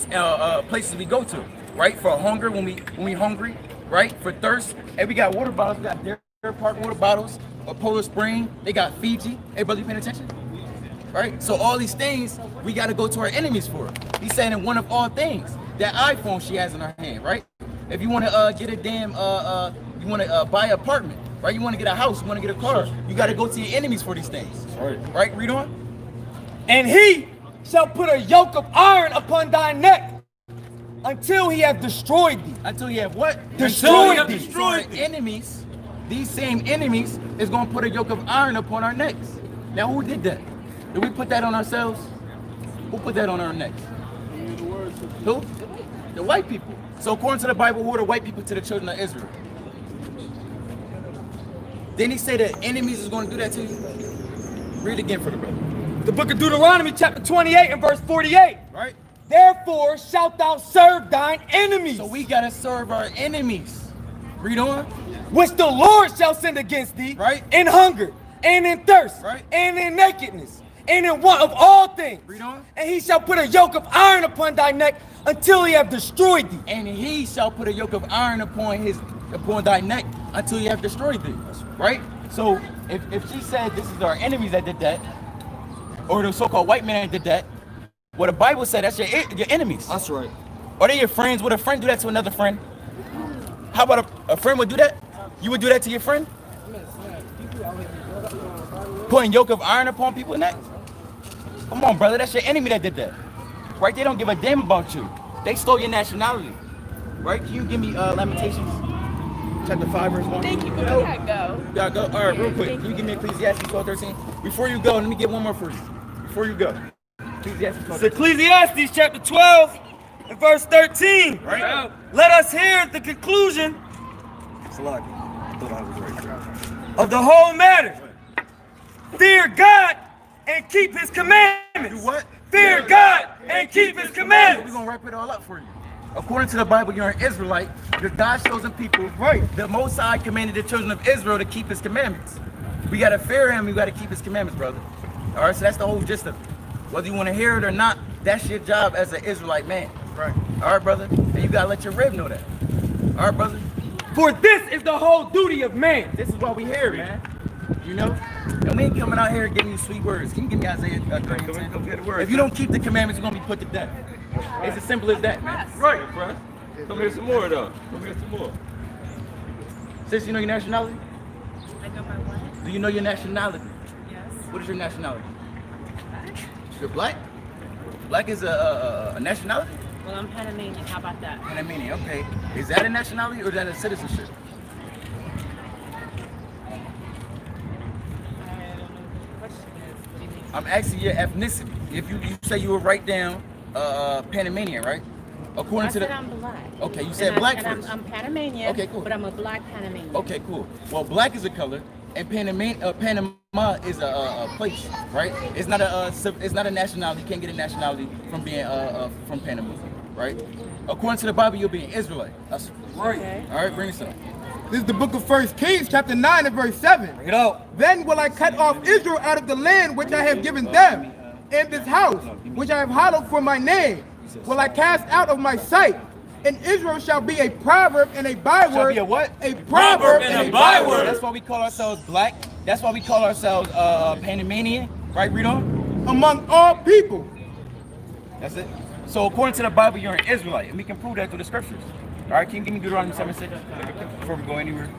places we go to, right? For hunger, when we hungry, right? For thirst, and we got water bottles. We got Deer Park water bottles, a Polar Spring. They got Fiji. Hey, brother, you paying attention? Right? So all these things we got to go to our enemies for. He's saying in one of all things, that iPhone she has in her hand, right? If you want to get a damn, you want to buy an apartment, right? You want to get a house, you want to get a car, you got to go to your enemies for these things. Right? Read on. And he shall put a yoke of iron upon thy neck until he have destroyed thee. Until he have what? Destroyed thee. Destroyed thee. Enemies, these same enemies is going to put a yoke of iron upon our necks. Now who did that? Did we put that on ourselves? Who put that on our necks? Who? The white people. So according to the Bible, who are the white people to the children of Israel? Didn't he say that enemies is going to do that to you? Read again for the brother. The book of Deuteronomy, chapter 28 and verse 48. Right. Therefore shalt thou serve thine enemies. So we got to serve our enemies. Read on. Which the Lord shall send against thee, right, in hunger, and in thirst, right, and in nakedness, and in want of all things. Read on. And he shall put a yoke of iron upon thy neck until he have destroyed thee. And he shall put a yoke of iron upon thy neck until he have destroyed thee. Right? So if she said this is our enemies that did that, or the so-called white man that did that, well, the Bible said that's your enemies. That's right. Are they your friends? Would a friend do that to another friend? How about a friend would do that? You would do that to your friend? Putting yoke of iron upon people's neck? Come on, brother, that's your enemy that did that. Right? They don't give a damn about you. They stole your nationality. Right? Can you give me Lamentations? Chapter 5, verse 1. Thank you, but I gotta go. You gotta go? All right, real quick. Can you give me Ecclesiastes 12:13? Before you go, let me get one more for you. Before you go. Ecclesiastes 12. It's Ecclesiastes chapter 12 in verse 13. Right. Let us hear the conclusion of the whole matter. Fear God and keep his commandments. Do what? Fear God and keep his commandments. We're going to wrap it all up for you. According to the Bible, you're an Israelite. You're God's chosen people. Right. The Most High commanded the children of Israel to keep his commandments. We got to fear him. We got to keep his commandments, brother. All right, so that's the whole gist of it. Whether you want to hear it or not, that's your job as an Israelite man. Right. All right, brother? And you got to let your rib know that. All right, brother? For this is the whole duty of man. This is why we here, man. You know? And we ain't coming out here giving you sweet words. Can you give me Isaiah 3:10? If you don't keep the commandments, you're going to be put to death. It's as simple as that, man. Right, bro. Come here some more, though. Come here some more. Sis, you know your nationality? I know my what? Do you know your nationality? Yes. What is your nationality? You're black? Black is a nationality? Well, I'm Panamanian. How about that? Panamanian, okay. Is that a nationality or is that a citizenship? I'm asking your ethnicity. If you say you were right down Panamanian, right? According I to said the I'm black. Okay, you said black and first. I'm Panamanian. Okay, cool. But I'm a black Panamanian. Okay, cool. Well, black is a color, and Panama is a place, right? It's not a nationality. You can't get a nationality from being from Panama, right? According to the Bible, you'll be an Israelite. That's right. Okay. All right, bring this up. This is the book of 1 Kings, chapter 9 and verse 7. Bring it out. Then will I cut off Israel out of the land which I have given them, and this house which I have hallowed for my name will I cast out of my sight. And Israel shall be a proverb and a byword. Shall be a what? A proverb and a byword. That's why we call ourselves black. That's why we call ourselves Panamanian. Right, read on. Among all people. That's it. So according to the Bible, you're an Israelite, and we can prove that through the scriptures. All right, can you give me Deuteronomy 7:6 before we go anywhere?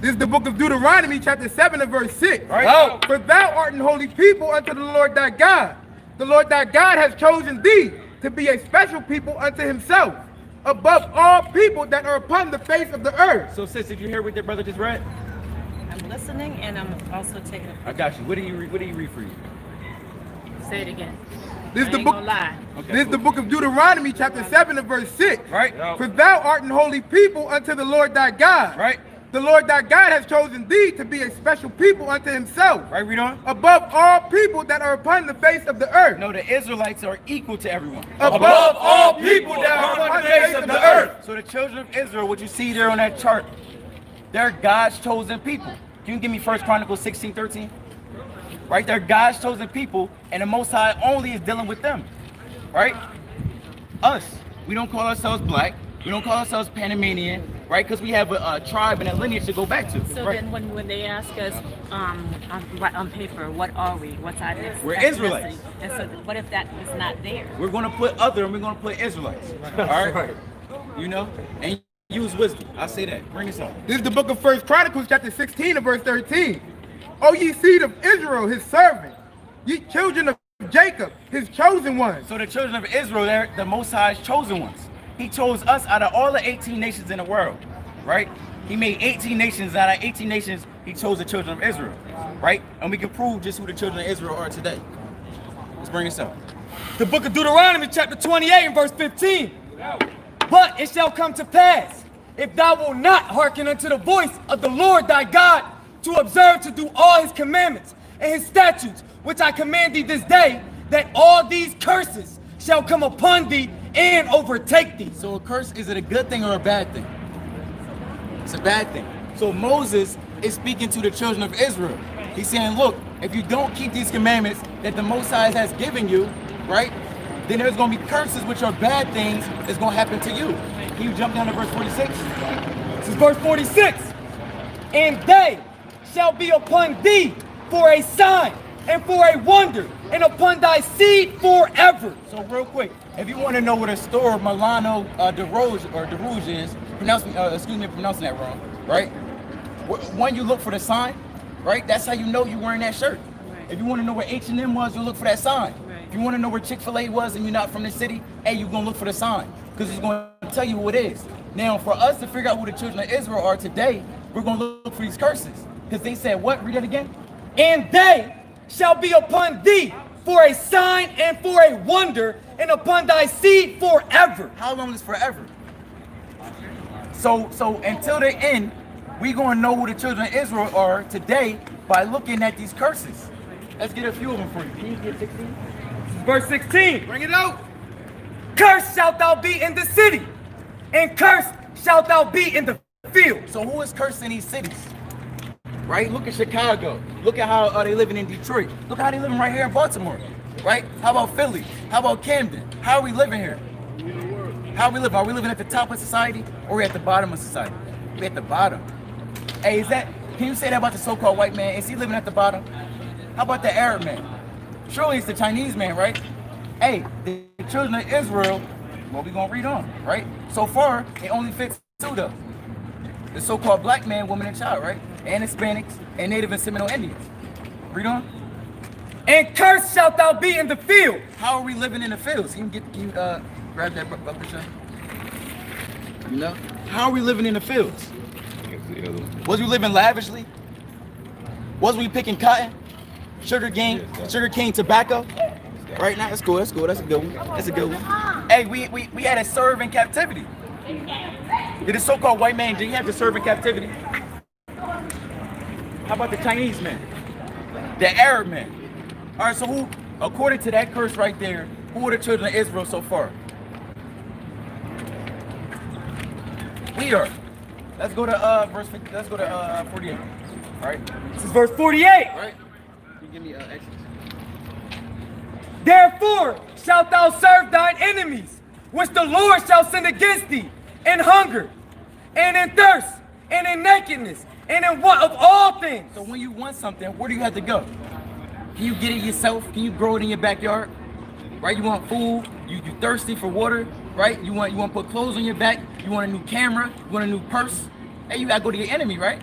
This is the book of Deuteronomy, chapter 7 and verse 6. Right. Oh. For thou art an holy people unto the Lord thy God. The Lord thy God has chosen thee to be a special people unto himself, above all people that are upon the face of the earth. So sis, did you hear what that brother just read? I'm listening and I'm also taking a I got you. What did he read for you? Say it again. This is the ain't book. gonna lie. Okay, This is the book of Deuteronomy, chapter 7 and verse 6. Right. For thou art an holy people unto the Lord thy God. Right. The Lord thy God has chosen thee to be a special people unto himself, Right, read on. above all people that are upon the face of the earth. No, the Israelites are equal to everyone. Above all people that are upon the face of the earth. So the children of Israel, what you see there on that chart, they're God's chosen people. Can you give me 1 Chronicles 16:13? Right, they're God's chosen people, and the Most High only is dealing with them. Right? Us. We don't call ourselves black. We don't call ourselves Panamanian, right? Because we have a tribe and a lineage to go back to. So right? then when they ask us on paper, what are we? What's our ethnicity? We're Israelites. And so what if that is not there? We're going to put other and we're going to put Israelites. All right? You know? And use wisdom. I say that. Bring this up. This is the book of 1 Chronicles, chapter 16 and verse 13. O ye seed of Israel, his servant, ye children of Jacob, his chosen ones. So the children of Israel, they're the Most High's chosen ones. He chose us out of all the 18 nations in the world, right? He made 18 nations. Out of 18 nations, he chose the children of Israel, right? And we can prove just who the children of Israel are today. Let's bring this up. The book of Deuteronomy, chapter 28 and verse 15. But it shall come to pass, if thou wilt not hearken unto the voice of the Lord thy God, to observe to do all his commandments and his statutes, which I command thee this day, that all these curses shall come upon thee and overtake thee. So a curse, is it a good thing or a bad thing? It's a bad thing. So Moses is speaking to the children of Israel. He's saying, look, if you don't keep these commandments that the Most High has given you, right, then there's going to be curses, which are bad things that's going to happen to you. Can you jump down to verse 46? This is verse 46. And they shall be upon thee for a sign and for a wonder, and upon thy seed forever. So real quick, if you want to know what a store Milano de Rouge is, excuse me for pronouncing that wrong, right? When you look for the sign, right? That's how you know you're wearing that shirt. Right. If you want to know where H&M was, you look for that sign. Right. If you want to know where Chick-fil-A was and you're not from the city, hey, you're going to look for the sign because it's going to tell you who it is. Now, for us to figure out who the children of Israel are today, we're going to look for these curses. Because they said what? Read that again. And they shall be upon thee for a sign and for a wonder, and upon thy seed forever. How long is forever? So until the end, we gonna know who the children of Israel are today by looking at these curses. Let's get a few of them for you. Can you get 16? Verse 16. Bring it out. Cursed shalt thou be in the city, and cursed shalt thou be in the field. So who is cursed in these cities? Right? Look at Chicago. Look at how they living in Detroit. Look how they living right here in Baltimore. Right? How about Philly? How about Camden? How are we living here? How are we living? Are we living at the top of society or are we at the bottom of society? We're at the bottom. Hey, can you say that about the so-called white man? Is he living at the bottom? How about the Arab man? Surely it's the Chinese man, right? Hey, the children of Israel, well, we're going to read on, right? So far, it only fits two, though. The so-called black man, woman, and child, right? And Hispanics, and Native and Seminole Indians. Read on. And cursed shalt thou be in the field. How are we living in the fields? Can you grab that buffer? You know? How are we living in the fields? Was we living lavishly? Was we picking cotton? Sugar cane tobacco? Right now, that's cool, that's a good one. That's a good one. Hey, we had to serve in captivity. Did the so-called white man, did he have to serve in captivity? How about the Chinese man? The Arab man? All right, so who, according to that curse right there, who are the children of Israel so far? We are. Let's go to verse 50, let's go to 48. All right. This is verse 48. Right. Give me Exodus. Therefore shalt thou serve thine enemies, which the Lord shall send against thee, in hunger, and in thirst, and in nakedness, and in want of all things. So when you want something, where do you have to go? Can you get it yourself? Can you grow it in your backyard? Right? You want food, you thirsty for water, right? You want to put clothes on your back, you want a new camera, you want a new purse. Hey, you gotta go to your enemy, right?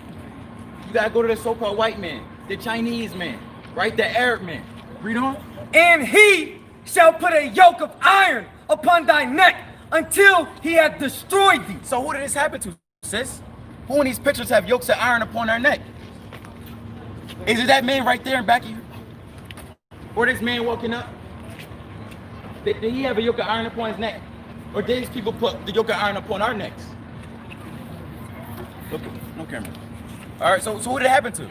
You gotta go to the so-called white man, the Chinese man, right? The Arab man. Read on. And he shall put a yoke of iron upon thy neck until he hath destroyed thee. So who did this happen to, sis? Who in these pictures have yokes of iron upon their neck? Is it that man right there in back of you? Or this man walking up? Did he have a yoke of iron upon his neck? Or did these people put the yoke of iron upon our necks? Look, no camera. All right, so who did it happen to?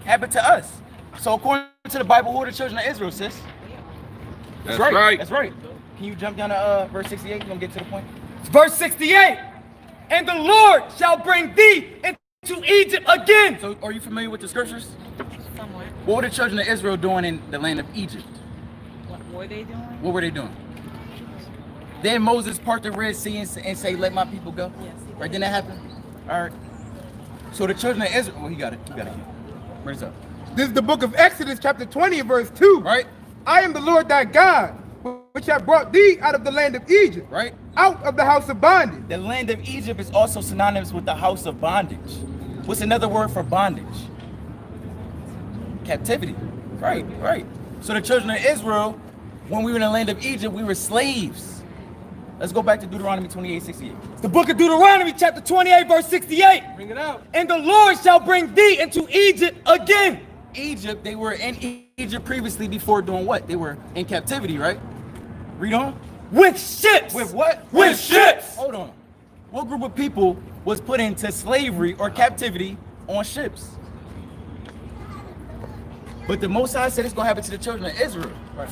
Happened to us. So according to the Bible, who are the children of Israel, sis? That's right. That's right. Can you jump down to verse 68? You gonna get to the point? Verse 68. And the Lord shall bring thee into Egypt again. So are you familiar with the scriptures? Somewhat. What were the children of Israel doing in the land of Egypt? What were they doing? What were they doing? Then Moses part the Red Sea and say, let my people go? Yes. Right, didn't that happen? All right. So the children of Israel, well, he got it. Bring it up. This is the book of Exodus, chapter 20, verse 2. Right. I am the Lord thy God, which have brought thee out of the land of Egypt. Right. Out of the house of bondage. The land of Egypt is also synonymous with the house of bondage. What's another word for bondage? Captivity. Right. So the children of Israel, when we were in the land of Egypt, we were slaves. Let's go back to Deuteronomy 28:68. It's the book of Deuteronomy, chapter 28, verse 68. Bring it out. And the Lord shall bring thee into Egypt again. Egypt, they were in Egypt previously before doing what? They were in captivity, right? Read on. With ships. With what? With ships. Hold on. What group of people was put into slavery or captivity on ships? But the Most High said it's going to happen to the children of Israel. Right.